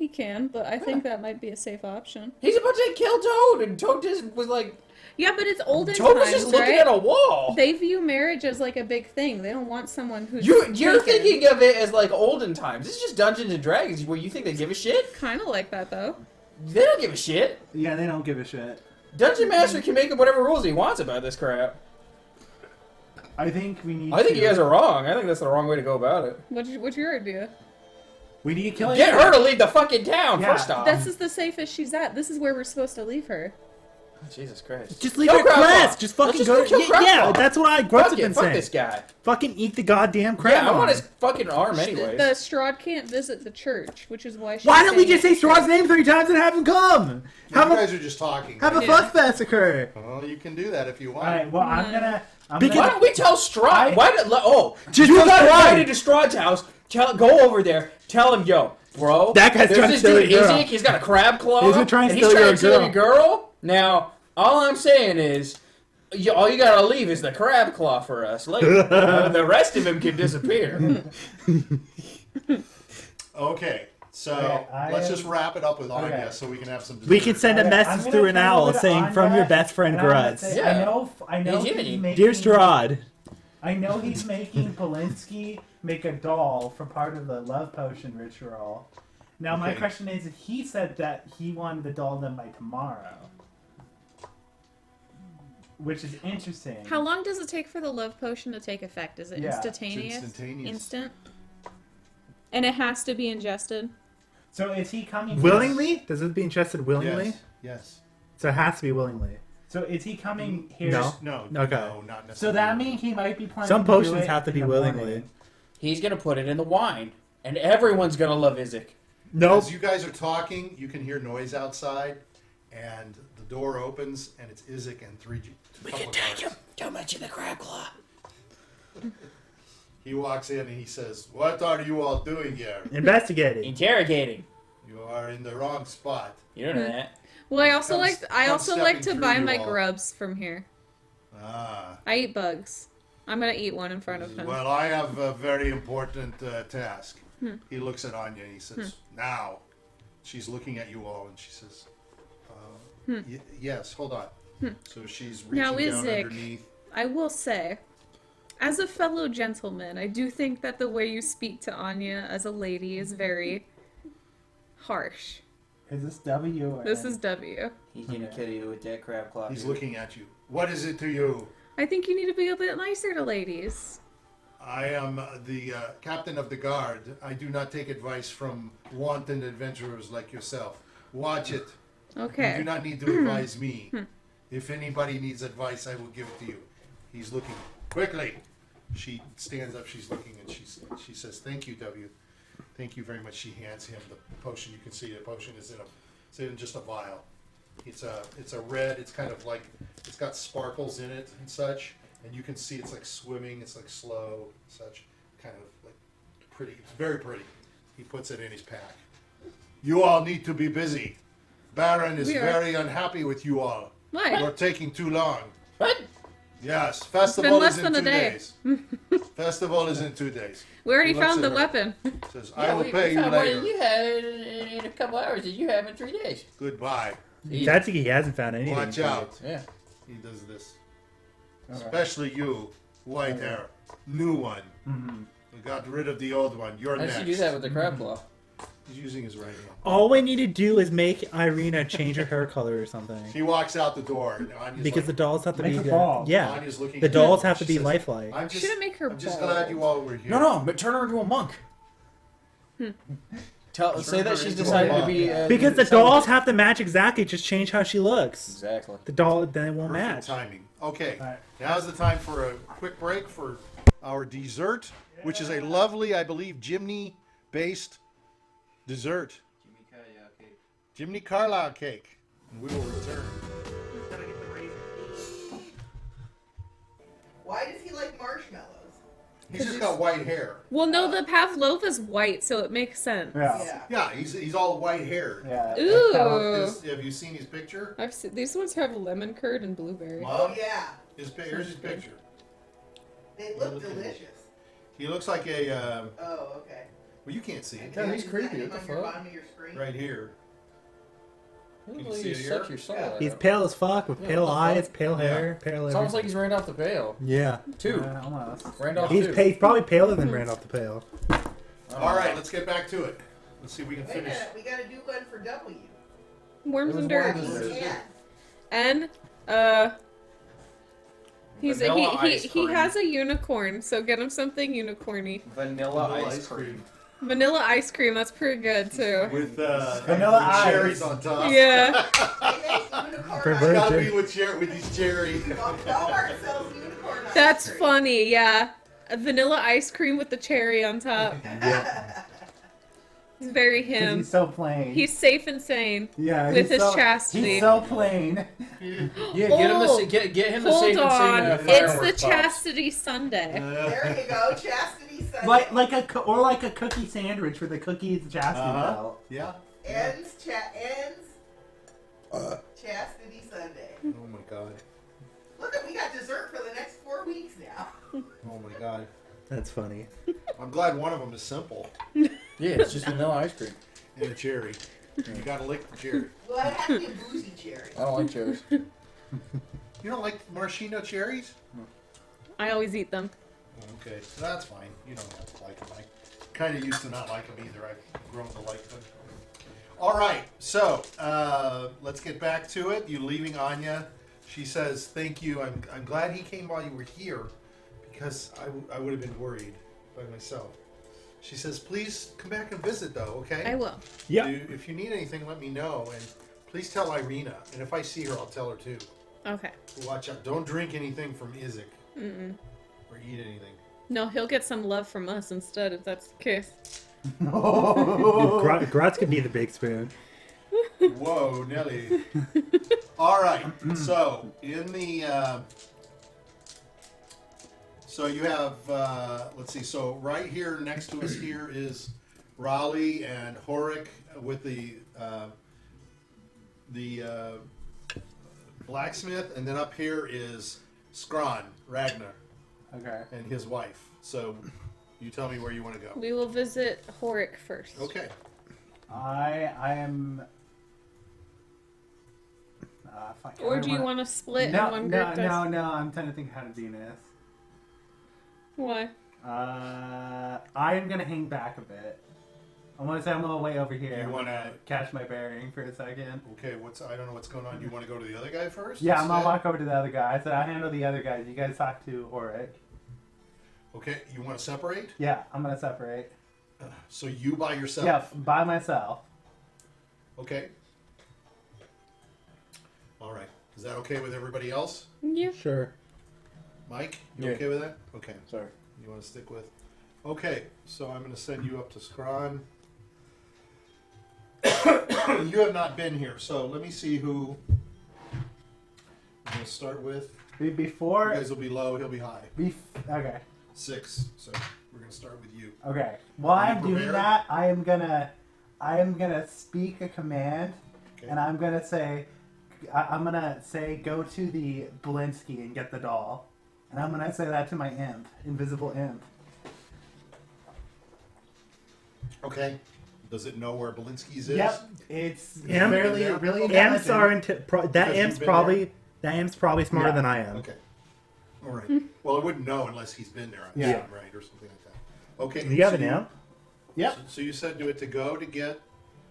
He can, but I think that might be a safe option. He's about to kill Toad, and Toad just was like, Yeah, but it's olden Toad was times, just looking right? at a wall. They view marriage as like a big thing. They don't want someone who's You're taken. thinking of it as like olden times. This is just Dungeons and Dragons, where you think they give a shit. Kind of like that though. They don't give a shit. Yeah, they don't give a shit. Dungeon Master can make up whatever rules he wants about this crap. I think we need. I think to, you guys are wrong. I think that's the wrong way to go about it. What's your idea? We need to kill. Get her to leave the fucking town, Yeah. first off. This is the safest she's at. This is where we're supposed to leave her. Jesus Christ. Just leave Kill her Crabclaw. class. Just Let's fucking just go. kill Yeah, yeah, Crabclaw. that's what Grutz Fuck has it. been Fuck saying. this guy. Fucking eat the goddamn crab. Yeah, I want on. his fucking arm anyways. The Strahd can't visit the church, which is why. She's Why don't we saying just say it's Strahd's name 3 times and have him come? You Have a guys are just talking. have a Yeah. fuck fest occur. Well, you can do that if you All want. right. Well, I'm gonna. I'm Because- Why gonna don't we tell Strahd? I- Why did Just you tell got Strahd. invited to Strahd's house. Go over there. Tell him, yo, bro. That guy's there's trying to this steal dude, your girl. Izzy, he's got a crab claw. He's gonna try and and steal he's trying your to steal girl. your girl. Now, all I'm saying is, all you gotta leave is the crab claw for us. Later. The rest of him can disappear. Okay, so Okay, let's just wrap it up with Anya Okay. so we can have some. We can dessert. send a Okay, I'm message gonna through an turn owl over to saying, "From Anya, your best friend and I'm gonna Grutz." say, Yeah. I know Hey, he's Jiminy. making. Dear Strahd, I know he's making Polanski make a doll for part of the love potion ritual. Now, my Okay. question is, he said that he wanted the doll done by tomorrow. Which is interesting. How long does it take for the love potion to take effect? Is it Yeah, it's instantaneous? instantaneous. Instant? And it has to be ingested? So is he coming... willingly? Does it be interested willingly? Yes. Yes. So it has to be willingly. So is he coming here... No. No. Okay. No, not necessarily. So that means he might be planning Some to do potions it have to in be the willingly. morning. He's gonna put it in the wine, and everyone's gonna love Izzy. Nope. As you guys are talking, you can hear noise outside, and the door opens, and it's Izzy and three. We can take him. Don't mention the crab claw. He walks in and he says, "What are you all doing here? Investigating. Interrogating. You are in the wrong spot." You don't know that. Well, I also Come like to stepping buy through my you all. grubs from here. Ah. I eat bugs. I'm gonna eat one in front of him. Well, I have a very important task. He looks at Anya and he says, "Now." She's looking at you all and she says, "Yes, hold on." So she's reaching Now, down Izek, underneath. I will say, as a fellow gentleman, I do think that the way you speak to Anya as a lady is very harsh. Is this W or This is W. He's gonna kill you with that crab claw. He's looking at you. What is it to you? I think you need to be a bit nicer to ladies. I am the captain of the guard. I do not take advice from wanton adventurers like yourself. Watch it. You do Okay. not need to advise me. If anybody needs advice, I will give it to you. He's looking. Quickly. She stands up. She's looking, and she says, "Thank you, W. Thank you very much." She hands him the potion. You can see the potion is in just a vial. It's a red. It's kind of like it's got sparkles in it and such. And you can see it's like swimming. It's like slow, such kind of like pretty. It's very pretty. He puts it in his pack. You all need to be busy. Baron is We are. very unhappy with you all. Why? You're taking too long. What? Yes, festival less is in than a 2 day. days. Festival is in 2 days. We already He looks found at the her. weapon. Says, "I will pay you found more later. than you had in a couple hours that you have in 3 days. Goodbye." Technically, he hasn't found anything. Watch out. Yeah. He does this. Okay. Especially you, white hair, new one. We got rid of the old one. You're How next. does she do that with the crab claw? He's using his right hand. All we need to do is make Irina change her hair color or something. He walks out the door. And Anya's Because the like, dolls have to Make be her good. bald. Yeah. Anya's looking The at dolls him. have to She be says, lifelike. I'm just, Shouldn't make her I'm just bald. glad you all were here. No, but turn her into a monk. Say that she's decided to be. Because the decided- dolls have to match exactly, just change how she looks. Exactly. The doll then it won't Perfect match. timing. Okay, Alright. now's the time for a quick break for our dessert, which is a lovely, I believe, Jiminy-based dessert. Jiminy Carlyle cake. And we will return. Why does he like marshmallows? He's just got white hair. Well, no, the pavlova's white, so it makes sense. Yeah. Yeah, he's all white haired. Yeah. Ooh. Have you seen his picture? I've seen, these ones have lemon curd and blueberry. Oh Mom, yeah, here's his picture. they look delicious. He looks like a. Oh, okay. Well, you can't see it. Yeah, he's Is that creepy, him what the on your fuck? bottom of your screen? Right here. Can you see it here? Suck your soul Yeah. out. He's pale as fuck with Yeah, pale what the eyes, fuck? pale Yeah. hair, pale It's almost like everything. he's ran off the pail. Yeah. Two. Almost. Ran off He's two. he's probably paler than ran off the pale. All right, let's get back to it. Let's see if we can Wait a finish. minute, we gotta do one for W. Worms and dirt. worms and dirt. And And he's Vanilla ice he cream. has a unicorn, so get him something unicorny. Vanilla Vanilla ice cream. Vanilla ice cream, that's pretty good too. With Vanilla with ice. cherries on top. Yeah. they make unicorn For It's ice gotta virgin. be with these cherries. cream. Walmart sells unicorn ice That's cream. funny, yeah. A vanilla ice cream with the cherry on top. It's very 'Cause him. he's so plain. He's safe and sane. yeah, with he's his so, chastity. He's so plain. Yeah, get him Oh, the get him the Hold safe and on, sane. it's the fireworks box. chastity Sunday. There you go, chastity Sunday. like a cookie sandwich with a cookie and chastity Uh-huh. belt. Yeah. ends chastity Sunday. Oh my god. Look, we got dessert for the next 4 weeks now. Oh my god. That's funny. I'm glad one of them is simple. Yeah, it's just vanilla ice cream. And a cherry. You gotta lick the cherry. Well, it has to be a boozy cherry. I don't like cherries. You don't like maraschino cherries? I always eat them. Okay, so that's fine. You don't have to like them. I kind of used to not like them either. I've grown to like them. All right, so let's get back to it. You leaving Anya? She says, "Thank you. I'm glad he came while you were here, because I would have been worried by myself." She says, "Please come back and visit, though. Okay? I will. Yeah. If you need anything, let me know, and please tell Irina. And if I see her, I'll tell her too. Okay. Watch out. Don't drink anything from Izek, or eat anything." No, he'll get some love from us instead if that's the case. Grutz could be the big spoon. Whoa, Nelly. All right. So So you have, let's see, so right here next to us here is Raleigh and Horik with the blacksmith, and then up here is Strahd, Ragnar, Okay. and his wife. So you tell me where you want to go. We will visit Horik first. Okay. I am. Fuck, Or I do you wanna- want to split No, and one no, group no, does? no. I'm trying to think how to do this. Why? I'm gonna hang back a bit. I want to say I'm all the way over here. You I'm wanna- gonna catch my bearing for a second. Okay, I don't know what's going on. Do you want to go to the other guy first? Yeah, I'm gonna instead? walk over to the other guy. I said I'll handle the other guys. You guys talk to Auric. Okay, you want to separate? Yeah, I'm gonna separate. So you by yourself? Yeah, by myself. Okay. All right. Is that okay with everybody else? Yeah. Sure. Mike, you Yeah. okay with that? Okay. Sorry. You want to stick with? Okay, so I'm going to send you up to Scron. You have not been here, so let me see who I'm going to start with. You Before. guys will be low, he'll be high. Okay. 6, so we're going to start with you. Okay. While Are you I'm doing prepared? that, I am gonna speak a command, Okay. and I'm gonna say, go to the Belinsky and get the doll, and I'm gonna say that to my imp, invisible imp. Okay. Does it know where Belinsky's is? Yep. It's Imp? really Yeah. really Imps are intelligent. that Because imp's you've been probably that imp's probably smarter Yeah. than I am. Okay. All right. Well, it wouldn't know unless he's been there, I Yeah. assume, right? Or something like that. Okay. You have so an imp? Yep. So you said do it to go to get.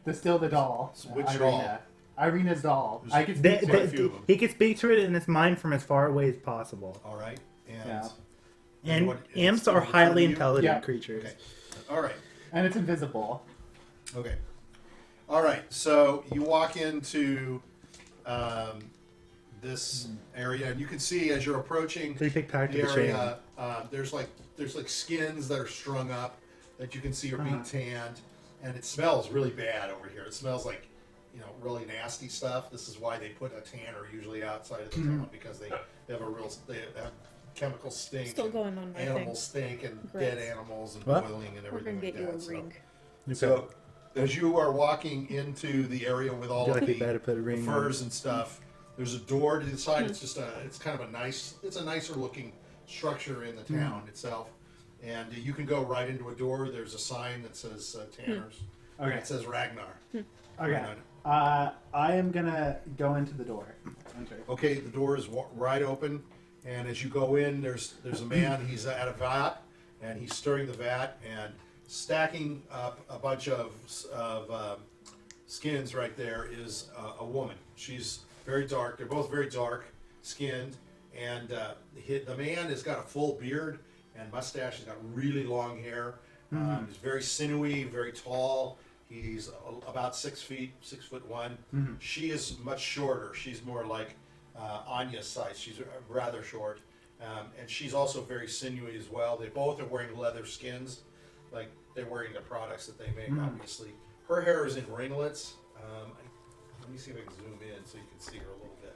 To steal the doll. Which Irina. doll? Irina's doll. There's I can They- speak quite to a it. few of them. he can speak to it in his mind from as far away as possible. All right. And Yeah. And what- imps it's are in front of highly you? intelligent Yeah. creatures. Okay. All right. And it's invisible. Okay. All right. So you walk into this area, and you can see as you're approaching So you pick back to the the chain. area, there's like skins that are strung up that you can see are being tanned, and it smells really bad over here. It smells like really nasty stuff. This is why they put a tanner usually outside of the town, because they have chemical stink. Still and going on my animal thing. stink and Grutz. dead animals and What? boiling and We're everything gonna like get you that. a So- ring. So, as you are walking into the area with all Do you of like the, it better to put a ring furs and stuff, there's a door to the side. It's kind of a nicer looking structure in the town itself, and you can go right into a door. There's a sign that says Tanners. And Okay. it says Ragnar. Okay. Right on it. I am gonna go into the door. Okay. Okay, the door is wide open, and as you go in, there's a man. He's at a vat, and he's stirring the vat and stacking up a bunch of skins. Right there is a woman. She's very dark. They're both very dark skinned, and the man has got a full beard and mustache. He's got really long hair. He's very sinewy, very tall. He's about 6 feet, 6'1". She is much shorter. She's more like Anya's size. She's rather short, and she's also very sinewy as well. They both are wearing leather skins, like they're wearing the products that they make. Obviously, her hair is in ringlets. Let me see if I can zoom in so you can see her a little bit,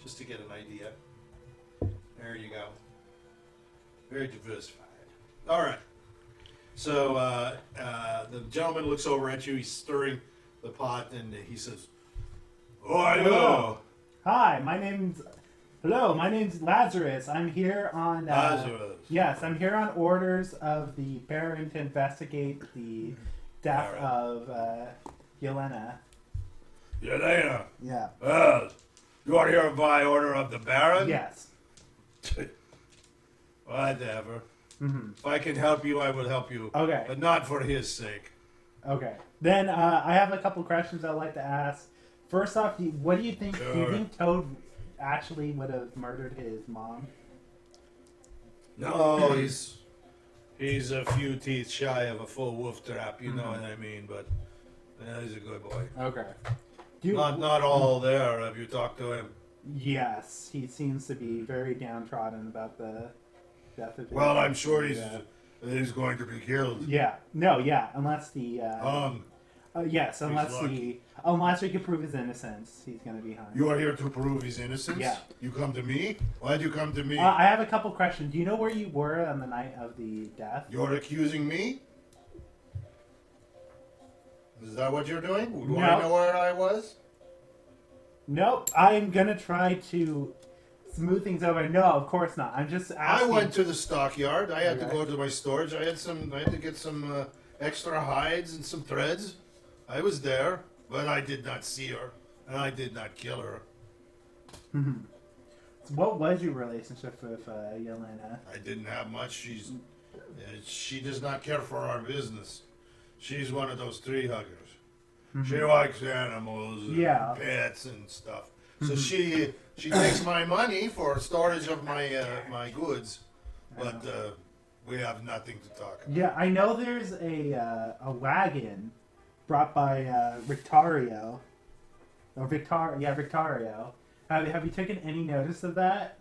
just to get an idea. There you go. Very diversified. All right. So the gentleman looks over at you. He's stirring the pot, and he says, "Oh, hello, Hi, my name's Lazarus. I'm here on Lazarus." Yes, I'm here on orders of the Baron to investigate the death Baron. of Yelena. Yelena. Yeah. Well, you are here by order of the Baron? Yes. Whatever. If I can help you, I will help you. Okay. But not for his sake. Okay. Then I have a couple questions I'd like to ask. First off, what do you think? Do you Sure. think Toad actually would have murdered his mom? No, he's a few teeth shy of a full wolf trap, you know what I mean, but he's a good boy. Okay. Do you, Not all there. Have you talked to him? Yes, he seems to be very downtrodden about the death of his Well, I'm sure Yeah. he's going to be killed. Yeah. No, yeah. Unless the Yes, unless lucky. unless we can prove his innocence, he's gonna be hung. You are here to prove his innocence? Yeah. You come to me? Why'd you come to me? I have a couple questions. Do you know where you were on the night of the death? You're accusing me? Is that what you're doing? Do No. I know where I was? Nope. I'm gonna try to smooth things over. No, of course not. I'm just I asking. went to the stockyard. I had to Okay. go to my storage. I had to get some extra hides and some threads. I was there, but I did not see her, and I did not kill her. What was your relationship with Yelena? I didn't have much. She does not care for our business. She's one of those tree huggers. She likes animals, and Yeah. pets, and stuff. So she takes my money for storage of my goods, but we have nothing to talk about. Yeah, I know there's a wagon brought by Victorio. Or Victorio. Have you taken any notice of that?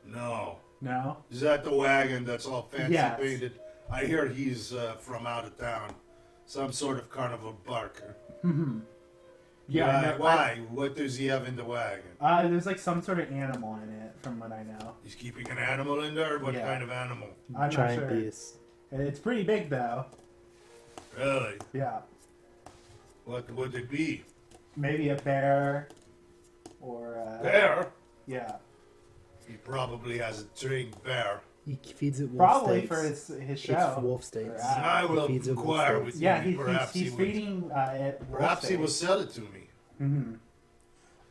No. No? Is that the wagon that's all fancy Yes. painted? I hear he's from out of town. Some sort of carnival barker. Yeah. I know- Why? What does he have in the wagon? There's like some sort of animal in it, from what I know. He's keeping an animal in there? What Yeah. kind of animal? I'm Giant not sure. beast. It's pretty big though. Really? Yeah. What would it be? Maybe a bear, or Bear? yeah, He probably has a trained bear. He feeds it wolf probably steaks. for his show. It's wolf steaks. Or, I will feeds it wolf inquire steaks. with yeah, you. Perhaps he's he would. feeding it. wolf Perhaps he will steaks. sell it to me. Mhm.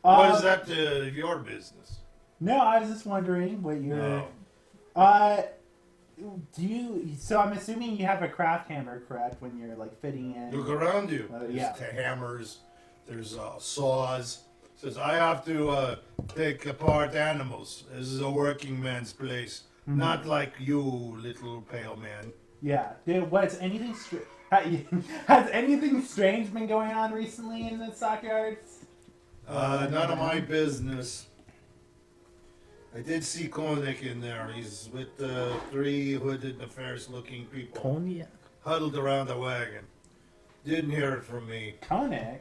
What is that your business? No, I was just wondering what your. No. Do you? So I'm assuming you have a craft hammer, correct? When you're like fitting in. Look around you. There's yeah. hammers. There's saws. Says I have to take apart animals. This is a working man's place, not like you, little pale man. Yeah. Dude, what's anything? Has anything strange been going on recently in the stockyards? None of my business. I did see Koenig in there. He's with three hooded, nefarious-looking people Cognac. huddled around the wagon. Didn't hear it from me. Koenig.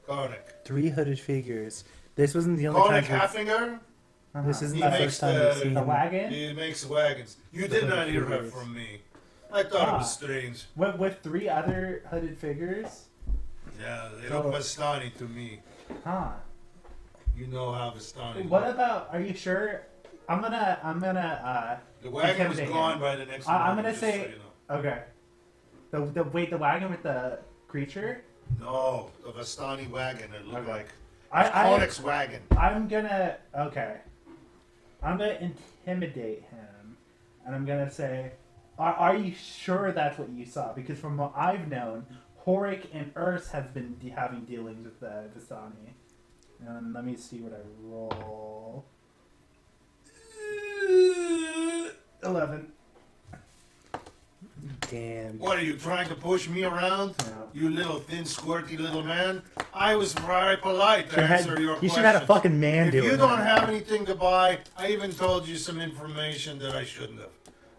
Koenig. 3 hooded figures. This wasn't the only Koenig time. Haffinger? This isn't He the makes first time we've seen The him. wagon. He makes wagons. You did not hear that figures. from me. I thought it Ah. was strange. With 3 other hooded figures. Yeah, they So- look Vastani to me. Huh. You know how Vastani What look. about? Are you sure? I'm gonna. The wagon was intimidate gone him. by the next I'm morning, gonna just say- so you know. Okay. The wagon with the creature. No, the Vastani wagon. It looked Okay. like I Konig's wagon. I'm gonna. Okay. I'm gonna intimidate him, and I'm gonna say, "Are you sure that's what you saw?" Because from what I've known, Horik and Urs have been having dealings with the Vistani. And let me see what I roll. 11. Damn. What are you trying to push me around? No. You little thin, squirty little man. I was very polite to You answer your should have had a questions. fucking man If do it. you don't have anything to buy, I even told you some information that I shouldn't have.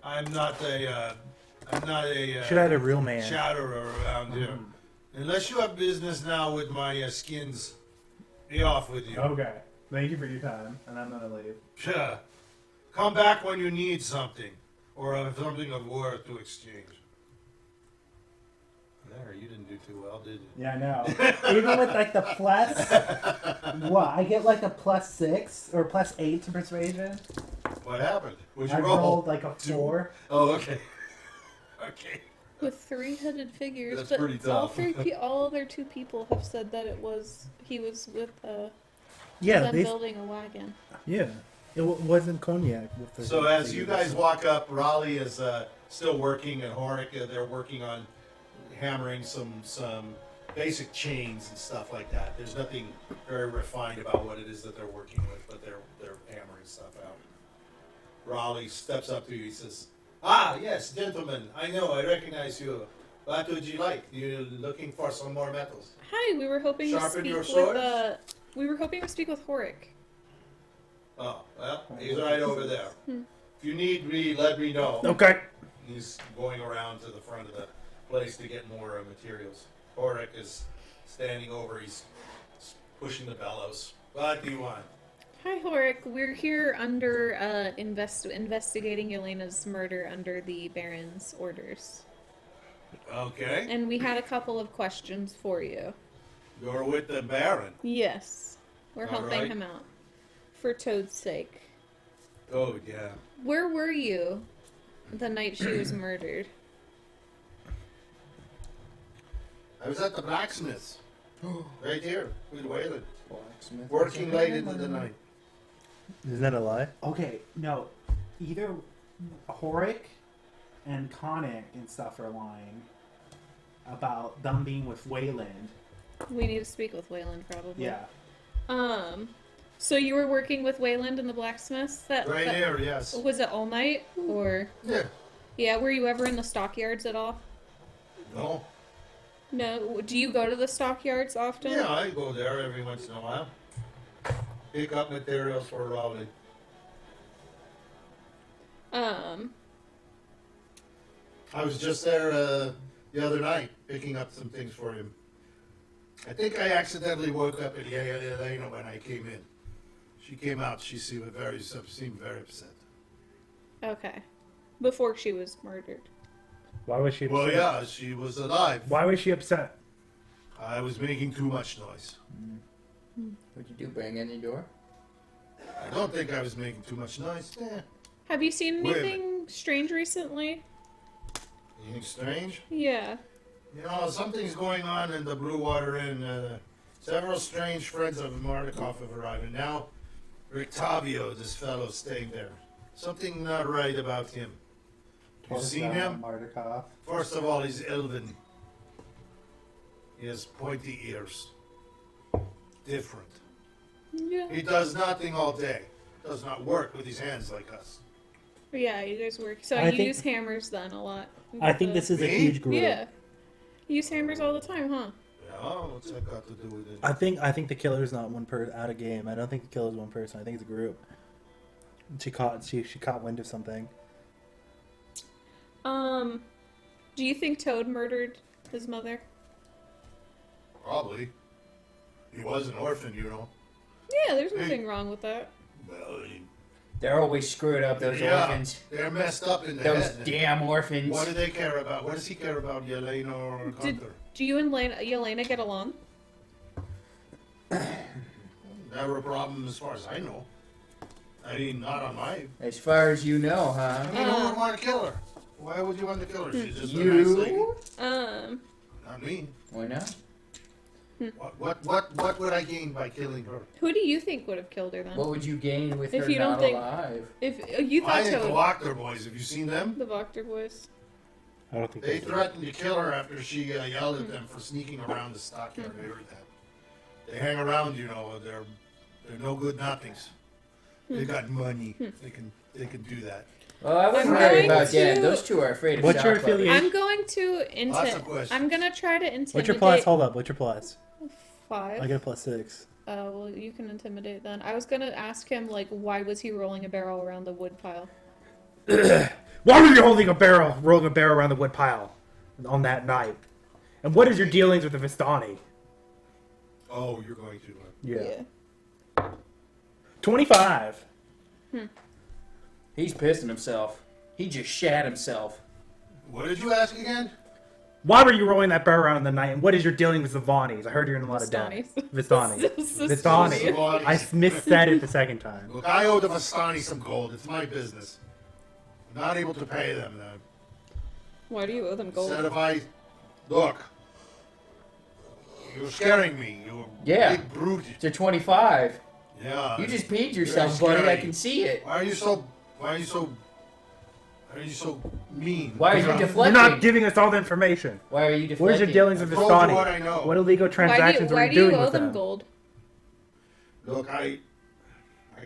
I'm not a Should have had a real man. chatterer around here. Unless you have business now with my skins, be off with you. Okay. Thank you for your time, and I'm gonna leave. Sure. Come back when you need something, or have something of worth to exchange. There, you didn't do too well, did you? Yeah, I know. Even with like the plus, what? I get like a +6 or +8 to persuasion. What happened? What'd you I roll? rolled like a 4. Oh, okay. Okay. With 3 hooded figures, That's but pretty all tough. all other 2 people have said that he was with Yeah, them they, building a wagon. yeah. It wasn't cognac. With the So as you figures. guys walk up, Raleigh is still working, and Horik, they're working on hammering some basic chains and stuff like that. There's nothing very refined about what it is that they're working with, but they're hammering stuff out. Raleigh steps up to you. He says, "Ah, yes, gentlemen. I know. I recognize you. What would you like? You're looking for some more metals." Hi, we were hoping Sharpen to your speak with swords? we were hoping to speak with Horik. Oh, well, he's right over there. If you need me, let me know. Okay. He's going around to the front of the place to get more materials. Horik is standing over. He's pushing the bellows. What do you want? Hi, Horik. We're here under investigating Yelena's murder under the Baron's orders. Okay. And we had a couple of questions for you. You're with the Baron. Yes. We're All helping right. him out. For Toad's sake. Oh, yeah. Where were you the night she was murdered? I was at the blacksmith's. Right here with Waylon. Blacksmith. Working late into the night. Isn't that a lie? Okay, no. Either Horik and Connick and stuff are lying about them being with Wayland. We need to speak with Wayland, probably. Yeah. So you were working with Wayland in the blacksmiths? That Here, yes. was it all night, or Yeah. yeah? Were you ever in the stockyards at all? No. No. Do you go to the stockyards often? Yeah, I go there every once in a while. Pick up materials for Raleigh. I was just there the other night picking up some things for him. I think I accidentally woke up at Yelena when I came in. She came out. She seemed very upset. Okay. Before she was murdered. Why was she upset? Well, yeah, she was alive. Why was she upset? I was making too much noise. What'd you do? Bang in the door? I don't think I was making too much noise. Have you seen Wait a anything strange recently? Anything strange? Yeah. You know, something's going on in the Blue Water Inn. Several strange friends of Mardukov have arrived, and now Rictavio, this fellow staying there. Something not right about him. You seen him? Mardukov. First of all, he's elven. He has pointy ears. Different. Yeah. He does nothing all day. Does not work with his hands like us. Yeah, you guys work. So I you think- use hammers then a lot. I think this is a Me? huge group. Yeah. You use hammers all the time, huh? Yeah, what's that got to do with it? I think the killer's not one person out of game. I don't think the killer's one person. I think it's a group. She caught wind of something. Do you think Toad murdered his mother? Probably. He was an orphan, you know. Yeah, there's nothing wrong with that. Well, They're always screwed up, those orphans. they're messed up in the Those head. damn orphans. What do they care about? What does he care about, Yelena or Gunther? Do you and Yelena get along? Never a problem as far as I know. I mean, not on my... As far as you know, huh? I mean, who would want to kill her? Why would you want to kill her? She's just a nice lady. You? Not me. Why not? What would I gain by killing her? Who do you think would have killed her then? What would you gain with If her you don't not think- alive? If you I thought think the Toad, Wachter boys, have you seen them? the Voctor boys. I don't think They threatened to kill her after she yelled at them for sneaking around the stockyard. I heard that. They hang around, you know. They're no good nothings. They got money. They can do that. Well, I wouldn't I'm worry going about to- that. Those two are afraid of What's your chocolate. affiliation? I'm going to Lots of questions. I'm gonna try to intimidate. What's your plus? Hold up. What's your plus? 5. I got a plus 6. Well, you can intimidate then. I was gonna ask him like, why was he rolling a barrel around the wood pile? Why were you rolling a barrel around the wood pile on that night? And what is your dealings with the Vistani? Oh, you're going to. Yeah. 25. He's pissing himself. He just shat himself. What did you ask again? Why were you rolling that barrel around in the night? And what is your dealing with the Vanis? I heard you're in a lot of debt. Vistani. Vistani. Vistani. I missaid it the second time. Look, I owe the Vistani some gold. It's my business. I'm not able to pay them. Why do you owe them gold? Said if I... Look. You're scaring me. You're Yeah. a big brute. To 25. Yeah. You just peed Very yourself, buddy. I scary. can see it. Why are you so mean? Why are you You're deflecting? not giving us all the information. Why are you deflecting? Where's your dealings with I told you Vistani? what I know. What illegal Why transactions do were you, you why do you doing owe with them them? gold? Look, I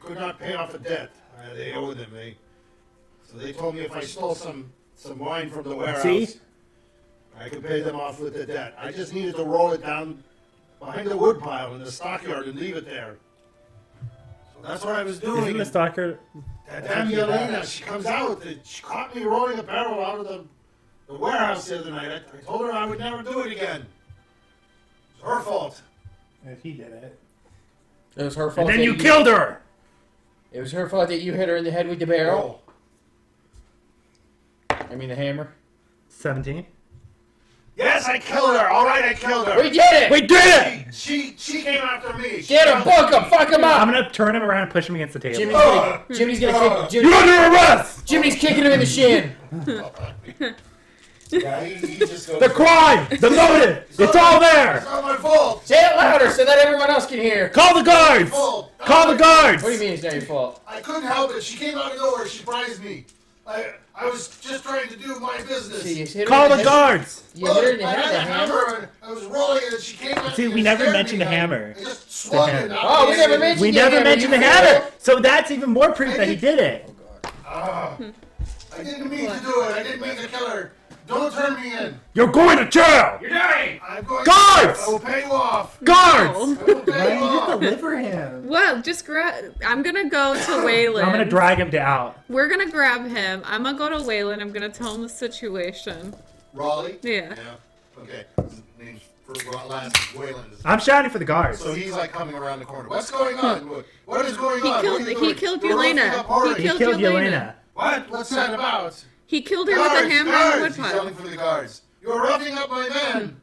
could not pay off a debt. They owe them. So they told me if I stole some wine from the warehouse, See? I could pay them off with the debt. I just needed to roll it down behind the wood pile in the stockyard and leave it there. So that's what I was doing. Isn't the stalker? That damn Yelena, she comes out. She caught me rolling a barrel out of the warehouse the other night. I told her I would never do it again. It's her fault. If he did it. It was her fault. And then that you killed her! It was her fault that you hit her in the head with the barrel. I mean the hammer. 17. Yes, I killed her. All right, I killed her. We did it! We did it! She came after me. Get him, book him, fuck him I'm up! gonna turn him around and push him against the table. Jimmy's gonna kick. You're under arrest! Jimmy's kicking him in the shin. Yeah, he just goes. The crime! The motive! It's all there! It's not my fault. Say it louder so that everyone else can hear. Call the guards! Fault. Call the guards! What do you mean it's not your fault? I couldn't help it. She came out of nowhere. She surprised me. I was just trying to do my business. See, you hit her Call in the head. guards! You hit her in the I head had with a a hammer? and I was rolling it and she came at See, me we and never scared mentioned me. the hammer. I just swung hammer. it. Oh, we never mentioned We the never hammer, mentioned you the hammer! fool. So that's even more proof that he did it. I didn't mean to do it. I didn't mean to kill her. Don't turn me in. You're going to jail! You're dying. I'm going. Guards! I will pay you off. Guards! No. I will pay Why you did you off. deliver him? Well, just I'm gonna go to Waylon. I'm gonna drag him down. We're gonna grab him. I'm gonna go to Waylon. I'm gonna tell him the situation. Raleigh. Yeah. Yeah. Okay. His name for last is Wayland. I'm shouting for the guards. So he's like coming around the corner. What's going on? What is going He on? killed- What are you he doing? killed You're roughing Yelena. up Horace. He He killed killed Yelena. Yelena. What? What's that about? He killed her with a hammer and a Guards! He's woodpile. yelling for the guards. You're roughing up my man.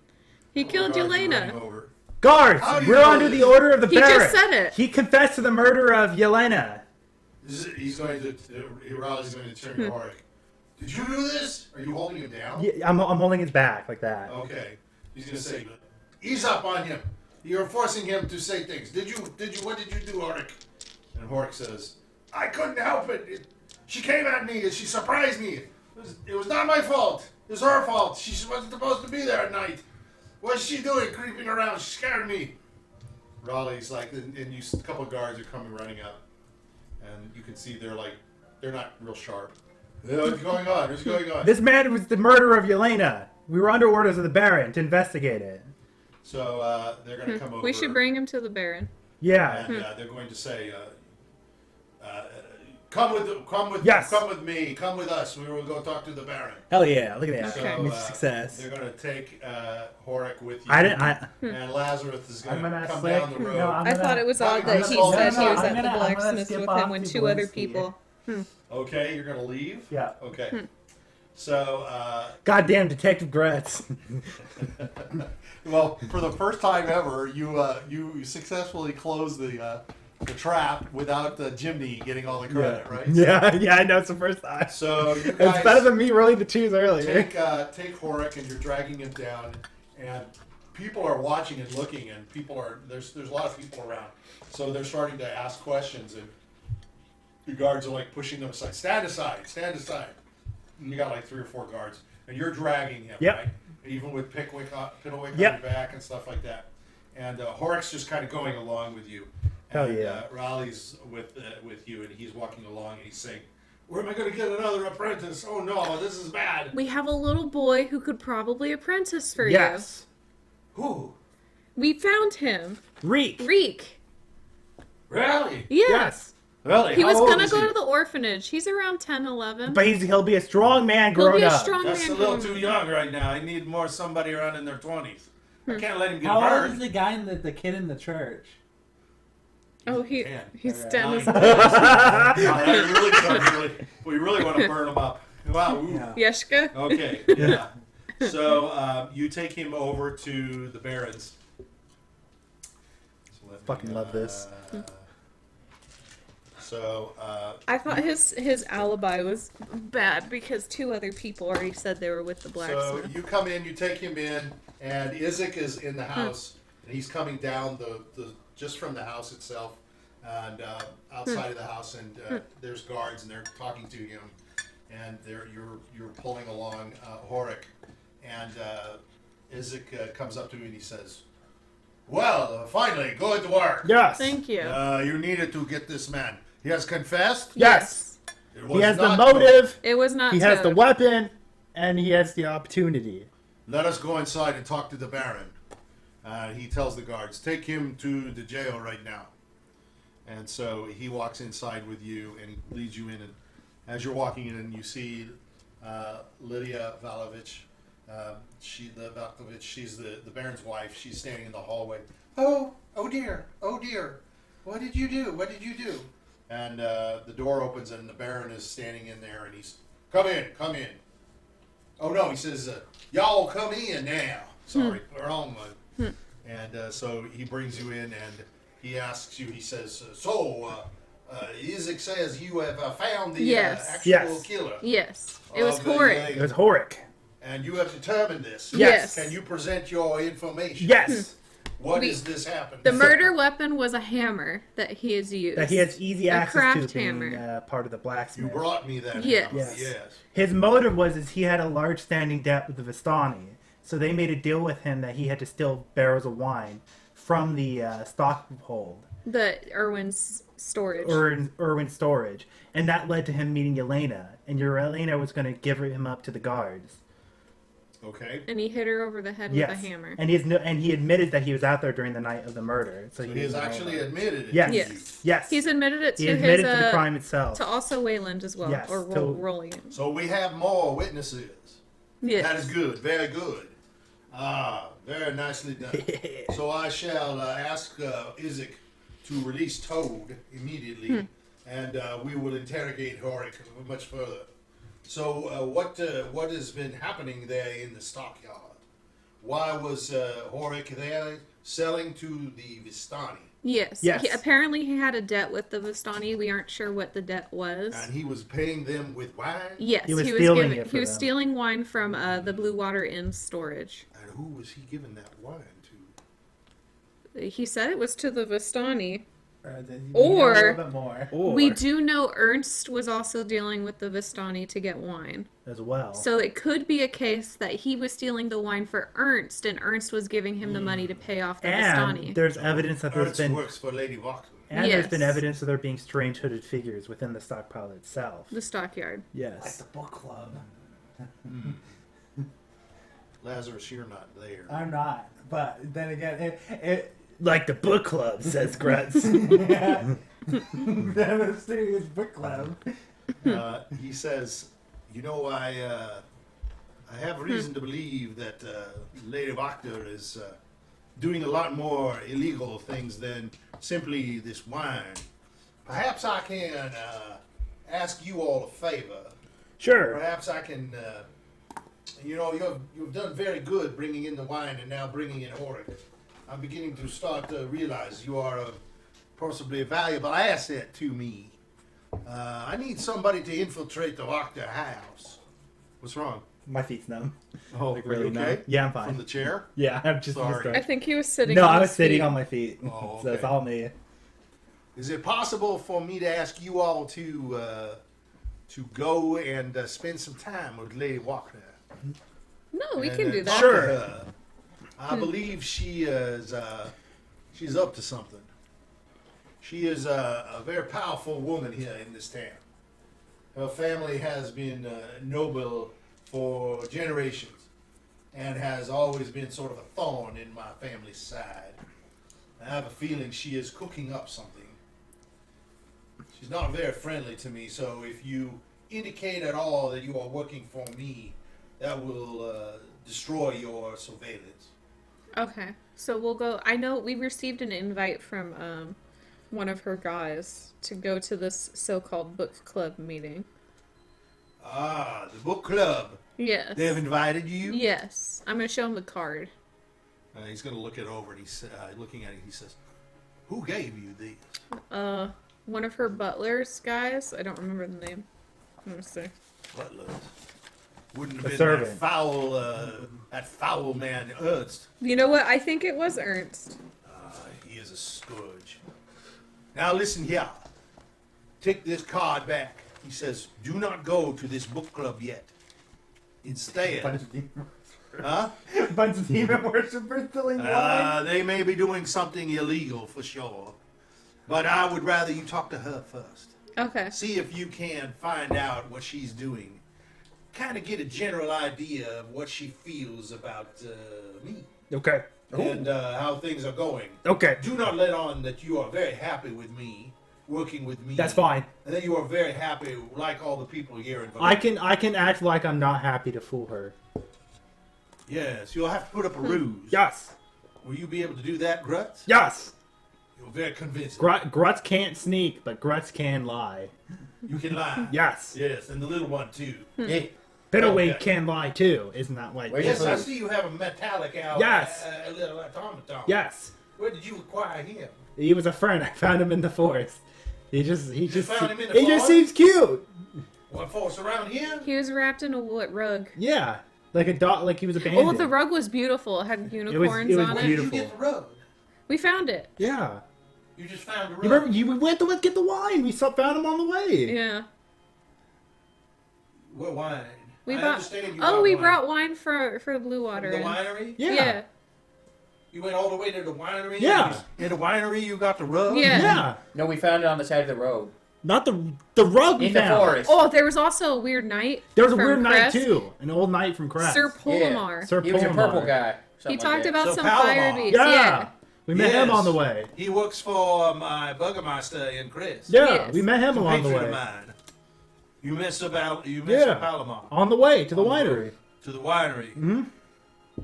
He killed Guards are running Yelena. over. Guards! How do you We're know under this? the order of the He Baron. just said it. He confessed to the murder of Yelena. He's going to. Raleigh's going to turn to Horace. Did you do this? Are you holding him down? Yeah, I'm holding his back like that. Okay. He's going to say, ease up on him. You're forcing him to say things. What did you do, Horace? And Horace says, I couldn't help it. She came at me and she surprised me. It was not my fault. It was her fault. She wasn't supposed to be there at night. What's she doing creeping around? She scared me. Raleigh's like, and a couple of guards are coming running up. And you can see they're not real sharp. What's going on? What's going on? This man was the murderer of Yelena. We were under orders of the Baron to investigate it. So they're going to come over. We should bring him to the Baron. Yeah. And they're going to say, come with Yes. come with me, come with us. We will go talk to the Baron. Hell yeah. Look at that. Okay. Huge success. They're going to take Horace with you. And Lazarus is going I'm to gonna come slip. down the road. No, I'm I gonna- thought it was odd I'm that gonna he fall said down. he was I'm at the gonna blacksmith skip with off him when to 2 other Valencia. people. Okay, you're going to leave? Yeah. Okay. So, Goddamn Detective Grutz. well, for the first time ever, you successfully closed the trap without Jiminy getting all the credit, right? Yeah, I know it's the first time. So you It's better guys than me rolling the twos earlier. take Horace and you're dragging him down, and people are watching and looking, and there's a lot of people around, so they're starting to ask questions, and the guards are like pushing them aside. Stand aside, stand aside. And you got like 3 or 4 guards, and you're dragging him, Yep. right? Even with Pickwick on Yep. your back and stuff like that. And Horace just kind of going along with you. Hell And, yeah. Raleigh's with you, and he's walking along, and he's saying, "Where am I going to get another apprentice? Oh no, this is bad." We have a little boy who could probably apprentice for Yes. Who? you. We found him. Reek. Reek. Really? Yeah. Yes. Really? He How was old gonna is go he? to the orphanage. He's around 10, 11. But he'll be a strong man He'll growing be a up. strong That's man. a little growing too up. young right now. I need more somebody around in their 20s. I can't let him get How old is burned. the guy in the kid in the church? Oh, he's 10 as We really want to burn him up. Wow. Ooh. Yeah. Yeshka. Okay. Yeah. So you take him over to the Barons. So let me, Fucking love this. So I thought his alibi was bad because 2 other people already said they were with the so blacksmith. you come in, you take him in, and Izek is in the house, and he's coming down the just from the house itself, and outside of the house, and there's guards, and they're talking to him, and you're pulling along Horace, and Izek comes up to you and he says, "Well, finally, go to work. Yes. Thank you. You needed to get this man. He has confessed. Yes. It He was has the not motive. It was not He has the Toad. weapon, and he has the opportunity. Let us go inside and talk to the Baron." He tells the guards, "Take him to the jail right now." And so he walks inside with you and leads you in. And as you're walking in, you see Lydia Valovich The Valkovich, she's the Baron's wife. She's standing in the hallway. Oh dear, what did you do? What did you do? And the door opens and the Baron is standing in there and he's, come in. Oh no, he says, y'all come in now. Sorry, wrong one. And so he brings you in and he asks you, he says, Isaac says you have found the actual killer. Yes. It was of the Horik. Yelena. It was Horik. And you have determined this. Yes. Can you present your information? Yes. What is this happened? The murder weapon was a hammer that he has used. That he has easy access to craft being hammer. Part of the You blacksmith. brought me that. Yes. hammer. Yes. Yes. His motive was he had a large standing debt with the Vistani, so they made a deal with him that he had to steal barrels of wine from the stockhold. The Irwin's storage. Irwin storage, and that led to him meeting Yelena, and Yelena was going to give him up to the guards. Okay. And he hit her over the head Yes, with a hammer. and he admitted that he was out there during the night of the murder. So He he has didn't know actually about it. admitted it. Yes. Yes. Yes, He's admitted it to he admitted his to the crime itself. to also Wayland as well, Yes, or to- rolling it. So we have more witnesses. Yes. That is good. Very good. Very nicely done. So I shall ask Isaac to release Toad immediately, and we will interrogate Horik much further. So what has been happening there in the stockyard? Why was Horik there selling to the Vistani? Yes. Yes. Apparently he had a debt with the Vistani. We aren't sure what the debt was. And he was paying them with wine? Yes, He was stealing it he for was them. stealing wine from the Blue Water Inn storage. And who was he giving that wine to? He said it was to the Vistani. Or a little bit more. We do know Ernst was also dealing with the Vistani to get wine. as well. So it could be a case that he was stealing the wine for Ernst, and Ernst was giving him the money to pay off the and Vistani. there's evidence that there's Ernst been works for Lady Walker. and there's been Yes. evidence of there being strange hooded figures within the stockpile itself. The stockyard. Like Yes. the book club. Lazarus, you're not there. I'm not. But then again, it Like the book club, says Grutz. yeah. The serious book club. He says, you know, I have reason to believe that Lady Wachter is doing a lot more illegal things than simply this wine. Perhaps I can ask you all a favor. Sure. Perhaps I can, you've done very good bringing in the wine and now bringing in Horik. I'm beginning to start to realize you are possibly a valuable asset to me. I need somebody to infiltrate the Wachter house. What's wrong? My feet's numb. Oh, Like are really you numb. okay? Yeah, I'm From fine. the chair? Yeah, I'm just Sorry. I think he was sitting No, on I was his sitting feet. on my feet. Oh, So it's okay. all me. Is it possible for me to ask you all to go and spend some time with Lady Wachter? No, we And, can do talk that. to Sure. her? I believe she is. She's up to something. She is a very powerful woman here in this town. Her family has been noble for generations, and has always been sort of a thorn in my family's side. I have a feeling she is cooking up something. She's not very friendly to me, so if you indicate at all that you are working for me, that will destroy your surveillance. Okay, so we'll go. I know we received an invite from one of her guys to go to this so-called book club meeting. Ah, the book club. Yes. They have invited you? Yes. I'm going to show him the card. He's going to look it over, and he's looking at it. He says, "Who gave you these?" One of her butlers guys. I don't remember the name. Let me see. Butlers. Wouldn't have A been servant. that foul man Ernst. You know what? I think it was Ernst. He is a scourge. Now listen here. Take this card back. He says, "Do not go to this book club yet. Instead, Bunch of demon, huh? bunch of demon worshippers filling wine. They may be doing something illegal for sure, but I would rather you talk to her first. Okay. See if you can find out what she's doing. Kind of get a general idea of what she feels about me Okay. and how things are going. Okay. Do not let on that you are very happy with me, working with me. That's fine. And that you are very happy, like all the people here in I can act like I'm not happy to fool her. Yes, you'll have to put up a ruse. Yes. Will you be able to do that, Grutz? Yes. You're very convincing. Grutz can't sneak, but Grutz can lie. You can lie. Yes. Yes, and the little one too. Yeah. Middleweight Okay. can lie too. Isn't that like? Where's Yes, your I food? see you have a metallic owl. Yes. A little automaton. Yes. Where did you acquire him? He was a friend. I found him in the forest. He just found him in the he just forest? seems cute. What force around here? He was wrapped in a what rug? Yeah. Like a dog. Like he was abandoned. Oh, the rug was beautiful. It had unicorns it was on Where it. did you beautiful. get the rug? We found it. Yeah. You just found the rug. You remember? We went to get the wine. We found him on the way. Yeah. What wine? We I bought. understand you Oh, we wine. brought wine for the Blue Water. From the Inn. winery? Yeah. You went all the way to the winery? Yeah. In the winery, you got the rug? Yeah. Yeah. No, we found it on the side of the road. Not the rug we In the found. forest. Oh, there was also a weird knight. There was a from weird knight Crest. too. An old knight from Crest. Sir Polymar. Sir He was a Polymar. purple guy. He something talked like that. about So some Palomar. fire beasts. Yeah. Yeah. We met him Yes. on the way. He works for my Burgermeister in Chris. Yeah. Yes. We met him He's a along the patron of way. mine. You met Sir Yeah. Palomar. On the way to the On the winery. road To the winery. Hmm.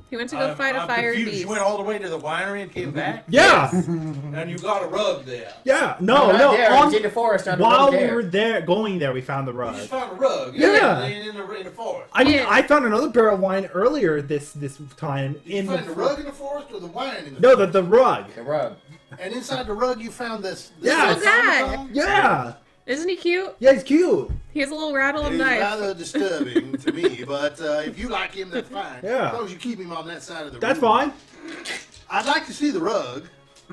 He went to go fight a I'm fire confused. beast. You went all the way to the winery and came back? Yeah. And you got a rug there. Yeah. No, No. not there. It was On, in the forest on the while road we there. were there, going there, we found the You rug. just found a rug. Yeah. In the forest. I mean, Yeah. I found another barrel of wine earlier this time Did you in find the rug in the forest or the wine in the No, forest? the rug. The rug. And inside the rug you found this Yeah. Little guy. automaton? Yeah. Isn't he cute? Yeah, he's cute. He has a little rattle It of is knife. rather disturbing to me, but if you like him, that's fine. Yeah. As long as you keep him on that side of the That's room. fine. I'd like to see the rug.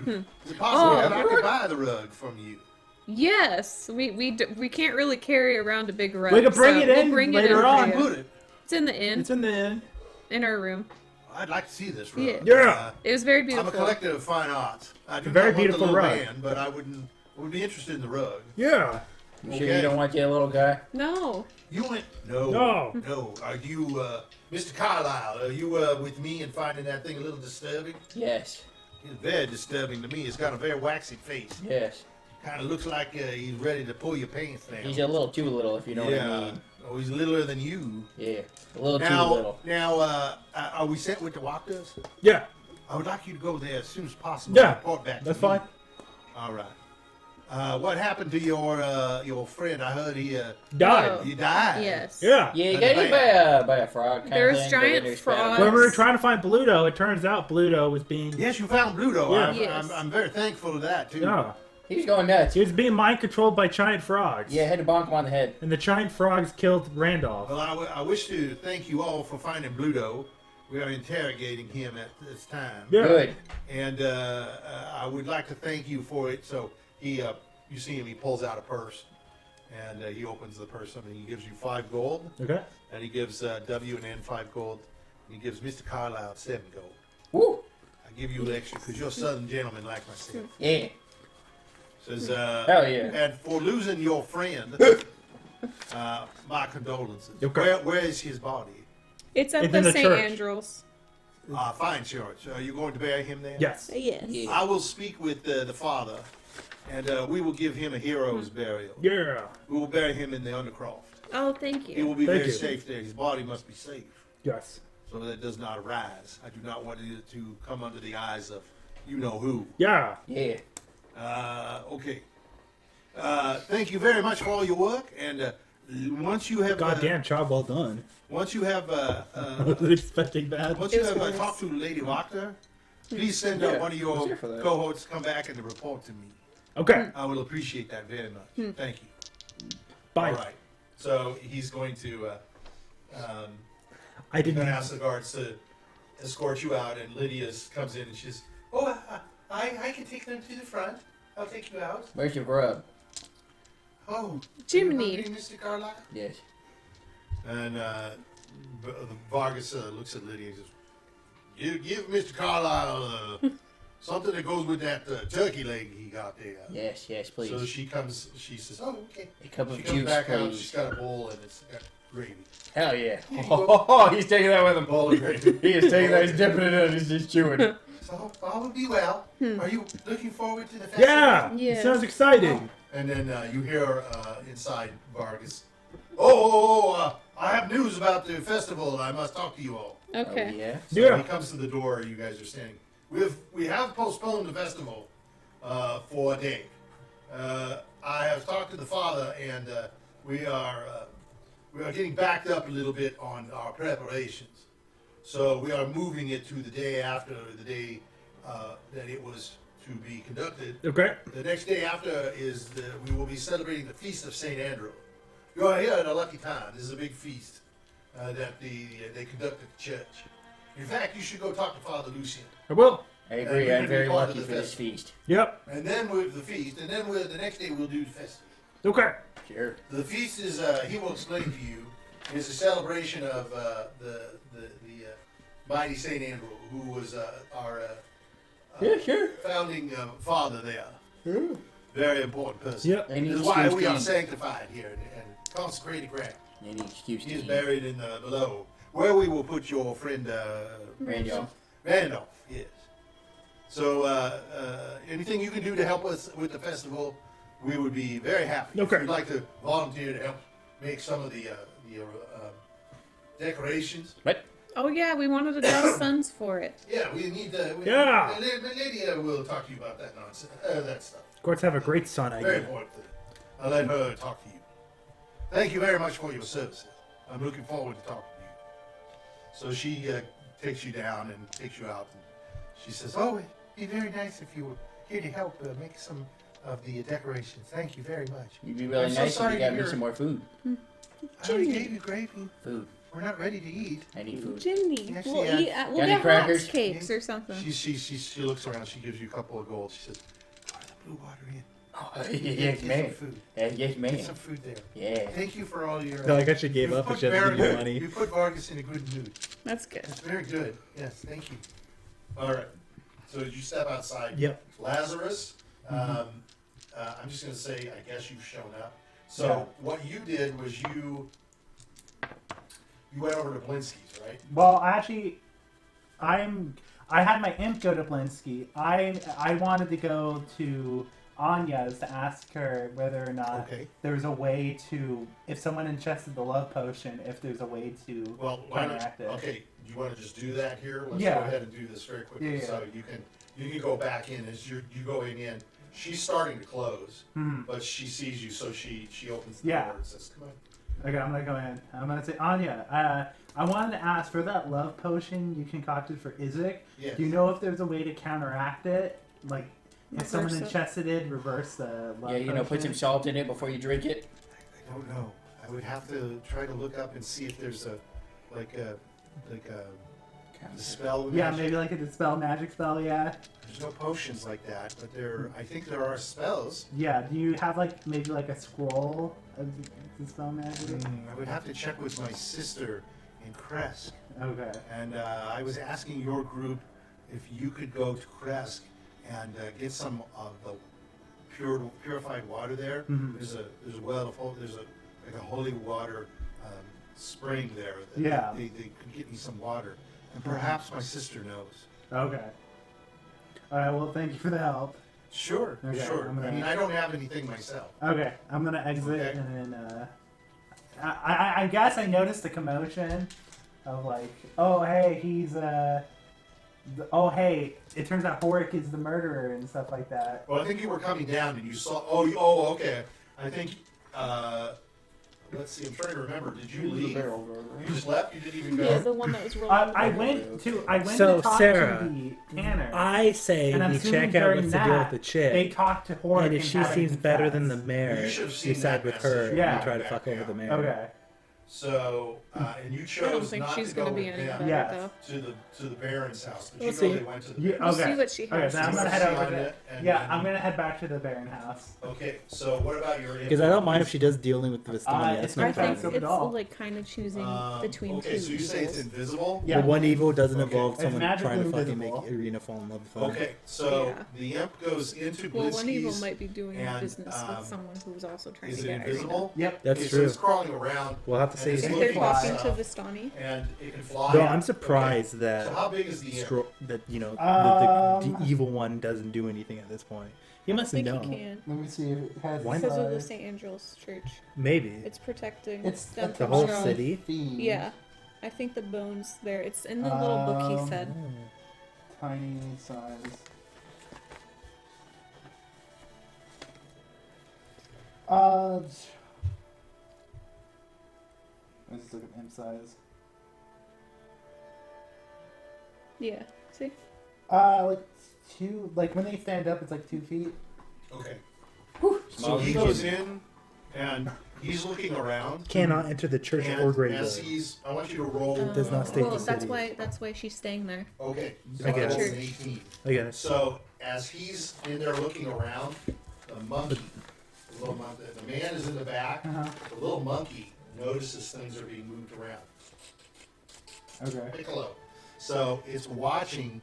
Is it possible Oh, that I the could buy the rug from you? Yes, we can't really carry around a big rug. We could bring so it in we'll bring later it in on. for you. Put it. It's in the inn, It's in the inn. in our room. I'd like to see this rug. Yeah. Yeah. It was very I'm a beautiful. collector of fine art. I do A very not want beautiful the little rug. man, but I would be interested in the rug. Yeah. You sure you don't want that little guy? No, You went no, No. no. Are you, Mr. Carlyle? Are you with me in finding that thing a little disturbing? Yes. It's very disturbing to me. It's got a very waxy face. Yes. Kind of looks like he's ready to pull your pants down. He's a little too little, if you know what I mean. Oh, he's littler than you. Yeah. A little too little. Now, are we set with the walkers? Yeah. I would like you to go there as soon as possible. Yeah, and report back. to That's me. fine. All right. What happened to your friend? I heard he Died. he died. yes. Yeah. Yeah, you That's got hit bad. by a frog kind There's of thing. giant but then there's frogs. When we were trying to find Bluto, it turns out Bluto was being Yes, you found Bluto. Yeah. Yes. I'm very thankful to that too. yeah. He was going nuts. He was being mind controlled by giant frogs. Yeah, had to bonk him on the head. And the giant frogs killed Randolph. Well, I wish to thank you all for finding Bluto. We are interrogating him at this time. Yeah. Good. And I would like to thank you for it. So he, you see him, he pulls out a purse, and he opens the purse up, and he gives you 5 gold, Okay. and he gives W and N 5 gold, and he gives Mr. Carlyle 7 gold. Woo. I give you an extra because you're a Southern gentleman like myself. Yeah. Says, Hell yeah. and for losing your friend, my condolences. Okay. Where is his body? It's at It's in the the St. church. Andrews. Fine church. Are you going to bury him there? Yes. Yes. Yeah. I will speak with the father, and we will give him a hero's burial. Yeah. We will bury him in the Undercroft. Oh, thank He you. will be Thank very you. safe there. His body must be safe, Yes. so that it does not arise. I do not want it to come under the eyes of you know who. Yeah. Yeah. Okay. Thank you very much for all your work, and once you have Goddamn job well done. once you have I wasn't expecting that. once It you was have nice. talked to Lady Wachter, please send Yeah, one of I was your here for that. cohorts to come back and to report to me. Okay. I will appreciate that very much. Thank you. Bye. All right. So he's going to I didn't. ask the guards to escort you out, and Lydia comes in and she's, oh, I can take them to the front. I'll take you out. Where's your grub? Oh, Jiminy. you hungry, Mr. Carlyle? Yes. And Vargas looks at Lydia and says, give Mr. Carlyle something that goes with that turkey leg he got there. Yes, yes, please. So she says, oh, okay. A cup She of comes juice, back out, please. she's got a bowl, and it's got gravy. Hell yeah. Oh, he's taking that with him. Bowl of gravy. He is taking that, he's dipping it in, he's just chewing it. So all will be well. Are you looking forward to the festival? Yeah. Yes. It sounds exciting. And then you hear inside Vargas, I have news about the festival. I must talk to you all. Okay. Oh, yeah. So Yeah. he comes to the door. You guys are standing. We have postponed the festival for a day. I have talked to the father, and we are getting backed up a little bit on our preparations. So we are moving it to the day after the day that it was to be conducted. Okay. The next day after is we will be celebrating the feast of Saint Andrew. You are here at a lucky time. This is a big feast that they conduct at the church. In fact, you should go talk to Father Lucian. I will. I agree. I'm very lucky for this feast. Yep. And then with the feast, and then the next day we'll do the festival. Okay. Sure. The feast is, he will explain to you, is a celebration of the mighty Saint Andrew, who was our Yeah, sure. founding father there. Sure. Very important person. Yep. Any This is why excuse we are to sanctified here and consecrated ground. Any excuse He to is eat. buried in below, where we will put your friend Randolph. Randolph. Yes. So anything you can do to help us with the festival, we would be very happy. Okay. If you'd like to volunteer to help make some of the decorations. What? Oh yeah, we wanted to draw suns for it. Yeah, we need. Yeah. Lydia will talk to you about that nonsense. That stuff. Courts have a great son, I Very guess. important. I'll let her talk to you. Thank you very much for your services. I'm looking forward to talking to you. So she takes you down and takes you out. And she says, "Oh, it'd be very nice if you were here to help make some of the decorations. Thank you very much." You'd be really I'm so nice if sorry you to got me hear- some more food. I already gave you gravy. Food. We're not ready to eat. I need food. Jiminy, Actually, we'll yeah. eat. We'll Got any get crackers? hot cakes or something. She looks around. She gives you a couple of gold. She says, "Pour the blue water in. Oh, Get yes, some man. food. Yes, Get man. some food there. Yeah. Thank you for all your." No, I guess she gave you up and put she doesn't give you Var- money. You put Vargas in a good mood. That's good. That's very good. Yes, thank you. All right. So as you step outside, Yep. Lazarus, I'm just going to say, I guess you've shown up. So Yeah. what you did was you went over to Blinsky's, right? Well, actually, I had my imp go to Blinsky. I wanted to go to Anya's to ask her whether or not Okay. there was a way to, if someone ingested the love potion, if there's a way to Well, why not? counteract it. Okay. You want to just do that here? Let's Yeah. go ahead and do this very quickly. Yeah. So you can go back in as you going in. She's starting to close, Hmm. but she sees you, so she opens the Yeah. door and says, "Come on." Okay, I'm gonna go in. I'm gonna say, Anya, I wanted to ask for that love potion you concocted for Izek. Yes. Do you know if there's a way to counteract it? Like, if someone Reverse it. ingested it, reverse the love Yeah, you know, put some potion? salt in it before you drink it. I don't know. I would have to try to look up and see if there's a spell. Yeah, magic. maybe like a dispel magic spell. Yeah. There's no potions like that, but I think there are spells. Yeah. Do you have like maybe like a scroll of dispel magic? I would have to check with my sister in Kresk. Okay. And I was asking your group if you could go to Kresk and get some of the purified water there. Mhm. There's a well of there's like a holy water spring there. That Yeah. They could get me some water, and perhaps my sister knows. Okay. All right. Well, thank you for the help. Sure, Okay, sure. I'm gonna- I mean, I don't have anything myself. Okay, I'm gonna exit Okay. and then I guess I noticed the commotion of like, oh hey, he's oh hey, it turns out Horik is the murderer and stuff like that. Well, I think you were coming down and you saw. Oh, okay. I think. Let's see. I'm trying to remember. Did you leave? You just left. You didn't even go. Yeah, the one that was rolling. I went So, to talk Sarah, to the tanner. I say and I'm we assuming check out during what's the that, deal with the chick. They talked to Horik, And if she had seems it better than the confessed. mayor, You should have we seen side that with her message. Yeah. and try to fuck over the mayor. Okay. So, and you chose I don't think not she's to go gonna be with any them better Yeah. though. to the Baron's house, but We'll you know see. they went to the. Yeah, We'll okay. see what she Okay, has. then I'm to gonna say. head See over on to. it, and Yeah, then- I'm gonna head back to the Baron house. Okay, so what about your? Because I don't mind if she does dealing with the Vistani. it's That's my no I think Sounds good problem. at all. it's like kind of choosing between Okay, two so you say it's evils. invisible. Yeah. The one evil doesn't Okay. involve It's someone magically trying to fucking make invisible. Irina fall in love with her. Okay, so Yeah. the imp goes into Well, one evil Blinsky's. might be doing and, business with someone who's also trying Is to it get invisible? Yep. That's Okay, true. So it's crawling around. We'll have to And say it's If that. they're looking talking at to stuff, Vistani. and it can fly. No, I'm surprised So that how big is the imp? that the Um, evil one doesn't do anything at this point. He I don't must think know. he can. Let me see if it has. Why Because of the size. St. Angel's Church. Maybe It's protecting It's them a the from whole Strahd. city. feet. Yeah. I think the bones there. It's in the little book he said. Tiny size. Let's just look at imp size. Yeah. See? Like like when they stand up, it's like 2 feet. Okay. So Smaller he than goes you. in, and he's looking around. Cannot enter the church And or as graveyard. he's, I want you to roll. Does not state well, the that's city. why she's staying there. Okay. So I I guess. rolled an 18. I guess. So as he's in there looking around, the monkey, the little monkey, the man is in the back. Uh-huh. The little monkey notices things are being moved around. Okay. Piccolo. So it's watching,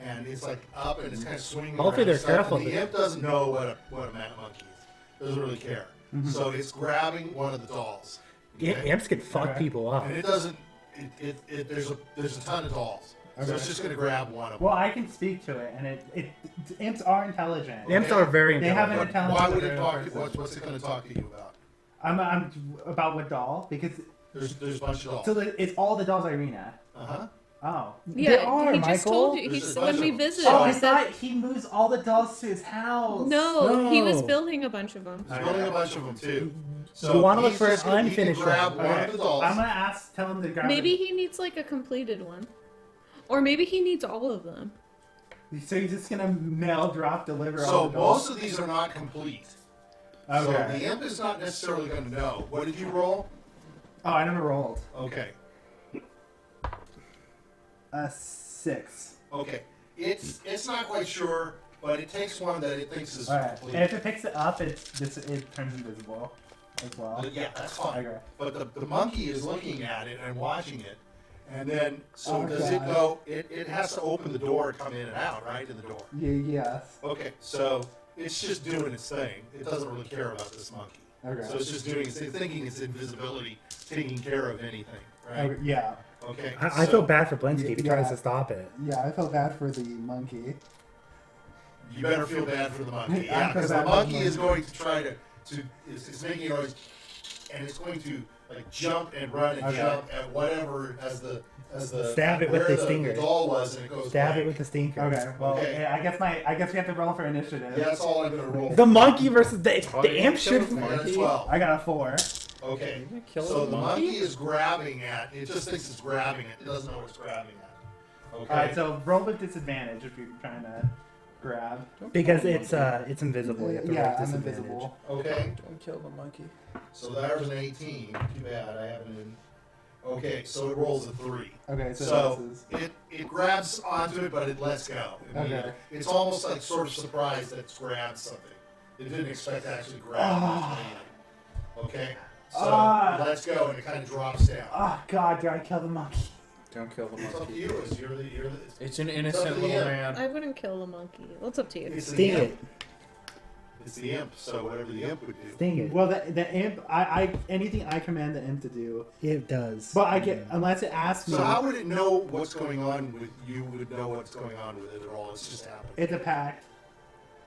and it's like up, and it's kind of swinging. Hopefully around they're and stuff, careful. And the imp doesn't know what a monkey is. Doesn't really care. Mhm. So it's grabbing one of the dolls. Okay? Imps can fuck Okay. people up. And it doesn't. There's a ton of dolls. So Okay. it's just gonna grab one of them. Well, I can speak to it, and imps are intelligent. Imps are very They have intelligent. an intelligence. Why of would their it own talk? person. What's it gonna talk to you about? I'm about what doll? Because There's a bunch of dolls. so it's all the dolls Irina. Uh huh. Oh. Yeah, are, he just Michael. told you. There's He's a when bunch we of them. visited. Oh, he I said, thought he moves all the dolls to his house. no, he was No. building a bunch of them. There's building a bunch of them too. So You wanna look he's for just an gonna- he can unfinished grab one. one of the dolls. I'm gonna tell him to grab. Maybe he needs like a completed one, or maybe he needs all of them. So he's just gonna mail, drop, deliver all So the dolls. most of these are not complete. So Okay. the imp is not necessarily going to know. What did you roll? Oh, I never rolled. Okay. 6. Okay. It's not quite sure, but it takes one that it thinks is All right. complete. And if it picks it up, it turns invisible as well. But yeah, that's fine. Okay. But the monkey is looking at it and watching it, and then so Oh, does it God. go? It has to open the door and come in and out, right? In the door. Yes. Okay. So it's just doing its thing. It doesn't really care about this monkey. Okay. So it's just doing its thinking its invisibility, taking care of anything, right? Okay, yeah. Okay. I so- feel bad for Blinsky. He Yeah. tries to stop it. Yeah, I felt bad for the monkey. You better feel bad for the monkey. I Yeah, feel because the bad for the monkey is monkey. going to try to it's making a noise, and it's going to like jump and run and Okay. jump at whatever as the Stab it with where the the stinger. doll was, and it goes. Stab it blank. with the stinker. Okay. Well, Okay. yeah, I guess we have to roll for initiative. Yeah, that's all I'm gonna roll. The monkey versus the Oh, the you imp can kill should. the I got a monkey. 12. I got a 4. Okay. You gonna kill So the the monkey is grabbing at. It just thinks it's grabbing it. It doesn't know what it's grabbing at. Okay. All right, so roll with disadvantage if you're trying to grab. Because it's invisible. You have to roll Yeah, I'm disadvantage. invisible. Okay. Don't kill the monkey. So that was an 18. Too bad I haven't been. Okay, so it rolls a 3. Okay, so, So this is it grabs onto it, but it lets go. I mean, Okay. It's almost like sort of surprised that it's grabbed something. It didn't expect to actually grab anything. Okay? So Ah. it lets go and it kind of drops down. Oh God, do I kill the monkey? Don't kill the It's up to monkey. you. You're the, It's an It's up innocent to little you. man. I wouldn't kill the monkey. What's up to you? it's the Sting imp. it. It's the imp, so whatever the imp would do. Sting it. Well, the imp, I anything I command the imp to do, It does. but I get unless it asks me. So how would it know what's going on with you? Would know what's going on with it at all? It's just happening. It's a pact.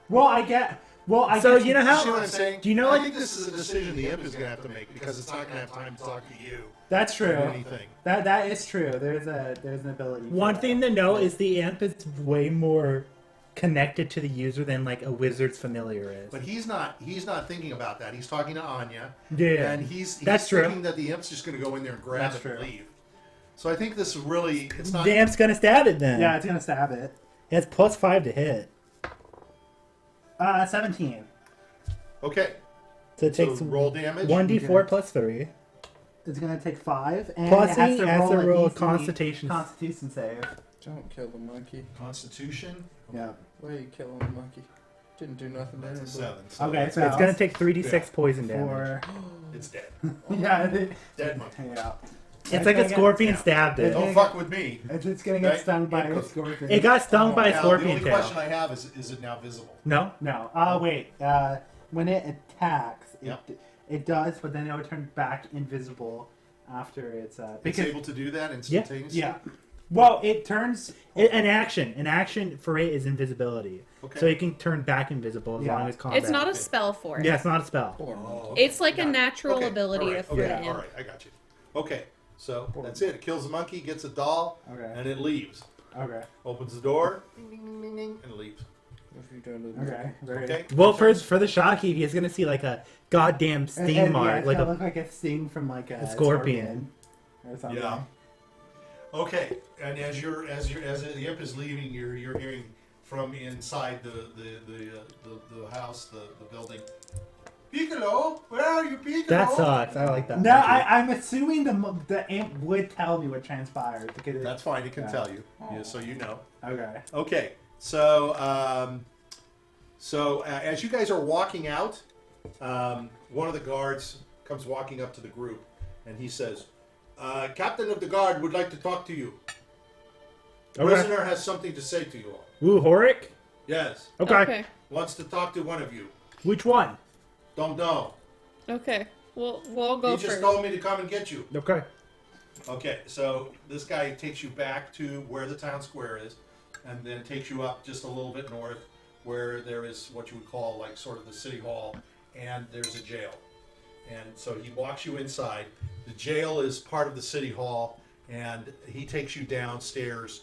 Well, I get. Well, I So get, you know You how? see what I'm saying? Do you know I like think this is a decision the imp is going to have to make because it's not going to have time to talk to you. that's true. Or anything. That is true. There's an ability. for one that. thing to know is the imp is way more connected to the user than like a wizard's familiar is. But he's not thinking about that. He's talking to Anya. Yeah, And he's that's true. thinking that the imp's just going to go in there and grab That's it and true. leave. So I think this is really it's not. The imp's gonna stab it then. Yeah, it's gonna stab it. It's +5 to hit, 17. Okay. so it takes So roll damage. 1d4 plus 3. It's gonna take 5, and Plus it has he to has roll, to a roll a DC Constitution. Constitution save. Don't kill the monkey. Constitution. Yeah. Why are you killing the monkey? Didn't do nothing to That's a anybody. 7. So Okay, so It's gonna take 3d6 poison damage. 4. it's dead. Yeah. Dead monkey. Yeah. It's like a scorpion stabbed it. Don't fuck with me. It's gonna get Right? stung by It a goes- scorpion. It got stung by a Now, scorpion the only tail. question I have is it now visible? No, No. Wait. When it attacks, Yep. it does, but then it would turn back invisible after it's It's because able to do that instantaneously? yeah. Well, it turns. An action for it is invisibility. Okay. So it can turn back invisible as Yeah. long as combat. It's not a spell for it. Yeah, it's not a spell. Oh, okay. It's like a Got it. natural Okay, ability all right, of okay, the all right, I got you. Okay, so that's it. It kills a monkey, gets a doll, Okay. and it leaves. Okay. Opens the door, ding, ding, ding, ding, ding, and it leaves. Okay. Very Okay? Well, for the Shocky, he's gonna see like a goddamn sting and, mark, yeah, it's like gonna a look like a sting from like a scorpion. or something. Yeah. Okay, and as the imp is leaving, you're hearing from inside the house, the building. Piccolo, where are you, Piccolo? that sucks. I like that. No, I'm assuming the imp would tell me what transpired because That's fine. It can Yeah. tell you, yeah, so you know. okay. Okay, so as you guys are walking out, one of the guards comes walking up to the group, and he says, "Captain of the guard would like to talk to you. Okay. Prisoner has something to say to you all. Ooh, Horik. Yes, Okay. wants to talk to one of you. Which one? Don't know. Okay. We'll go He just first. told me to come and get you." Okay. Okay, so this guy takes you back to where the town square is, and then takes you up just a little bit north, where there is what you would call like sort of the city hall, and there's a jail. And so he walks you inside. The jail is part of the city hall, and he takes you downstairs.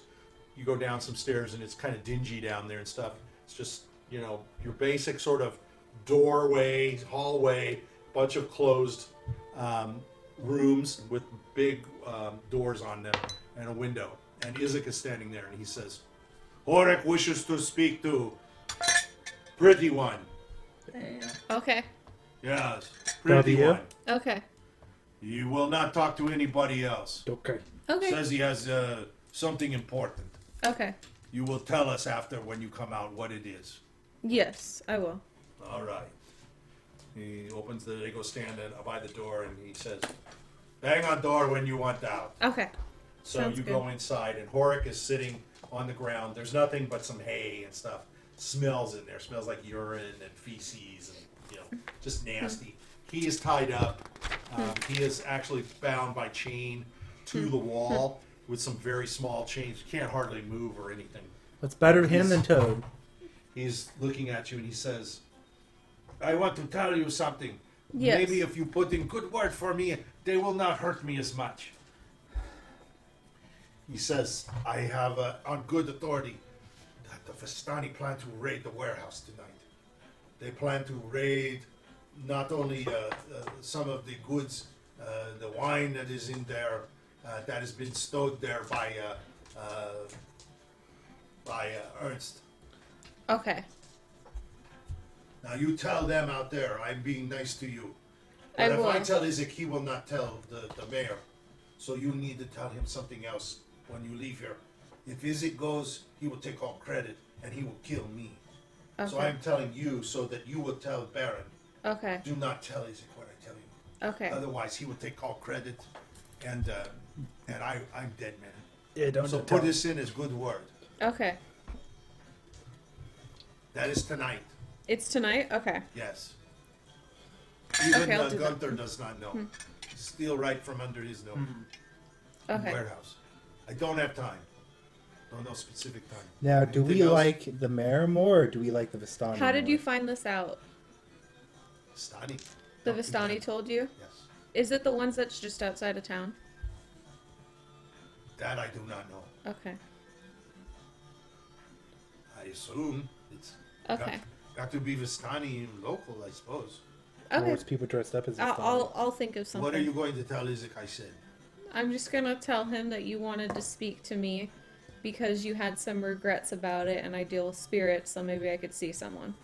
You go down some stairs, and it's kind of dingy down there and stuff. It's just, you know, your basic sort of doorway, hallway, bunch of closed rooms with big doors on them and a window. And Isaac is standing there, and he says, "Horik wishes to speak to pretty one." Okay. Yes, pretty W? one. Okay. He will not talk to anybody else. Okay. Okay. Says he has something important. Okay. You will tell us after when you come out what it is. Yes, I will. All right. He opens they go stand by the door, and he says, "Bang on door when you want out." Okay. So Sounds you good. go inside, and Horik is sitting on the ground. There's nothing but some hay and stuff. Smells in there. Smells like urine and feces, and just nasty. He is tied up. He is actually bound by chain to the wall with some very small chains. You can't hardly move or anything. That's better him than Toad. He's looking at you, and he says, "I want to tell you something. Yes. Maybe if you put in good word for me, they will not hurt me as much." He says, "I have on good authority that the Vistani plan to raid the warehouse tonight. They plan to raid not only some of the goods, the wine that is in there, that has been stowed there by Ernst. Okay. Now you tell them out there I'm being nice to you. I But if I will. tell Isaac, he will not tell the mayor. So you need to tell him something else when you leave here. If Isaac goes, he will take all credit and he will kill me. So Okay. I'm telling you so that you will tell Baron. Okay. Do not tell Isaac what I tell you. Okay. Otherwise, he will take all credit, and I'm dead man. Yeah, don't So tell. put this in as good word. Okay. That is tonight. It's tonight? Okay. Yes. Even Okay, I'll do that. Gunther does not know. Steal right from under his nose. Okay. Warehouse. I don't have time. Don't know specific time. Now, do Anything we else? like the mayor more, or do we like the Vistani How did more? you find this out? Vistani. The Oh, Vistani okay. told you? Yes. Is it the ones that's just outside of town? That I do not know. Okay. I assume it's Okay. got to be Vistani local, I suppose. Or Okay. it's people dressed up as I'll, Vistani? I'll think of something. What are you going to tell Isaac I said? I'm just gonna tell him that you wanted to speak to me because you had some regrets about it, and I deal with spirits, so maybe I could see someone.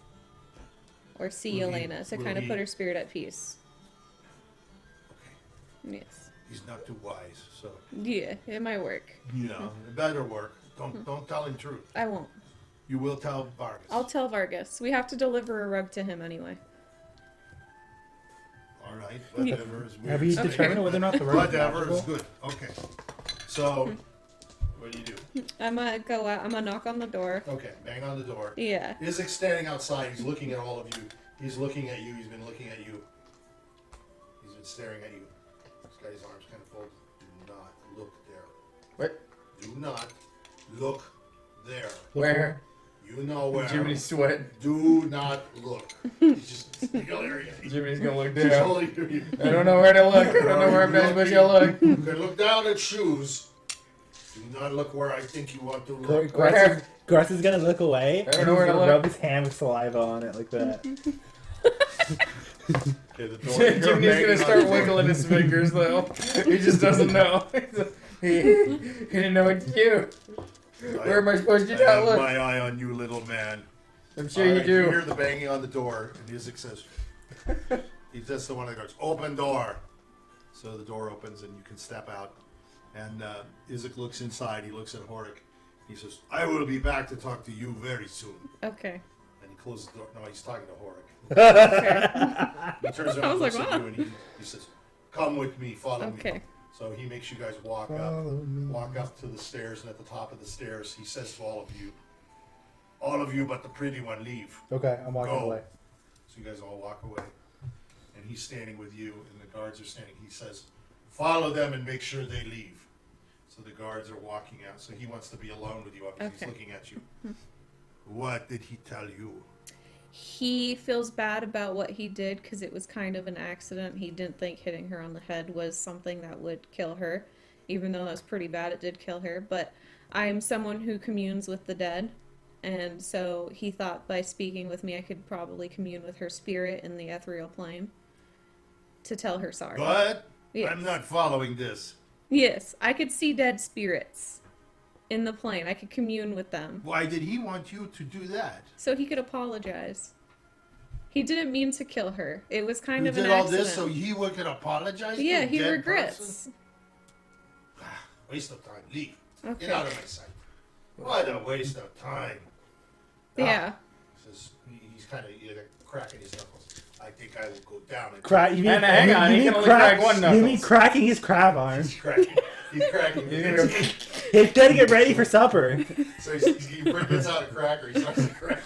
Or see Will he- Yelena to will kind of he- put her spirit at peace. Okay. Yes. He's not too wise, so Yeah, it might work. it better work. Don't tell him truth. I won't. You will tell Vargas. I'll tell Vargas. We have to deliver a rug to him anyway. All right, whatever is weird. Have you to me. determined whether or not the road is Whatever is magical? good. Okay. So, what do you do? I'm gonna go out. I'm gonna knock on the door. Okay, bang on the door. Yeah. Isaac's standing outside. He's looking at all of you. He's looking at you. He's been looking at you. He's been staring at you. He's got his arms kind of blindfold. Do not look there. What? Do not look there. Where? You know where. Jimmy's sweat. Do not look. He's just hilarious. Jimmy's gonna look He's down. only you. I don't know where to look. I don't know where I'm supposed to look. You can look down at shoes. Do not look where I think you want to look. Where? Grutz is gonna look away. I don't and know he's where to gonna look. rub his hand with saliva on it like that. Okay, the door. you're Jimmy's gonna banging on start the door. wiggling his fingers though. He just doesn't know. he didn't know what to do. Where am I supposed to I not have look? my eye on you, little man. I'm sure All you right, You do. hear the banging on the door, and Isaac says, he says to one of the guards, "Open door." So the door opens, and you can step out. And Isaac looks inside. He looks at Horik. He says, "I will be back to talk to you very soon." Okay. And he closes the door. No, he's talking to Horik. Okay. He turns I around, was looks like, at wow. you, and he says, "Come with me. Follow me." Okay. So he makes you guys walk up to the stairs, and at the top of the stairs, he says to all of you but the pretty one, leave. Okay, I'm walking Go. away. So you guys all walk away, and he's standing with you, and the guards are standing. He says, "Follow them and make sure they leave." So the guards are walking out. So he wants to be alone with you, obviously. Okay. He's looking at you. What did he tell you? He feels bad about what he did because it was kind of an accident. He didn't think hitting her on the head was something that would kill her, even though that was pretty bad. It did kill her. But I'm someone who communes with the dead, and so he thought by speaking with me, I could probably commune with her spirit in the ethereal plane to tell her sorry. But Yes. I'm not following this. Yes, I could see dead spirits in the plane. I could commune with them. Why did he want you to do that? So he could apologize. He didn't mean to kill her. It was kind You of an did all accident. this so he could apologize to Yeah, a he dead regrets. person? Waste of time. Leave. Okay. Get out of my sight. What a waste of time. Yeah. Says he's kind of cracking his knuckles. I think I will go down and Crack. You mean, And hang on, you he mean can only crack one You knuckles. mean cracking his crab arm? He's cracking. He's cracking. He's gonna get ready for supper. So he gets out a cracker. He starts to crack.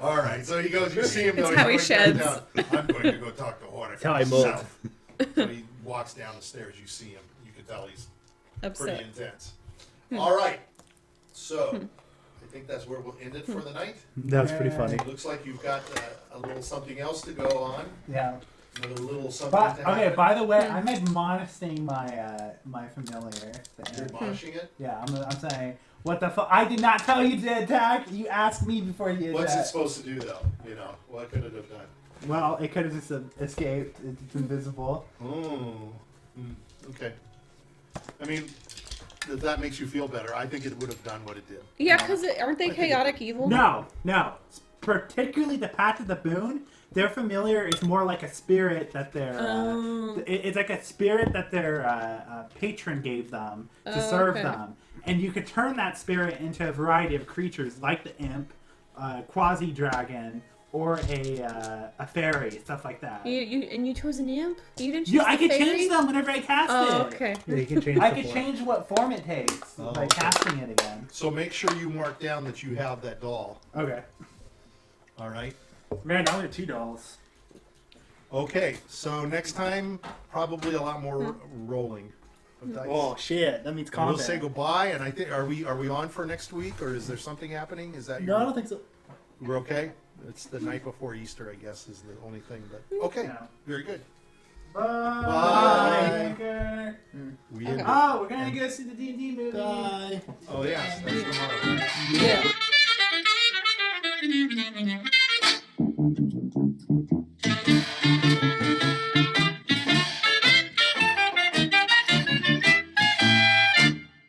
All right. So he goes. You see him. It's though, how he he's going sheds. down. I'm going to go talk to Hornet. That's how I mold. myself. So he walks down the stairs. You see him. You can tell he's pretty Upset. intense. All right. So I think that's where we'll end it for the night. That was pretty funny. Looks like you've got a little something else to go on. Yeah. Another little something But to okay. happen. By the way, I'm admonishing my my familiar. You're admonishing it. Yeah, I'm saying, what the fuck? I did not tell you to attack. You asked me before you What's it attacked. supposed to do, though? You know, what could it have done? Well, it could have just escaped. It's invisible. Oh, okay. I mean, if that makes you feel better, I think it would have done what it did. Yeah, because aren't they I think it- chaotic evil? No. Particularly the Path of the Boon. Their familiar is more like a spirit that their it's like a spirit that their patron gave them to serve okay. them, and you could turn that spirit into a variety of creatures like the imp, quasi dragon, or a fairy, stuff like that. You chose an imp? You didn't choose You, I the could fairy? change them whenever I cast Oh, it. okay. Yeah, you can change I the could form. change what form it takes by okay. casting it again. So make sure you mark down that you have that doll. Okay. All right. Man, now we have 2 dolls. Okay. So next time, probably a lot more rolling of dice. Oh shit! That means And combat. we'll say goodbye. And I think are we on for next week, or is there something happening? Is that No, I don't think so. we're okay? It's the night before Easter, I guess, is the only thing. But okay, Yeah. very good. Bye. We Okay. ended. Oh, we're gonna go see the D&D movie. Oh yes, that's tomorrow. Yeah.